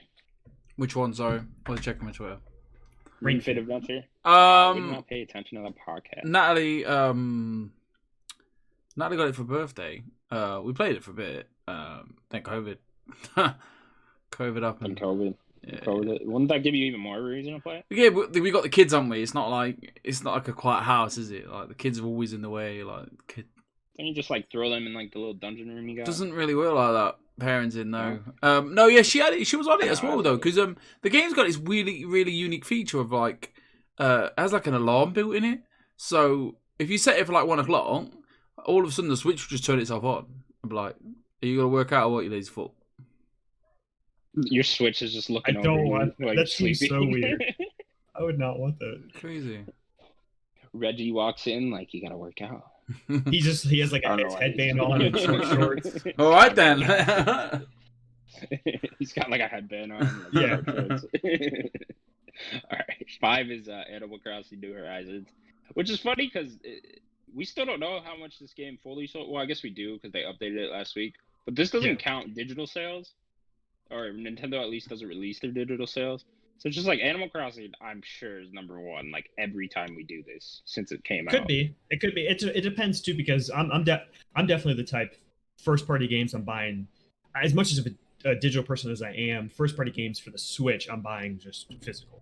Which one? Sorry, I was checking my Twitter. Ring Fit Adventure. I did not pay attention to the podcast. Natalie got it for birthday. We played it for a bit. Then COVID, COVID up And and COVID. yeah. COVID. Wouldn't that give you even more reason to play it? Yeah, we got the kids, haven't we? It's not like a quiet house, is it? Like the kids are always in the way. Like Don't you just like throw them in like the little dungeon room you got? doesn't really work like that. Parenting though. No, yeah, she had it. She was on it as well though, because the game's got this really really unique feature of like it has like an alarm built in it. So if you set it for like 1 o'clock, all of a sudden the switch will just turn itself on. I'm like, are you gonna work out or what, you lazy foot? Your Switch is just looking I over don't you want while that. you're Seems sleeping. so weird. I would not want that. Crazy. Reggie walks in like, you gotta work out. He has like I a don't know why headband he's- on and short shorts. All right then. He's got like a headband on. Like, Yeah. short shorts. All right. 5 is Animal Crossing New Horizons, which is funny because we still don't know how much this game fully sold. Well, I guess we do because they updated it last week. But this doesn't Yeah. count digital sales, or Nintendo at least doesn't release their digital sales. So it's just like Animal Crossing, I'm sure, is number 1. Like every time we do this since it came out. Could be. It could be. It depends too because I'm definitely the type first party games I'm buying as much as a digital person as I am. First party games for the Switch I'm buying just physical.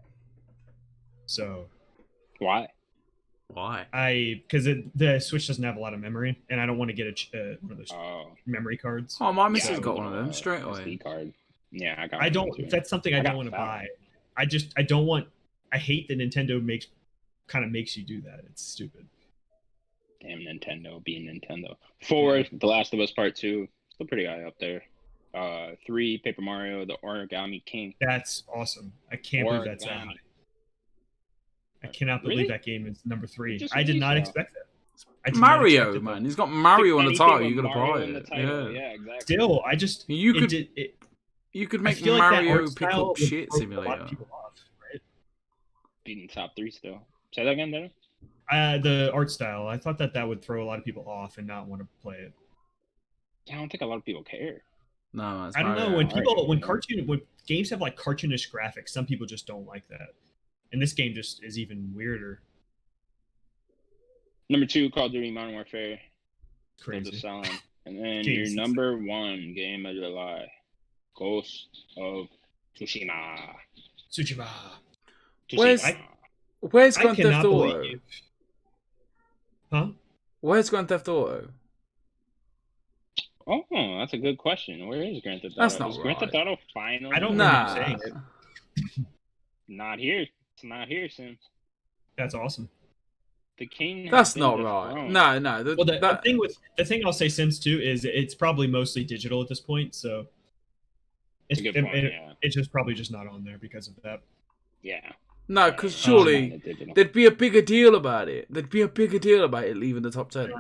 So Why? Why? because the Switch doesn't have a lot of memory and I don't want to get one of those Oh, memory cards. Oh, my missus yeah, got one of them straight SD away. card. Yeah, I got. I one don't. too. That's something I I got don't want to that buy. I don't want. I hate that Nintendo kind of makes you do that. It's stupid. Damn Nintendo being Nintendo. 4, The Last of Us Part 2, still pretty high up there. 3, Paper Mario, The Origami King. That's awesome. I can't believe that's that high. I cannot believe Really? that game is number 3. Just I did released not now. expect that. I did not Mario, expect it, man. He's got Mario on the Anything title. with You gotta Mario buy in the it. title, Yeah. yeah, exactly. Still, I just You it could did, it, you could I make feel like that Mario art pick style up would shit throw a lot simulator. of people off, right? Beating top 3 still. Say that again, Dennis? The art style. I thought that would throw a lot of people off and not want to play it. Yeah, I don't think a lot of people care. No, man, it's I don't know Mario. when games have like cartoonish graphics, some people just don't like that, and this game just is even weirder. Number 2, Call of Duty Modern Warfare. Still Crazy. just selling. And then Games. your number 1 game of July, Ghost of Tsushima. Tsushima. Where's- Tsushima. Where's I Grand cannot Theft Auto? believe. Huh? Where's Grand Theft Auto? Oh, that's a good question. Where is Grand Theft Auto? That's not Is Grand right. Theft Auto finally? I don't Nah. remember saying it. Not here. It's not here since That's awesome. the king. has That's been not right. dethroned. No. Well, the thing I'll say Sims 2 is it's probably mostly digital at this point, so That's a good point. Yeah. it's just probably just not on there because of that. Yeah. No, because It's surely not digital. there'd be a bigger deal about it. There'd be a bigger deal about it leaving the top 10. No,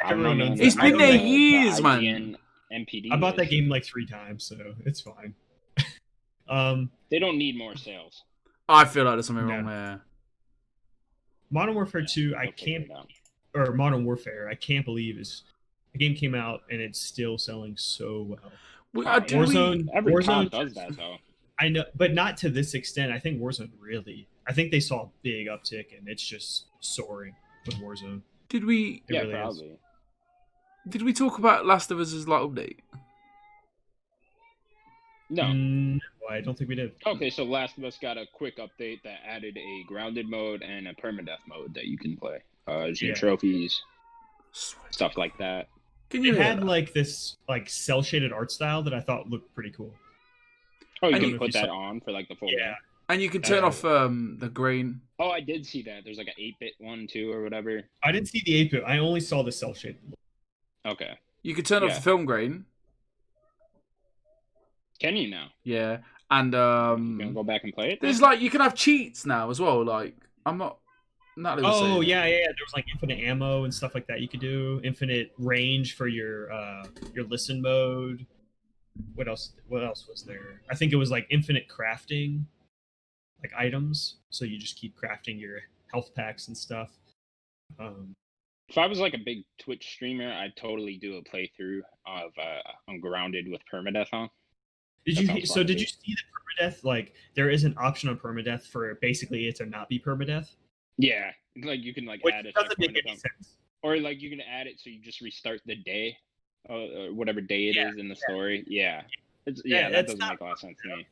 I don't know, everyone man. owns It's it. been I there own that- years, man. IGN MPD I bought that list. game like 3 times, so it's fine. They don't need more sales. I feel like there's something No. wrong there. Modern Warfare 2, I They'll figure can't, it out. or Modern Warfare, I can't believe is the game came out and it's still selling so well. Warzone, Every Warzone COD does that though. I know, but not to this extent. I think Warzone really. I think they saw a big uptick, and it's just soaring with Warzone. Did we It Yeah, really is. probably. did we talk about Last of Us' like update? No. No, I don't think we did. Okay, so Last of Us got a quick update that added a grounded mode and a permadeath mode that you can play. Your Yeah. trophies, stuff like that. Can you It hear had that? like this like cell shaded art style that I thought looked pretty cool. Oh, you And can you- put that on for like the full Yeah. game. And you can turn off the grain. Oh, I did see that. There's like an 8-bit one too, or whatever. I didn't see the 8-bit. I only saw the cell shaded. Okay. You can turn off Yeah. the film grain. Can you now? Yeah. And You gonna go back and play it? there's like you can have cheats now as well. Like I'm not Natalie was saying Oh that. yeah. There was like infinite ammo and stuff like that you could do. Infinite range for your listen mode. What else? What else was there? I think it was like infinite crafting, like items. So you just keep crafting your health packs and stuff. If I was like a big Twitch streamer, I'd totally do a playthrough of Ungrounded with permadeath on. Did That you? sounds So fun, did too. you see the permadeath? Like there is an option on permadeath for basically it to not be permadeath, Yeah, like you can like which add a doesn't make checkpoint or any something. sense. Or like you can add it so you just restart the day, whatever day it is in the story. Yeah, Yeah, that that's doesn't not make a lot of sense to me.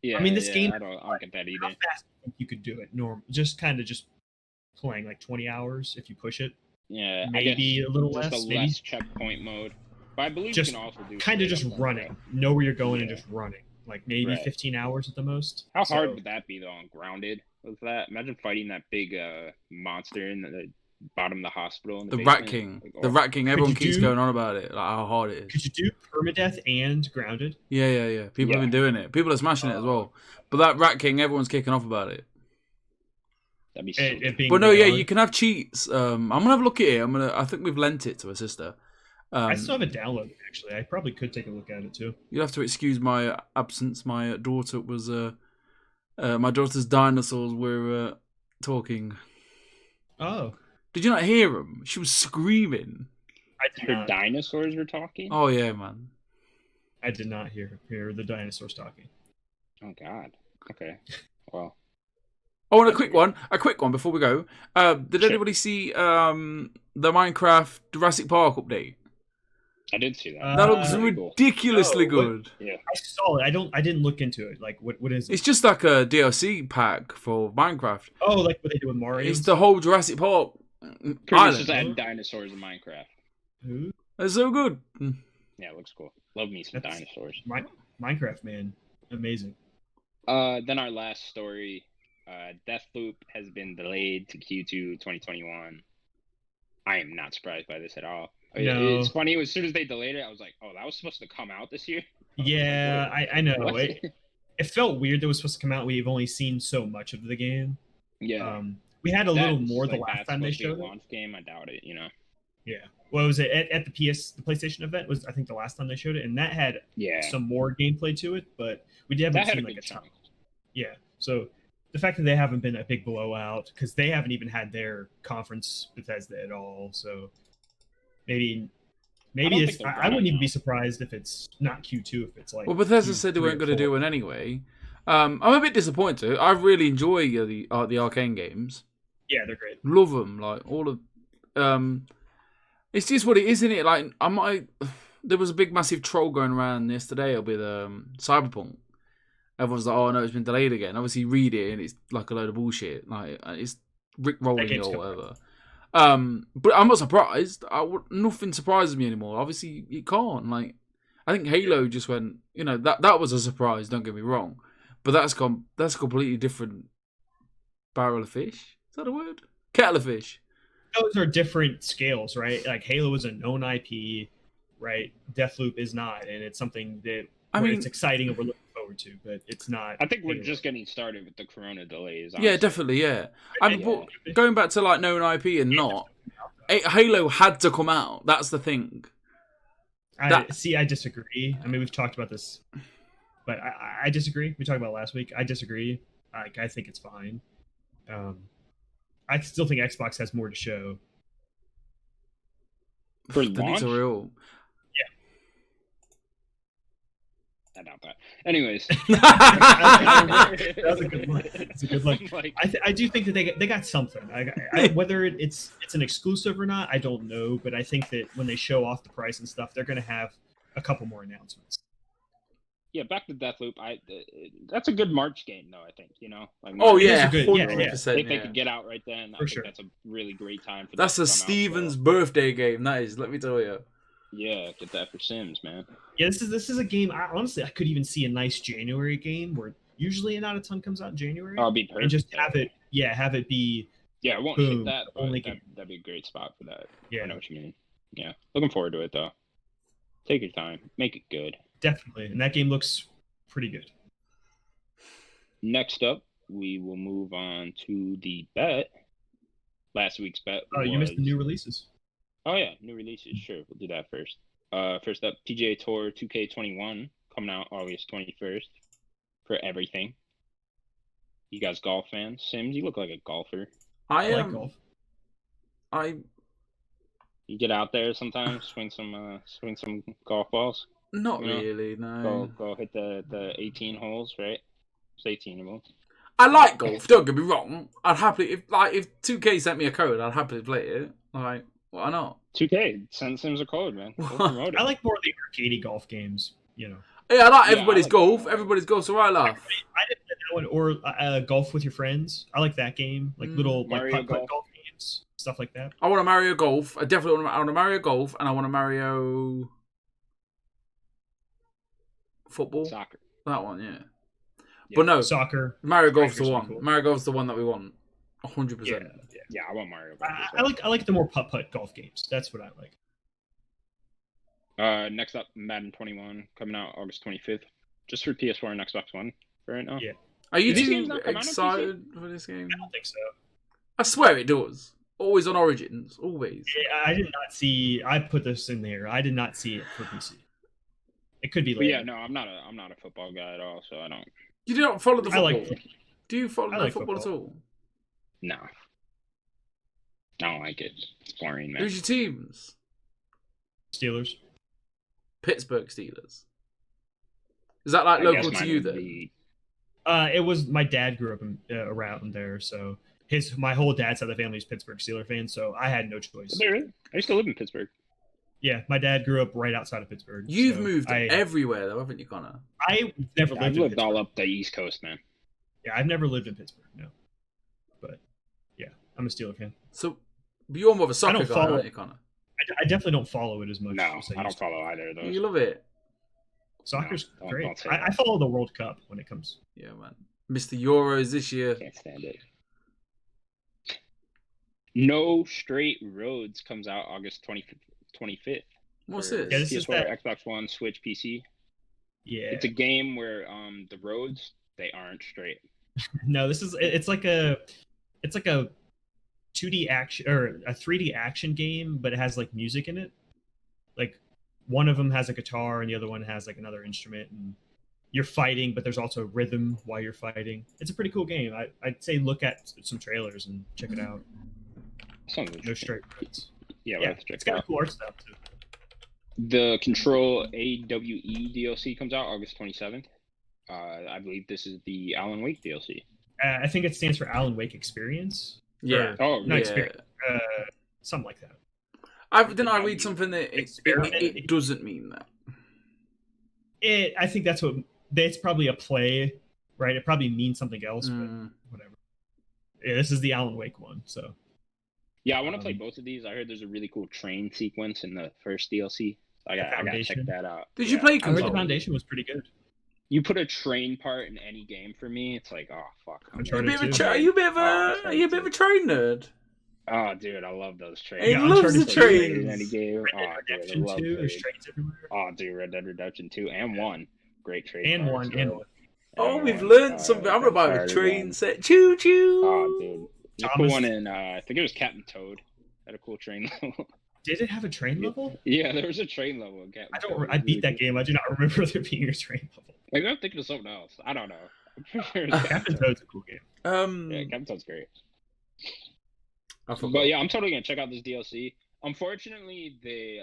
Yeah, I mean, this game- I don't get that How either. fast do you think you could do it? Just kind of just playing like 20 hours if you push it. Yeah, I Maybe guess a little just less. a Maybe less checkpoint mode. But I believe Just you can also do kind of straight just up running. gunplay. Know where you're going and Yeah. just running. Like maybe Right. 15 hours at the most. How So- hard would that be though on grounded with that? Imagine fighting that big monster in the bottom of the hospital. In The basement. Rat King. Like, The Rat King. Everyone you keeps do- going on about it. Like how hard it is. Could you do permadeath and grounded? Yeah. People have been doing it. People are smashing it as well. But that Rat King, everyone's kicking off about it. That'd be so It good. being But no, yeah, hard. you can have cheats. I'm gonna have a look at it. I think we've lent it to a sister. I still have it downloaded actually. I probably could take a look at it too. You'll have to excuse my absence. My daughter was my daughter's dinosaurs were talking. Oh, Did you not hear them? She was screaming. I did Her not. dinosaurs were talking. Oh yeah, man. I did not hear the dinosaurs talking. Oh God. Okay. Well, Oh, and a quick one before we go. Did Sure. anybody see the Minecraft Jurassic Park update? I did see that. That looks Pretty cool. ridiculously no, what- good. I saw it. I didn't look into it. Like what is it? It's just like a DLC pack for Minecraft. Oh, like what they do with Mario. It's the whole Jurassic Park Pretty much island. just add dinosaurs in Minecraft. Who? It's so good. Yeah, it looks cool. Love me some That's- dinosaurs. Minecraft, man, amazing. Then our last story, Deathloop has been delayed to Q2 2021. I am not surprised by this at all. No. It's funny, as soon as they delayed it, I was like, oh, that was supposed to come out this year? Yeah, I know. What? It felt weird that it was supposed to come out. We've only seen so much of the game. Yeah. We had a little That's, more the like, last that's time they supposed to be showed a it. launch game. I doubt it, Yeah. What was it at the PlayStation event? Was I think the last time they showed it, and that had Yeah. some more gameplay to it, but we haven't That had a seen good like a ton. chunk. Yeah. So the fact that they haven't been a big blowout because they haven't even had their conference Bethesda at all. So maybe don't it's. think they're I gonna wouldn't even know. be surprised if it's not Q2. If it's like Well, Bethesda said they Q3 weren't or going to do 4. one anyway. I'm a bit disappointed. I really enjoy the Arcane games. Yeah, they're great. Love them. Like all of. It's just what it is, isn't it? Like there was a big massive troll going around yesterday with Cyberpunk. Everyone's like, "Oh no, it's been delayed again." Obviously, you read it and it's like a load of bullshit. Like it's Rick rolling game's or coming whatever. But I'm not surprised. Nothing surprises me anymore. Obviously, you can't. Like, I think Halo just went. You know that was a surprise. Don't get me wrong, but that's a completely different barrel of fish. Is that a word? Kettle of fish. Those are different scales, right? Like Halo is a known IP, right? Deathloop is not, and it's something that I mean, it's exciting and we're looking forward forward to, but it's not. I think we're just getting started with the Corona delays. Yeah, honestly. definitely, yeah. I mean, Yeah. going back to like known IP and not, Halo had to come out. That's the thing. I disagree. I mean, we've talked about this, but I disagree. We talked about it last week. I disagree. I think it's fine. I still think Xbox has more to show. For The launch? needs are real. I doubt that. Anyways. That was a good one. It's a good one. Like, I do think that they got something. Whether it's an exclusive or not, I don't know. But I think that when they show off the price and stuff, they're going to have a couple more announcements. yeah, back to Deathloop. That's a good March game, though. I think Like, Oh March, yeah, good. Yeah, 100%. If they could get out right then, I think sure. that's a really great time for. That's that a to come out, Steven's so. birthday game. That is. Let me tell you. Yeah, get that for Sims, man. Yeah, this is a game. Honestly, I could even see a nice January game where usually not a ton comes out in January, Oh, it'd be perfect. and just have it be. Yeah, I won't boom, ship that, but only that'd be a great spot for that. Yeah. I know what you mean. Yeah, looking forward to it though. Take your time, make it good. Definitely, and that game looks pretty good. Next up, we will move on to the bet. Last week's bet. Oh, you missed the was- new releases. Oh yeah, new releases. Sure, we'll do that first. First up, PGA Tour 2K21 coming out August 21st for everything. You guys golf fans? Sims, you look like a golfer. I I like am. golf. You get out there sometimes, swing some golf balls. Not Yeah. really. No. Go hit the 18 holes, right? It's 18 of them. I like golf. Don't get me wrong. I'd happily if 2K sent me a code, I'd happily play it. Like, why not? 2K, send Sims a code, man. We'll promote it. I like more of the arcadey golf games. Yeah, I like Yeah, everybody's I like golf. that. Everybody's golf. So I laugh. I did that one or golf with your friends. I like that game, like little like Mario putt-putt Golf. golf games, stuff like that. I want a Mario Golf. I definitely want a Mario Golf, and I want a Mario football. Soccer. That one, yeah. Yeah. But no, Soccer. Mario Golf's the Strikers would one. be cool. Mario Golf's the one that we want. 100%. Yeah. Yeah, I want Mario. Golf as I well. like the more putt-putt golf games. That's what I like. Next up, Madden 21 coming out August 25th, just for PS4 and Xbox One for right now. Yeah. Are you Do these too games not come out on PC? excited for this game? I don't think so. I swear it does. Always on Origins. Always. I did not see. I put this in there. I did not see it for PC. It could be But later. yeah, no, I'm not a football guy at all, so I don't. You do not follow the I football. like. Do you follow I the like football, football. at all? No, I don't like it. It's boring, man. Who's your teams? Steelers. Pittsburgh Steelers. Is that like I local guess to mine you would then? be- It was my dad grew up around there, so my whole dad's side of the family is Pittsburgh Steelers fans, so I had no choice. Is there really? I used to live in Pittsburgh. Yeah, my dad grew up right outside of Pittsburgh. You've so moved I everywhere though, haven't you, Connor? I never I've lived in lived Pittsburgh. all up the East Coast, man. Yeah, I've never lived in Pittsburgh. No, but yeah, I'm a Steeler fan. So you're more of a soccer don't guy, follow- aren't you, Connor? I definitely don't follow it as much. No, as I don't used to. follow either of those. You love it. Soccer's No, great. don't say I that. follow the World Cup when it comes. Yeah, man. Mr. Euros this year. Can't stand it. No Straight Roads comes out August 25th. What's for this? Yeah, this is PS4, that- Xbox One, Switch, PC. Yeah. It's a game where the roads they aren't straight. No, it's like a 2D action or a 3D action game, but it has like music in it. Like one of them has a guitar and the other one has like another instrument, and you're fighting, but there's also rhythm while you're fighting. It's a pretty cool game. I'd say look at some trailers and check it out. Sounds No interesting. straight roads. Yeah, we'll Yeah, have to check it's it got out. cool art style too. The Control AWE DLC comes out August 27th. I believe this is the Alan Wake DLC. I think it stands for Alan Wake Experience. Yeah. Oh, No, yeah. experience. Something like that. Didn't I read something that it doesn't mean that? I think that's probably a play, right? It probably means something else, but whatever. Yeah, this is the Alan Wake one, so. Yeah, I want to play both of these. I heard there's a really cool train sequence in the first DLC. I gotta check Foundation. that out. Did you Yeah. play I heard Control? the Foundation was pretty good. You put a train part in any game for me, it's like, oh fuck. I'm Uncharted Are you a bit of too. a are you a bit of Oh, are you a bit of a train nerd? Oh, dude, I love those trains. He Yeah, loves the Uncharted too. trains. In any game. Red Oh, Dead dude, I Redemption love 2, there's trains. trains everywhere. Oh, dude, Red Dead Redemption 2 and 1. Great train. And parts, one, and yeah. one. Oh, we've anyone, learned something. I'm gonna buy a fired train again. set. Choo choo. Oh, dude. There's a cool Thomas- one in, I think it was Captain Toad. Had a cool train level. Did it have a train level? Yeah, there was a train level in Captain I Toad. don't. It I was beat really that cool. game. I do not remember there being a train level. Maybe I'm thinking of something else. I don't know. I'm pretty sure it's Captain Toad's a cool game. Yeah, Captain Toad's great. I forgot. But yeah, I'm totally gonna check out this DLC. Unfortunately, they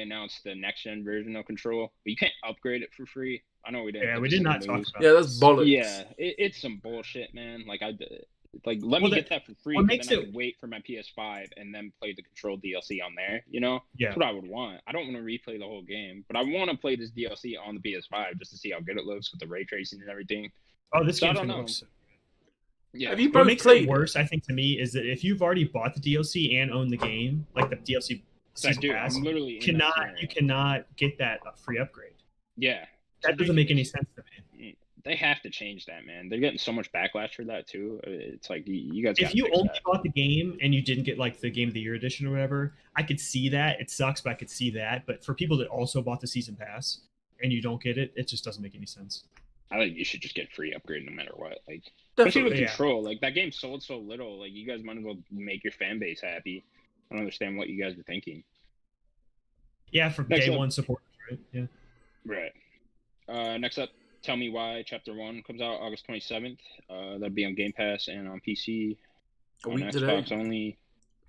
announced the next gen version of Control, but you can't upgrade it for free. I know we didn't. Yeah, put we this did in the not talk news. about. Yeah, that's bollocks. Yeah, it's some bullshit, man. Like let me get that for free. what But makes then I it- could wait for my PS5 and then play the Control DLC on there. You know, Yeah. that's what I would want. I don't want to replay the whole game, but I want to play this DLC on the PS5 just to see how good it looks with the ray tracing and everything. Oh, this So I game's don't gonna know. look so. Yeah, Have you What both makes played it worse, I think, to me, is that if you've already bought the DLC and own the game, like the DLC So I season do. pass, I'm literally in that scenario. you cannot get that free upgrade. Yeah, That doesn't make any sense to me. they have to change that, man. They're getting so much backlash for that too. It's like you guys. If gotta you fix only that. bought the game and you didn't get like the Game of the Year edition or whatever, I could see that. It sucks, but I could see that. But for people that also bought the season pass and you don't get it, it just doesn't make any sense. I think you should just get free upgrade no matter what. Like, especially Definitely. with Yeah. Control, like that game sold so little. Like, you guys might as well make your fan base happy. I don't understand what you guys were thinking. Yeah, for Next day up. one support, right? Yeah. Right. Next up, Tell Me Why Chapter 1 comes out August 27th. That'll be on Game Pass and on PC. A On week Xbox today. only.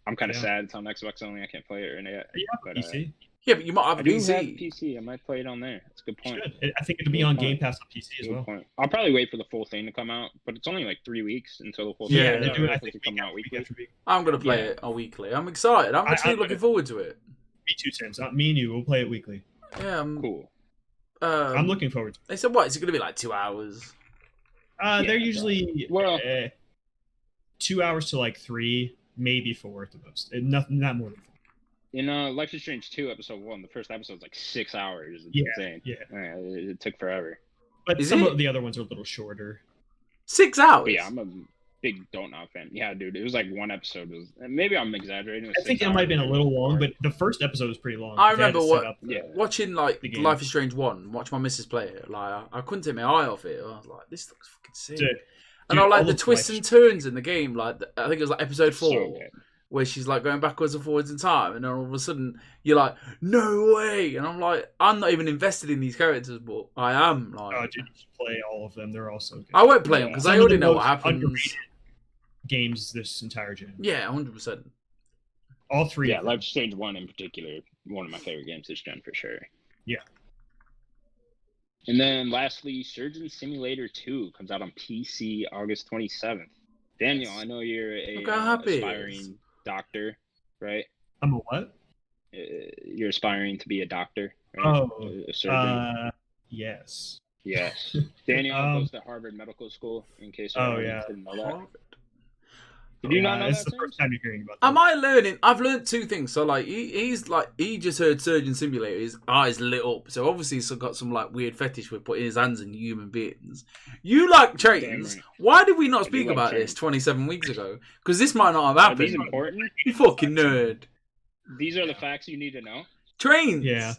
I'm kind of Yeah. sad it's on Xbox only. I can't play it right yet. You have But, PC. Yeah, but you might have I a do have PC. PC. I might play it on there. That's a good point. Should. I think it'll be Good on point. Game Pass on PC as Good well. point. I'll probably wait for the full thing to come out, but it's only like 3 weeks until the full Yeah, thing. they're they're doing. I It's think coming out week weekly. after week. I'm gonna play Yeah. it a weekly. I'm excited. I'm actually I'm looking gonna- forward to it. Me too, Tim. So me and you will play it weekly. Yeah, Cool. I'm looking forward to it. They said what? Is it gonna be like 2 hours? They're Yeah, usually well- 2 hours to like 3, maybe 4 at the most. Not more than 4. In Life is Strange 2, episode 1, the first episode's like 6 hours. It's Yeah, insane. yeah. It took forever. But Is some it? of the other ones are a little shorter. 6 hours. But yeah, I'm a big Don't Not fan. Yeah, dude, it was like one episode. Maybe I'm exaggerating. I think it might have been a little long, but the first episode was pretty long. I They had to remember set up Yeah. watching like the game. Life is Strange 1. Watch my missus play it. Like I couldn't take my eye off it. I was like, this looks fucking sick. Dude, And I all like the of twists Life and is- turns in the game. Like I think it was like episode 4. So good. Where she's like going backwards and forwards in time, and then all of a sudden you're like, "No way!" And I'm like, "I'm not even invested in these characters, but I am." Like, Oh, dude, you should play all of them. They're all so good. I won't play them because Some I of already the know what most happens. underrated games this entire gen. Yeah, 100%. All 3. Yeah, of them. Life is Strange 1 in particular, one of my favorite games this gen for sure. Yeah. And then lastly, Surgeon Simulator 2 comes out on PC August 27th. Daniel, I know you're a Look how happy it is. aspiring doctor, right? I'm a what? You're aspiring to be a doctor, right? Oh, A surgeon. yes. Yes. Daniel Um, goes to Harvard Medical School, in case Oh, anyone yeah. didn't know that. Did you not know It's that? the first Sam? time you're hearing about that. Am I learning? I've learned 2 things. So like he just heard Surgeon Simulator. His eyes lit up. So obviously he's got some like weird fetish with putting his hands in human beings. You like trains? Damn right. Why did we not I do speak like about trains. this 27 weeks ago? Because this might not have Are these happened. important? You fucking nerd. These are the facts you need to know. Trains. Yeah.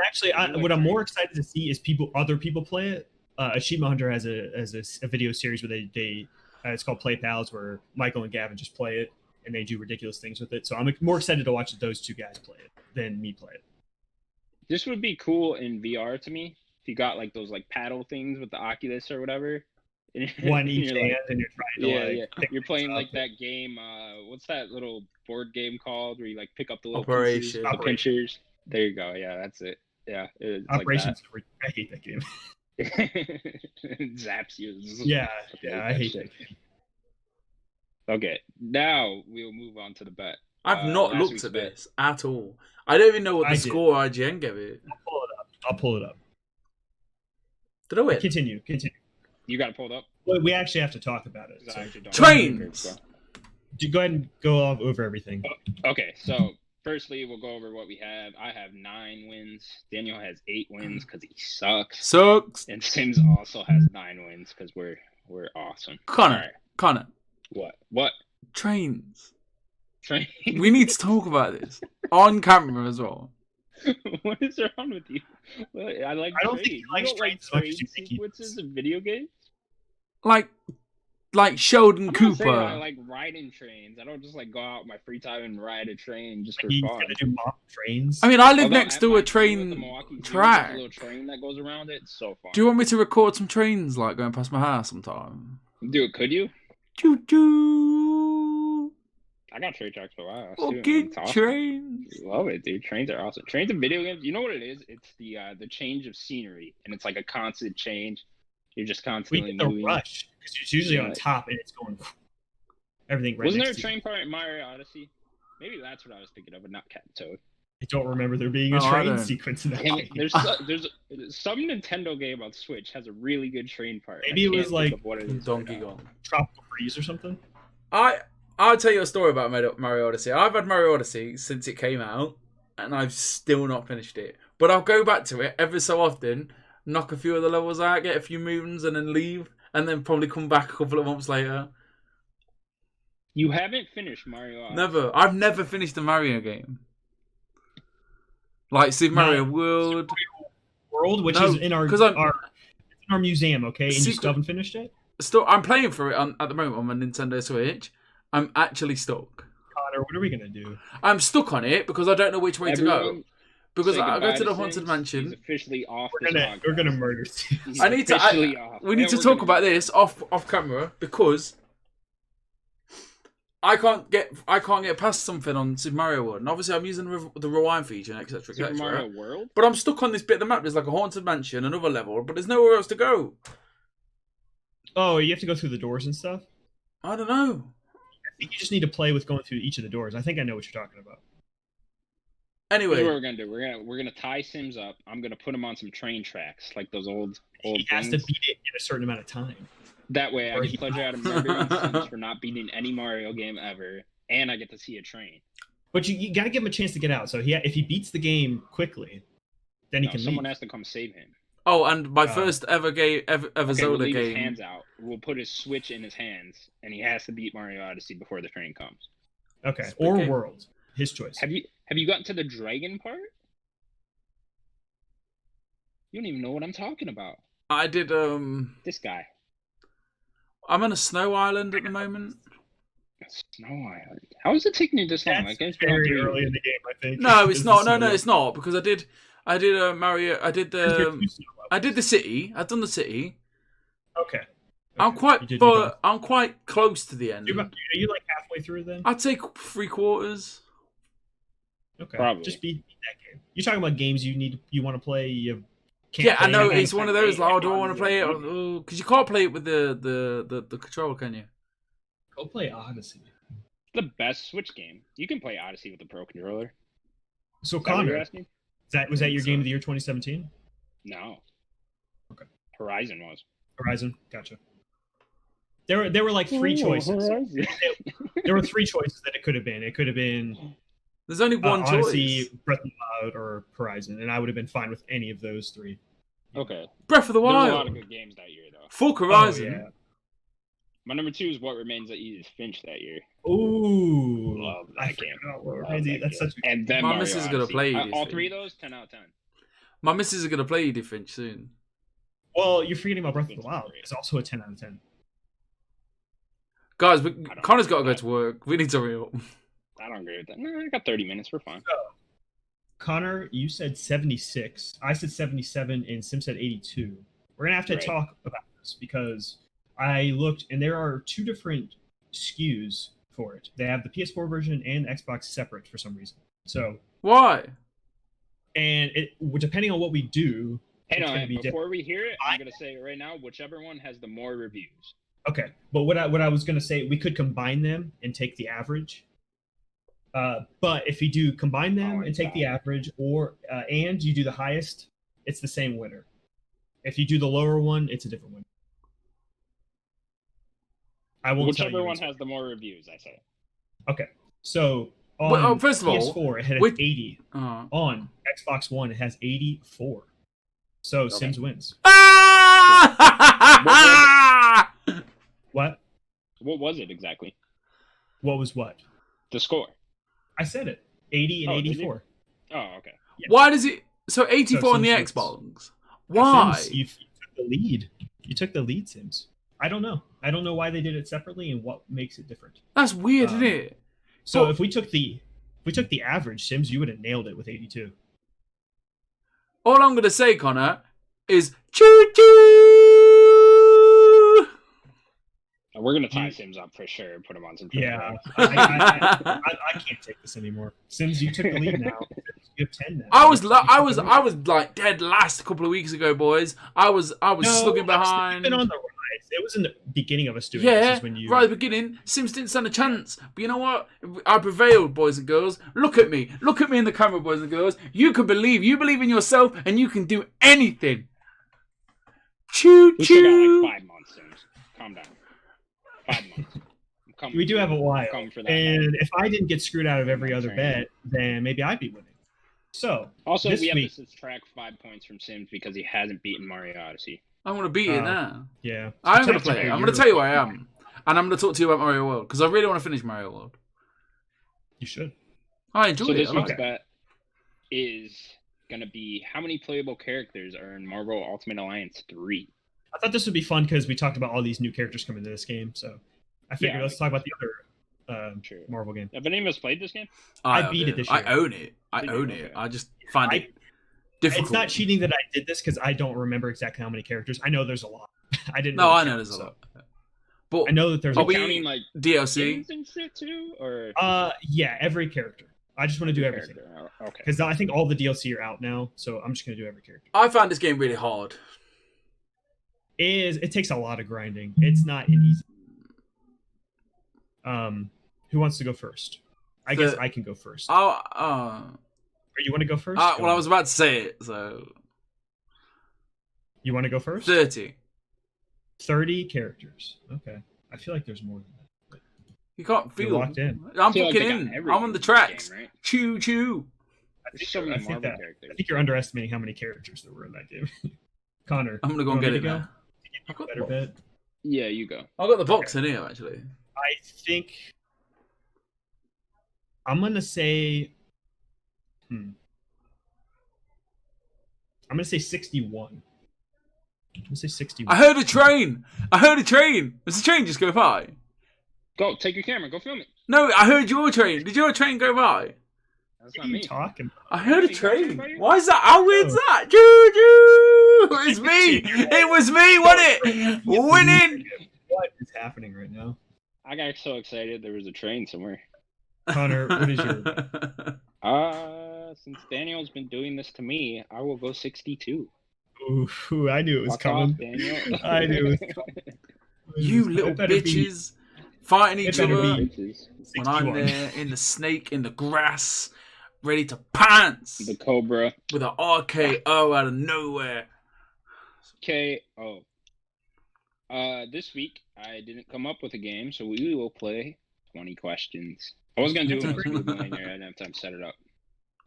Actually, I do like what I'm trains. more excited to see is other people play it. Achievement Hunter has a video series where they it's called Play Pals, where Michael and Gavin just play it and they do ridiculous things with it. So I'm more excited to watch those 2 guys play it than me play it. This would be cool in VR to me. If you got like those like paddle things with the Oculus or whatever. One And each you're hand, like, and you're trying to yeah. pick You're playing things like up. that game. What's that little board game called where you like pick up the little Operation. pieces, the pinchers? There you go. Yeah, that's it. Yeah, it's Operations. I hate that game. like that. It zaps you. Yeah, Okay, I hate shit. that game. Okay, now we'll move on to the bet. I've not last looked week's at bet. this at all. I don't even know what the I did. score IGN gave it. I'll pull it up. Did I win? Continue. You got it pulled up? Well, we actually have to talk about it. 'Cause So I actually don't Trains! know. go ahead and go over everything. Okay, so firstly, we'll go over what we have. I have 9 wins. Daniel has 8 wins because he sucks. Sucks. And Sims also has 9 wins because we're awesome. Connor. Alright, Connor. What? Trains. Train? We need to talk about this on camera as well. What is wrong with you? Well, I like I don't think trains. he likes You don't like trains as much as you train think he sequences does. in video games? like Sheldon I'm not Cooper. saying I like riding trains. I don't just like go out in my free time and ride a train just for He's fun. gonna do mock trains. I mean, I live Although next at to my a zoo train at the Milwaukee Zoo, track. there's a little train that goes around it. It's so fun. Do you want me to record some trains like going past my house sometime? Dude, could you? Choo choo. I got train tracks for a while. Fucking trains. Love it, dude. Trains are awesome. Trains in video games. You know what it is? It's the change of scenery, and it's like a constant change. You're just We constantly get the moving. rush because it's usually on top and it's going everything right. Wasn't there a next to you. train part in Mario Odyssey? Maybe that's what I was thinking of, but not Captain Toad. I don't remember there being a No, I train don't. sequence in that Dang game. it, there's some Nintendo game on Switch has a really good train part. Maybe I it was can't think like of what it is Donkey right now. Kong. Tropical Freeze or something. I'll tell you a story about Mario Odyssey. I've had Mario Odyssey since it came out, and I've still not finished it. But I'll go back to it every so often, knock a few of the levels out, get a few movements, and then leave, and then probably come back a couple of months later. You haven't finished Mario Odyssey. Never. I've never finished a Mario game. Like Super Mario World. World, which No, is in our it's in our museum, okay? And you Secret- still haven't finished it? Still, I'm playing for it at the moment on my Nintendo Switch. I'm actually stuck. Connor, what are we gonna do? I'm stuck on it because I don't know which way to go. Everyone Because say I go goodbye to the Sims. Haunted He's Mansion. officially off We're this gonna podcast. murder Steve. He's I need to. officially off. We need Yeah, to we're talk gonna about do this off camera because I can't get past something on Super Mario World, and obviously I'm using the rewind feature, etc., Super Mario etc. World. But I'm stuck on this bit of the map. There's like a haunted mansion, another level, but there's nowhere else to go. Oh, you have to go through the doors and stuff? I don't know. I think you just need to play with going through each of the doors. I think I know what you're talking about. Here's what Anyway, we're gonna do. We're gonna tie Sims up. I'm gonna put him on some train tracks, like those old He has to things. beat it in a certain amount of time. That way, I Or get he- pleasure out of murdering Sims for not beating any Mario game ever, and I get to see a train. But you got to give him a chance to get out. So if he beats the game quickly, then he No, can someone leave. has to come save him. oh, and my Oh. first ever Okay, we'll Zelda leave his game. hands out. We'll put his Switch in his hands, and he has to beat Mario Odyssey before the train comes. Okay, or Okay. World, his choice. Have you gotten to the dragon part? You don't even know what I'm talking about. I did. This guy. I'm on a snow island at the moment. Snow Island. How is it taking you this long? That's That game's been out very 3 years. early in the game, I think. No, This it's is not. so No, young. it's not because I did Mario. I did There's your the. two snow I did the city. I've done the city. levels. Okay. I'm You quite, did do but both. I'm quite close to the end. Are you like halfway through then? I'd say 3/4. Okay. Probably. Just beat that game. You're talking about games you want to play. You can't. Yeah, I play know anything. it's one of those. Like, oh, do I want to play it? Because you can't play it with the controller, can you? Go play Odyssey. The best Switch game. You can play Odyssey with the Pro controller. So Is that what Connor, you're asking? was that your game of the year 2017? No. Okay. Horizon was. Horizon. Gotcha. There were like three choices. Horizon. There were three choices that it could have been. It could have been There's only one Odyssey, choice. Breath of the Wild, or Horizon, and I would have been fine with any of those three. Okay. Breath of the There was a lot Wild. of good games that year, though. Full Horizon. Oh, yeah. My number 2 is What Remains of Edith Finch that year. Ooh, Love I that game. forgot what Love Remains of- that That's game. such a And then My Mario missus is gonna Odyssey. play All this 3 of thing. those, 10 out of 10. My missus is gonna play Edith Finch soon. Well, you're forgetting about Breath of the Wild. It's also a 10 out of 10. Guys, don't Connor's got know to go that. to work. We need to hurry up. I don't agree with that. No, I got 30 minutes. We're fine. Connor, you said 76. I said 77, and Sim said 82. We're gonna have to Right. talk about this because I looked, and there are two different SKUs for it. They have the PS4 version and the Xbox separate for some reason. So, Why? and depending on what we do, Hey, it's no, gonna be before we hear it, I'm going to say it right now, whichever one has the more reviews. okay. But what I was gonna say, we could combine them and take the average. But if you do combine them and take the average, or and you do the highest, it's the same winner. If you do the lower one, it's a different winner. I won't tell Whichever you one which has the more reviews, I say. Okay, so on Well, first of all, PS4 it had which- 80. Oh. On Xbox One it has 84. So Okay. Sims wins. Ah! What? What was it exactly? What was what? The score. I said it. 80 and Oh, did you? 84. Oh, okay. Why does it? So 84 on the Sims wins. Xbox. Why? Sims, you took the lead. You took the lead, Sims. I don't know. I don't know why they did it separately and what makes it different. That's weird, isn't it? So But- if we took the average Sims, you would have nailed it with 82. All I'm gonna say, Connor, is choo choo. We're gonna tie Sims up for sure and put him on some. Yeah, I can't take this anymore. Sims, you took the lead now. You have 10 now. I was like dead last a couple of weeks ago, boys. I was slugging behind. You've been on the rise. It was in the beginning of us doing Yeah, this. Is when you... right at the beginning, Sims didn't stand a chance. But you know what? I prevailed, boys and girls. Look at me. Look at me in the camera, boys and girls. You can believe. You believe in yourself, and you can do anything. Choo We still got choo. like 5 months, Sims. Calm down. 5 months. We do have a while. For that. And if I didn't get screwed out of every other bet, then maybe I'd be winning. So Also, this we have week, to subtract 5 points from Sims because he hasn't beaten Mario Odyssey. I'm going to beat it now. yeah, I'm going to Technically, play it. I'm you're- going to tell you where I am. And I'm going to talk to you about Mario World. Because I really want to finish Mario World. You should. I enjoyed So it. this I like week's it. bet is going to be how many playable characters are in Marvel Ultimate Alliance 3? I thought this would be fun because we talked about all these new characters coming to this game. So I figured Yeah, let's talk about the other Sure. Marvel game. Have any of us played this game? I beat it this year. I own it. I Did you? own it. Okay. I just find it difficult. It's not cheating that I did this because I don't remember exactly how many characters. I know there's a lot. I didn't. No, really I know count, there's a so- lot. But I know that there's. Are a we- Counting like DLC? skins and shit too, or Yeah, every character. I just want to do everything character? Oh, okay. because I think all the DLC are out now, so I'm just gonna do every character. I found this game really hard. It takes a lot of grinding. It's not an easy. Who wants to go first? I guess I can go first. Or you want to go first? Well, I was about to say it, so You want to go first? 30. 30 characters. Okay. I feel like there's more than that. You can't You're feel. locked in. I'm I feel like fucking they got in. I'm everything on the in this tracks. game, right? Choo choo. There's so many Marvel I characters. think you're underestimating how many characters there were in that game. Connor. I'm gonna go you and want get me it to now. Give you a better bet. Yeah, you go. I've got the box in here actually. I think I'm gonna say I'm gonna say 61. I'm gonna say 61. I heard a train. Does the train just go by? Go, take your camera, go film it. No, I heard your train. Did your train go by? That's What not are you me. talking about? I heard a You got train. anybody? Why is that? How weird's that? Choo choo! It's me. It was me, wasn't it? Winning. What is happening right now? I got so excited there was a train somewhere. Connor, what is your Since Daniel's been doing this to me, I will go 62. Ooh, I knew it was Fuck coming. off, Daniel. I knew it was coming. You little It better be bitches fighting each better other be. Bitches. when I'm 61. there in the snake in the grass, ready to pants The Cobra. with an RKO out of nowhere. KO. This week I didn't come up with a game, so we will play 20 questions. I was gonna do it when I was Googling here. I didn't have time to set it up.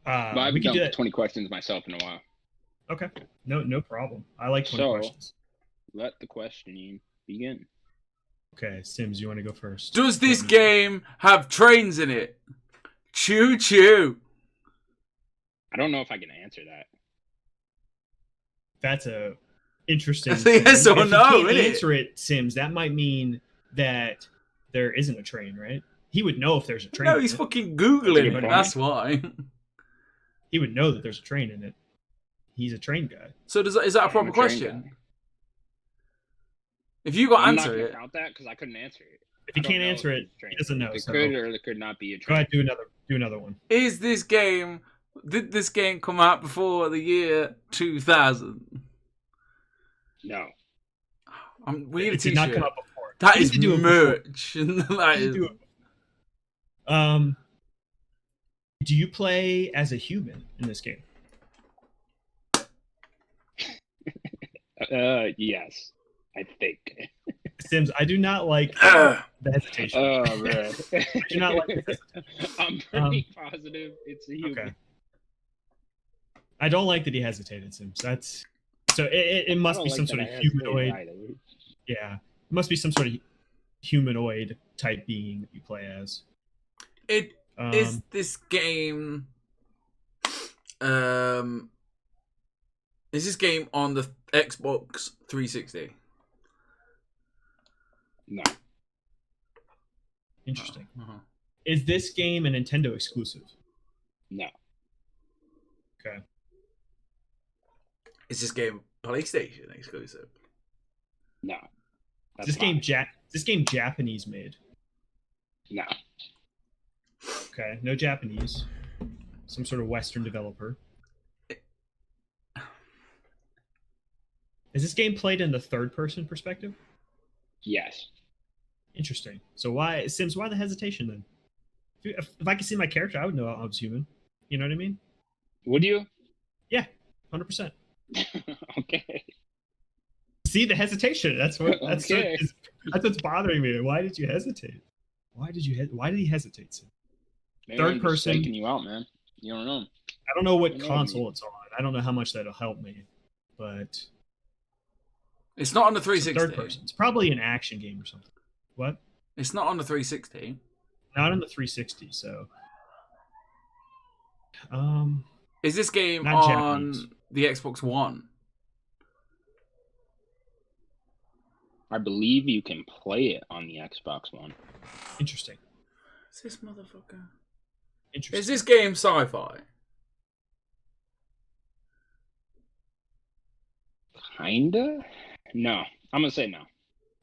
But I've we can done do that. 20 questions myself in a while. Okay. No problem. I like 20 So- questions. Let the questioning begin. Okay, Sims, you want to go first? Does this game have trains in it? Choo choo. I don't know if I can answer that. That's a interesting. That's a yes or If no, you can't isn't it? answer it, Sims. That might mean that there isn't a train, right? He would know if there's a train. No, in he's it. fucking That's a Googling good it. point. That's why. He would know that there's a train in it. He's a train guy. So is that a I'm proper a train question? guy. If you got I'm not answer gonna it, count that because I couldn't answer it. If he I don't can't know answer if it, it's a train. he doesn't know. It So could or it could not be a go train. ahead, do another one. is this game? Did this game come out before the year 2000? No. We need a It did not t-shirt. come up before. That We is need to do it merch. That We need to is- do it. Do you play as a human in this game? Yes. I think. Sims, I do not like Ugh. the hesitation. Oh man. I do not like this. I'm pretty positive it's a human. Okay. I don't like that he hesitated, Sims. That's so. It I must don't be like some that sort I of hesitated humanoid. either. Yeah, it must be some sort of humanoid type being that you play as. It Um, is this game. Is this game on the Xbox 360? No. Interesting. Uh-huh. Is this game a Nintendo exclusive? No. Okay. Is this game PlayStation exclusive? No. Is this game Japanese made? No. Okay, no Japanese. Some sort of Western developer. Is this game played in the third-person perspective? Yes. Interesting. So why, Sims? Why the hesitation then? If I could see my character, I would know I was human. You know what I mean? Would you? Yeah, 100%. Okay. See the hesitation. That's what. Okay. That's what's bothering me. Why did you hesitate? Why did he hesitate? Sim? Maybe Third I'm just person. faking you out, man. You don't know. I don't know what I know console it's on. I don't know how much that'll help me, but It's not on the it's 360. third person. It's probably an action game or something. What? It's not on the 360. Not on the 360. So, Is this game Not on Japanese. the Xbox One? I believe you can play it on the Xbox One. interesting. Is this motherfucker? Interesting. Is this game sci-fi? Kinda? No. I'm gonna say no.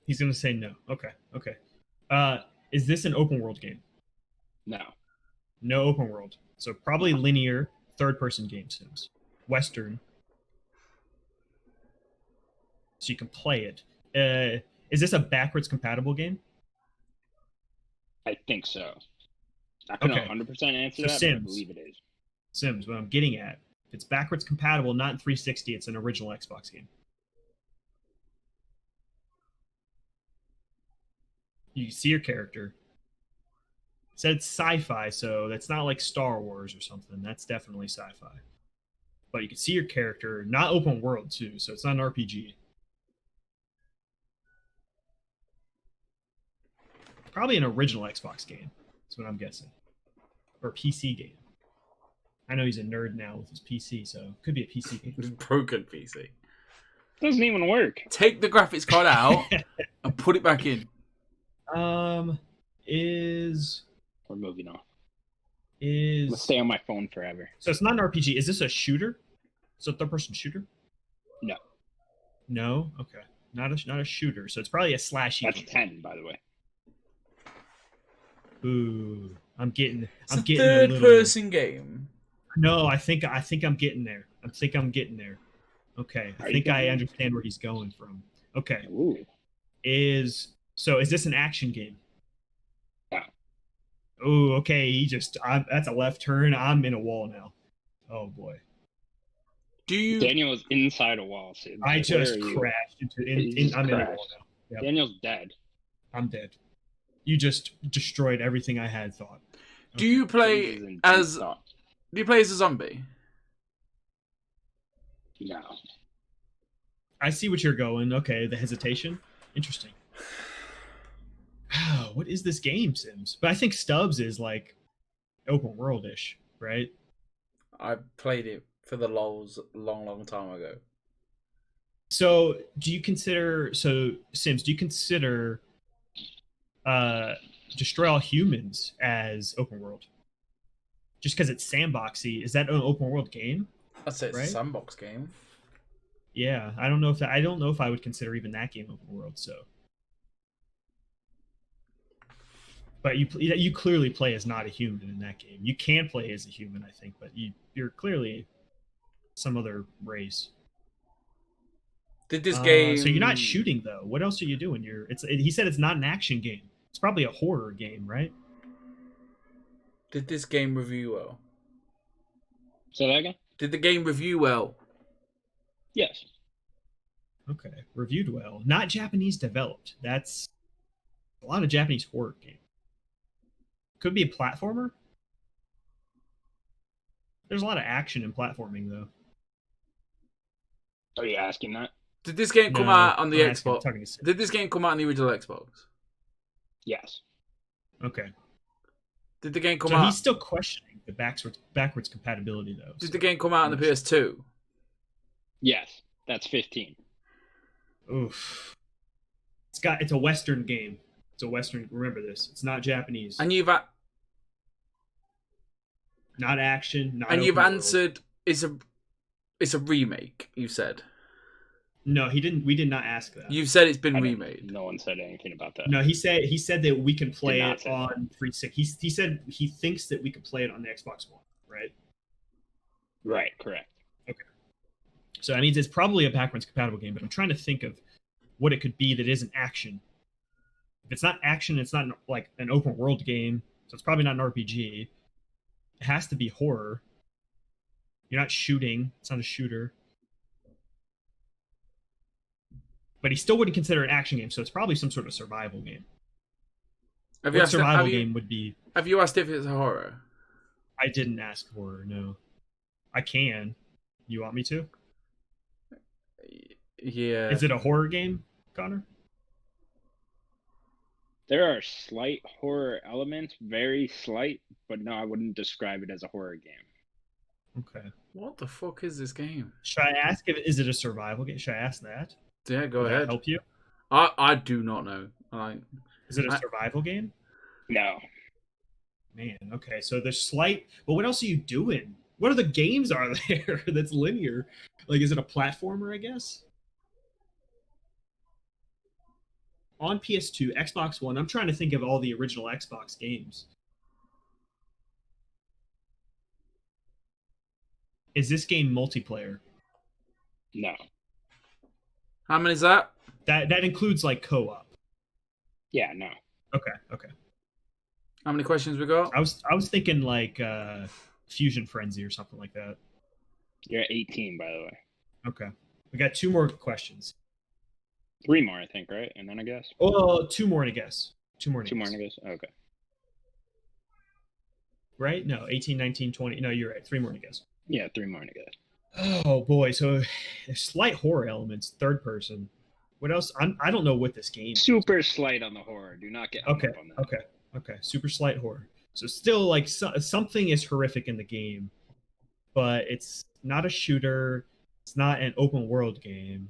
He's gonna say no. Okay. Okay. Is this an open world game? No. No open world. So probably linear third person game sims. Western. So you can play it. Is this a backwards compatible game? I think so. I couldn't Okay. 100% answer So that, but I Sims. believe it is. Sims, what I'm getting at. If it's backwards compatible, not in 360, it's an original Xbox game. You see your character. It said it's sci-fi, so that's not like Star Wars or something. That's definitely sci-fi. But you can see your character, not open world too, so it's not an RPG. Probably an original Xbox game. That's what I'm guessing. Or PC game. I know he's a nerd now with his PC, so it could be a PC game. Broken PC. Doesn't even work. Take the graphics card out and put it back in. Is We're moving on. is Let's stay on my phone forever. so it's not an RPG. Is this a shooter? Is it a third-person shooter? No. No. Okay. Not a shooter. So it's probably a slashy. That's game. 10, by the way. Ooh, I'm getting. It's I'm a getting a little. third-person game. No, I think I'm getting there. I think I'm getting there. Okay, I Are you think I getting there? understand where he's going from. Okay, Ooh. is this an action game? No. Oh, okay. That's a left turn. I'm in a wall now. Oh boy, Do you? Daniel is inside a wall, Sid. I Where just are you? crashed into. You just I'm in a wall crashed. now. Yep. Daniel's dead. I'm dead. You just destroyed everything I had thought. Do you He's play in deep as? thought. Do you play as a zombie? No. I see what you're going. Okay, the hesitation. Interesting. What is this game, Sims? But I think Stubbs is like open world-ish, right? I played it for the lols a long time ago. So Sims, do you consider Destroy All Humans as open world? Just because it's sandboxy, is that an open world game? I'd say it's Right? a sandbox game. Yeah, I don't know if I would consider even that game open world. So, but you clearly play as not a human in that game. You can play as a human, I think, but you're clearly some other race. Did this game? So you're not shooting though. What else are you doing? He said it's not an action game. It's probably a horror game, right? Did this game review well? Say that again? Did the game review well? Yes. Okay, reviewed well. Not Japanese developed. That's a lot of Japanese horror game. Could be a platformer. There's a lot of action in platforming though. Are you asking that? Did this game come No, out on the I'm asking- Xbox? talking to Sid. Did this game come out on the original Xbox? Yes. Okay. Did the game come So out? he's still questioning the backwards compatibility though. Did so- the game come out on the PS2? Yes. That's 15. Oof. It's a Western game. It's a Western. Remember this. It's not Japanese. And you've Not action. Not. and you've open world. answered. It's a remake. You said. No, he didn't. We did not ask that. You've said it's been I didn't- remade. No one said anything about that. No, he said that we can play Did not it say on 360. He said he thinks that we could play it on the Xbox One, right? Right, correct. So that means it's probably a backwards compatible game, but I'm trying to think of what it could be that isn't action. If it's not action, it's not like an open world game, so it's probably not an RPG. It has to be horror. You're not shooting. It's not a shooter. But he still wouldn't consider it an action game, so it's probably some sort of survival game. What survival game would be? Have you asked if it's a horror? I didn't ask horror, no. I can. You want me to? Yeah. Is it a horror game, Connor? There are slight horror elements, very slight, but no, I wouldn't describe it as a horror game. Okay. What the fuck is this game? Should I ask if is it a survival game? Should I ask that? Yeah, go Would that ahead. help you? I do not know. Is it a survival game? No. Man, okay. So there's slight. But what else are you doing? What other games are there that's linear? Like, is it a platformer? I guess. On PS2, Xbox One. I'm trying to think of all the original Xbox games. Is this game multiplayer? No. How many is that? That includes like co-op. Yeah, no. Okay. How many questions we got? I was thinking like Fusion Frenzy or something like that. You're 18, by the way. Okay. We got 2 more questions. 3 more, I think, right? And then I guess. Oh, 2 more to guess. 2 more to 2 more, guess. I guess. Okay. Right? No, 18, 19, 20. No, you're right. 3 more to guess. Yeah, 3 more, I guess. Oh boy, so there's slight horror elements, third person. What else? I don't know what this game is. Super slight on the horror. Do not get hung Okay, up on that. okay. Super slight horror. So still like something is horrific in the game, but it's not a shooter. It's not an open world game.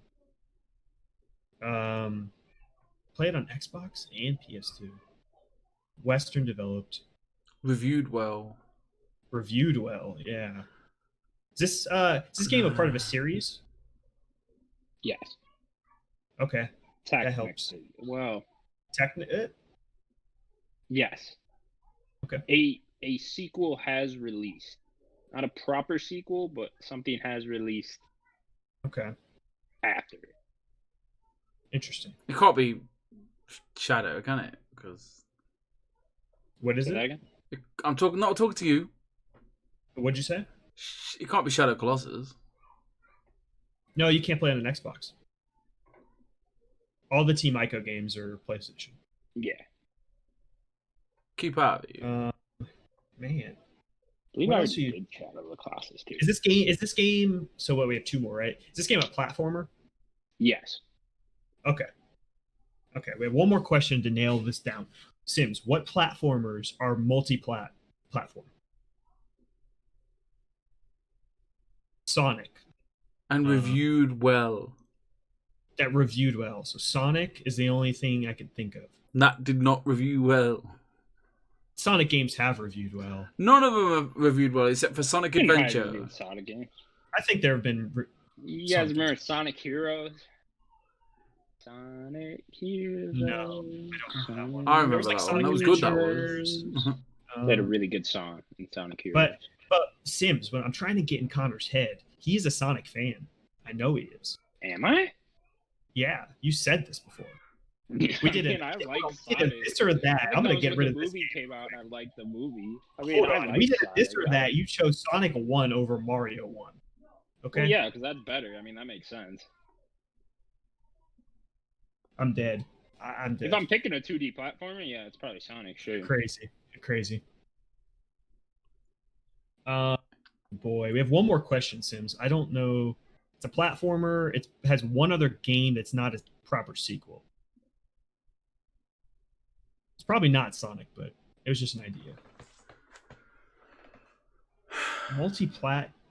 Play it on Xbox and PS2. Western developed. Reviewed well. Reviewed well, yeah. Is this game a part of a series? Yes. Okay. That helps. Well, yes. Okay. A sequel has released. Not a proper sequel, but something has released Okay. after it. Interesting. It can't be Shadow, can it? Because What is Say that it? again? I'm not talking to you. What'd you say? It can't be Shadow Colossus. No, you can't play on an Xbox. All the Team Ico games are PlayStation. Yeah. Keep out of you. Man. I believe What I else are you- did Shadow of the Colossus too. Is this game so what, we have 2 more, right? Is this game a platformer? Yes. Okay. Okay, we have one more question to nail this down. Sims, what platformers are platform? Sonic. And reviewed well. That reviewed well. So Sonic is the only thing I could think of. That did not review well. Sonic games have reviewed well. None of them have reviewed well except for Sonic Adventure. Sonic games. I think there have been. You guys remember Sonic Heroes? Sonic Heroes. No, I don't know that one. I There remember was, like, that one. Sonic That was good. That Adventures. was. They had a really good song in Sonic Heroes. But Sims, when I'm trying to get in Connor's head, he's a Sonic fan. I know he is. Am I? Yeah, you said this before. We did it. I like We did a this or that. I'm gonna get rid of the this. movie came out and I liked the movie. I mean, Hold I on. like We did a this Sonic. or that. You chose Sonic 1 over Mario 1. Okay. Well, yeah, because that's better. I mean, that makes sense. I'm dead. I'm dead. If I'm picking a 2D platformer, yeah, it's probably Sonic. Sure. Crazy. Boy, we have one more question, Sims. I don't know. It's a platformer. It has one other game that's not a proper sequel. It's probably not Sonic, but it was just an idea.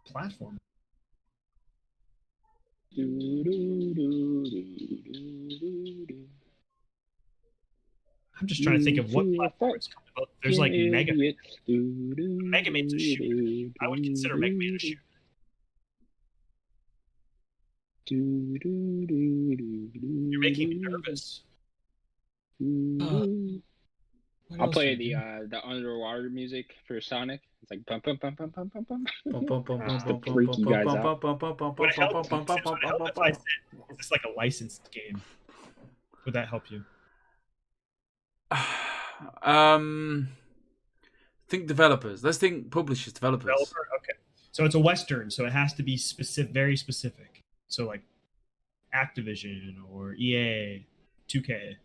Platform. I'm just trying to think of what platform it's coming out. There's like Mega Man. Mega Man's a shooter. I would consider Mega Man a shooter. You're making me nervous. I'll play the underwater music for Sonic. It's like bum bum bum bum bum bum bum. To freak you guys out. Would it help if I said, is this like a licensed game? Would that help you? Think developers. Let's think publishers, developers. Developer? Okay. So it's a Western, so it has to be specific, very specific. So like Activision or EA, 2K.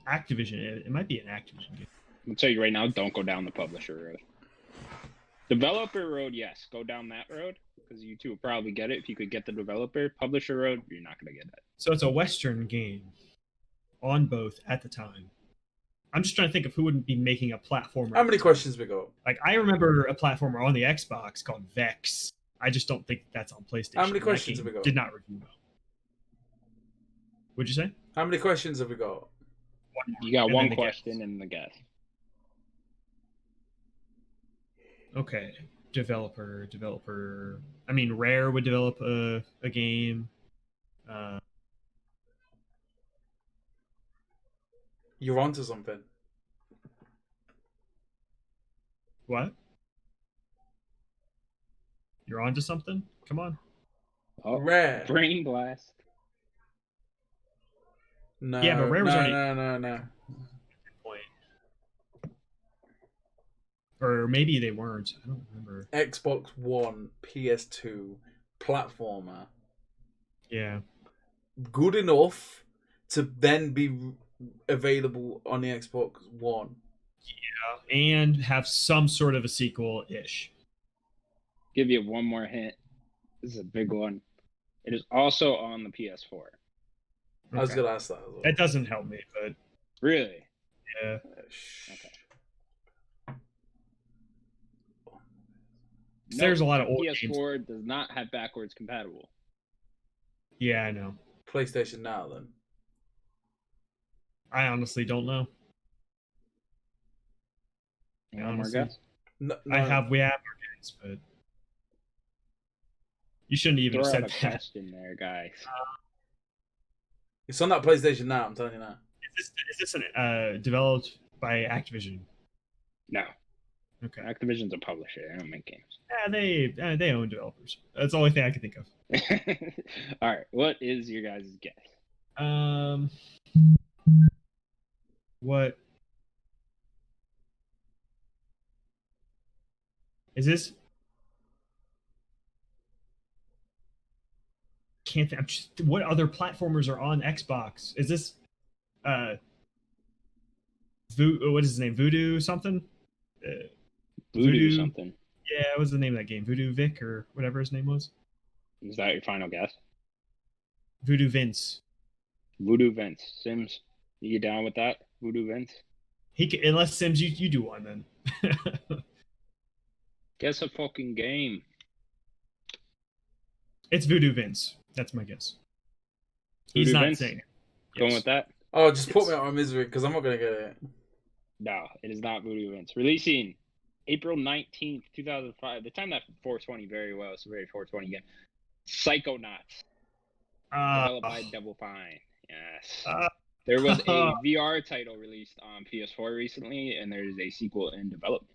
Activision. It might be an Activision game. I'll tell you right now, don't go down the publisher road. Developer road, yes. Go down that road, because you two will probably get it if you could get the developer. Publisher road, you're not going to get that. So it's a Western game on both at the time. I'm just trying to think of who wouldn't be making a platformer. How many questions we got? Like, I remember a platformer on the Xbox called Vex. I just don't think that's on PlayStation. How many questions have we got? Did not review well. What'd you say? How many questions have we got? You got one question and the guess. Okay. Developer. I mean, Rare would develop a game. You're onto something. What? You're onto something? Come on. Oh, Rare. Brain Blast. No. Yeah, but Rare was already... No. Or maybe they weren't. I don't remember. Xbox One, PS2, platformer. Yeah. Good enough to then be available on the Xbox One. Yeah, and have some sort of a sequel-ish. Give you one more hint. This is a big one. It is also on the PS4. Okay. I was going to ask that as well. That doesn't help me, but... Really? Yeah. Okay. There's a lot of old PS4 games. does not have backwards compatible. Yeah, I know. PlayStation Now, then. I honestly don't know. One more guess? No. We have more games, but you shouldn't even Throw have out said a that. question there, guys. It's on that PlayStation Now, I'm telling you now. Is this developed by Activision? No. Okay. Activision's a publisher. They don't make games. Yeah, they own developers. That's the only thing I can think of. All right. What is your guys' guess? What is this? Can't think. What other platformers are on Xbox? Is this what is his name? Voodoo something? Voodoo something. Yeah, what was the name of that game? Voodoo Vic or whatever his name was? Is that your final guess? Voodoo Vince. Voodoo Vince. Sims, you down with that? Voodoo Vince? Unless Sims, you do one then. Guess a fucking game. It's Voodoo Vince. That's my guess. Voodoo He's not Vince? saying it. Going Yes. with that? Oh, just put me out of my misery, because I'm not going to get it. No, it is not Voodoo Vince. Releasing April 19th, 2005. They timed that 420 very well. It's a very 420 game. Psychonauts. Developed by Double Fine. Yes. There was a VR title released on PS4 recently, and there's a sequel in development.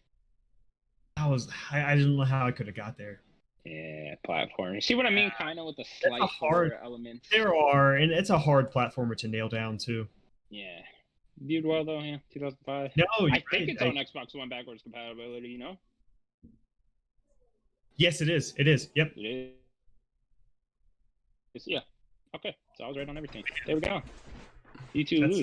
I didn't know how I could have got there. Yeah, platform. You see what I mean? Kind of with the slight hard element. There are, and it's a hard platformer to nail down too. Yeah. Viewed well though, yeah. 2005. No, I think it's on Xbox One backwards compatibility, you know? Yes, it is. It is. Yep. It is. Yeah. Okay. So I was right on everything. There we go. You two lose.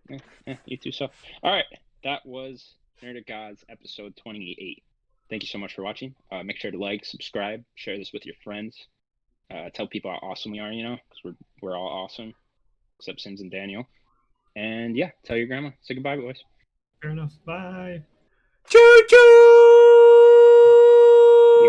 Yeah, you two suck. All right. That was Nerdic Gods episode 28. Thank you so much for watching. Make sure to like, subscribe, share this with your friends. Tell people how awesome we are, you know, because we're all awesome, except Sims and Daniel. And yeah, tell your grandma. Say goodbye, boys. Fair enough. Bye. Choo choo!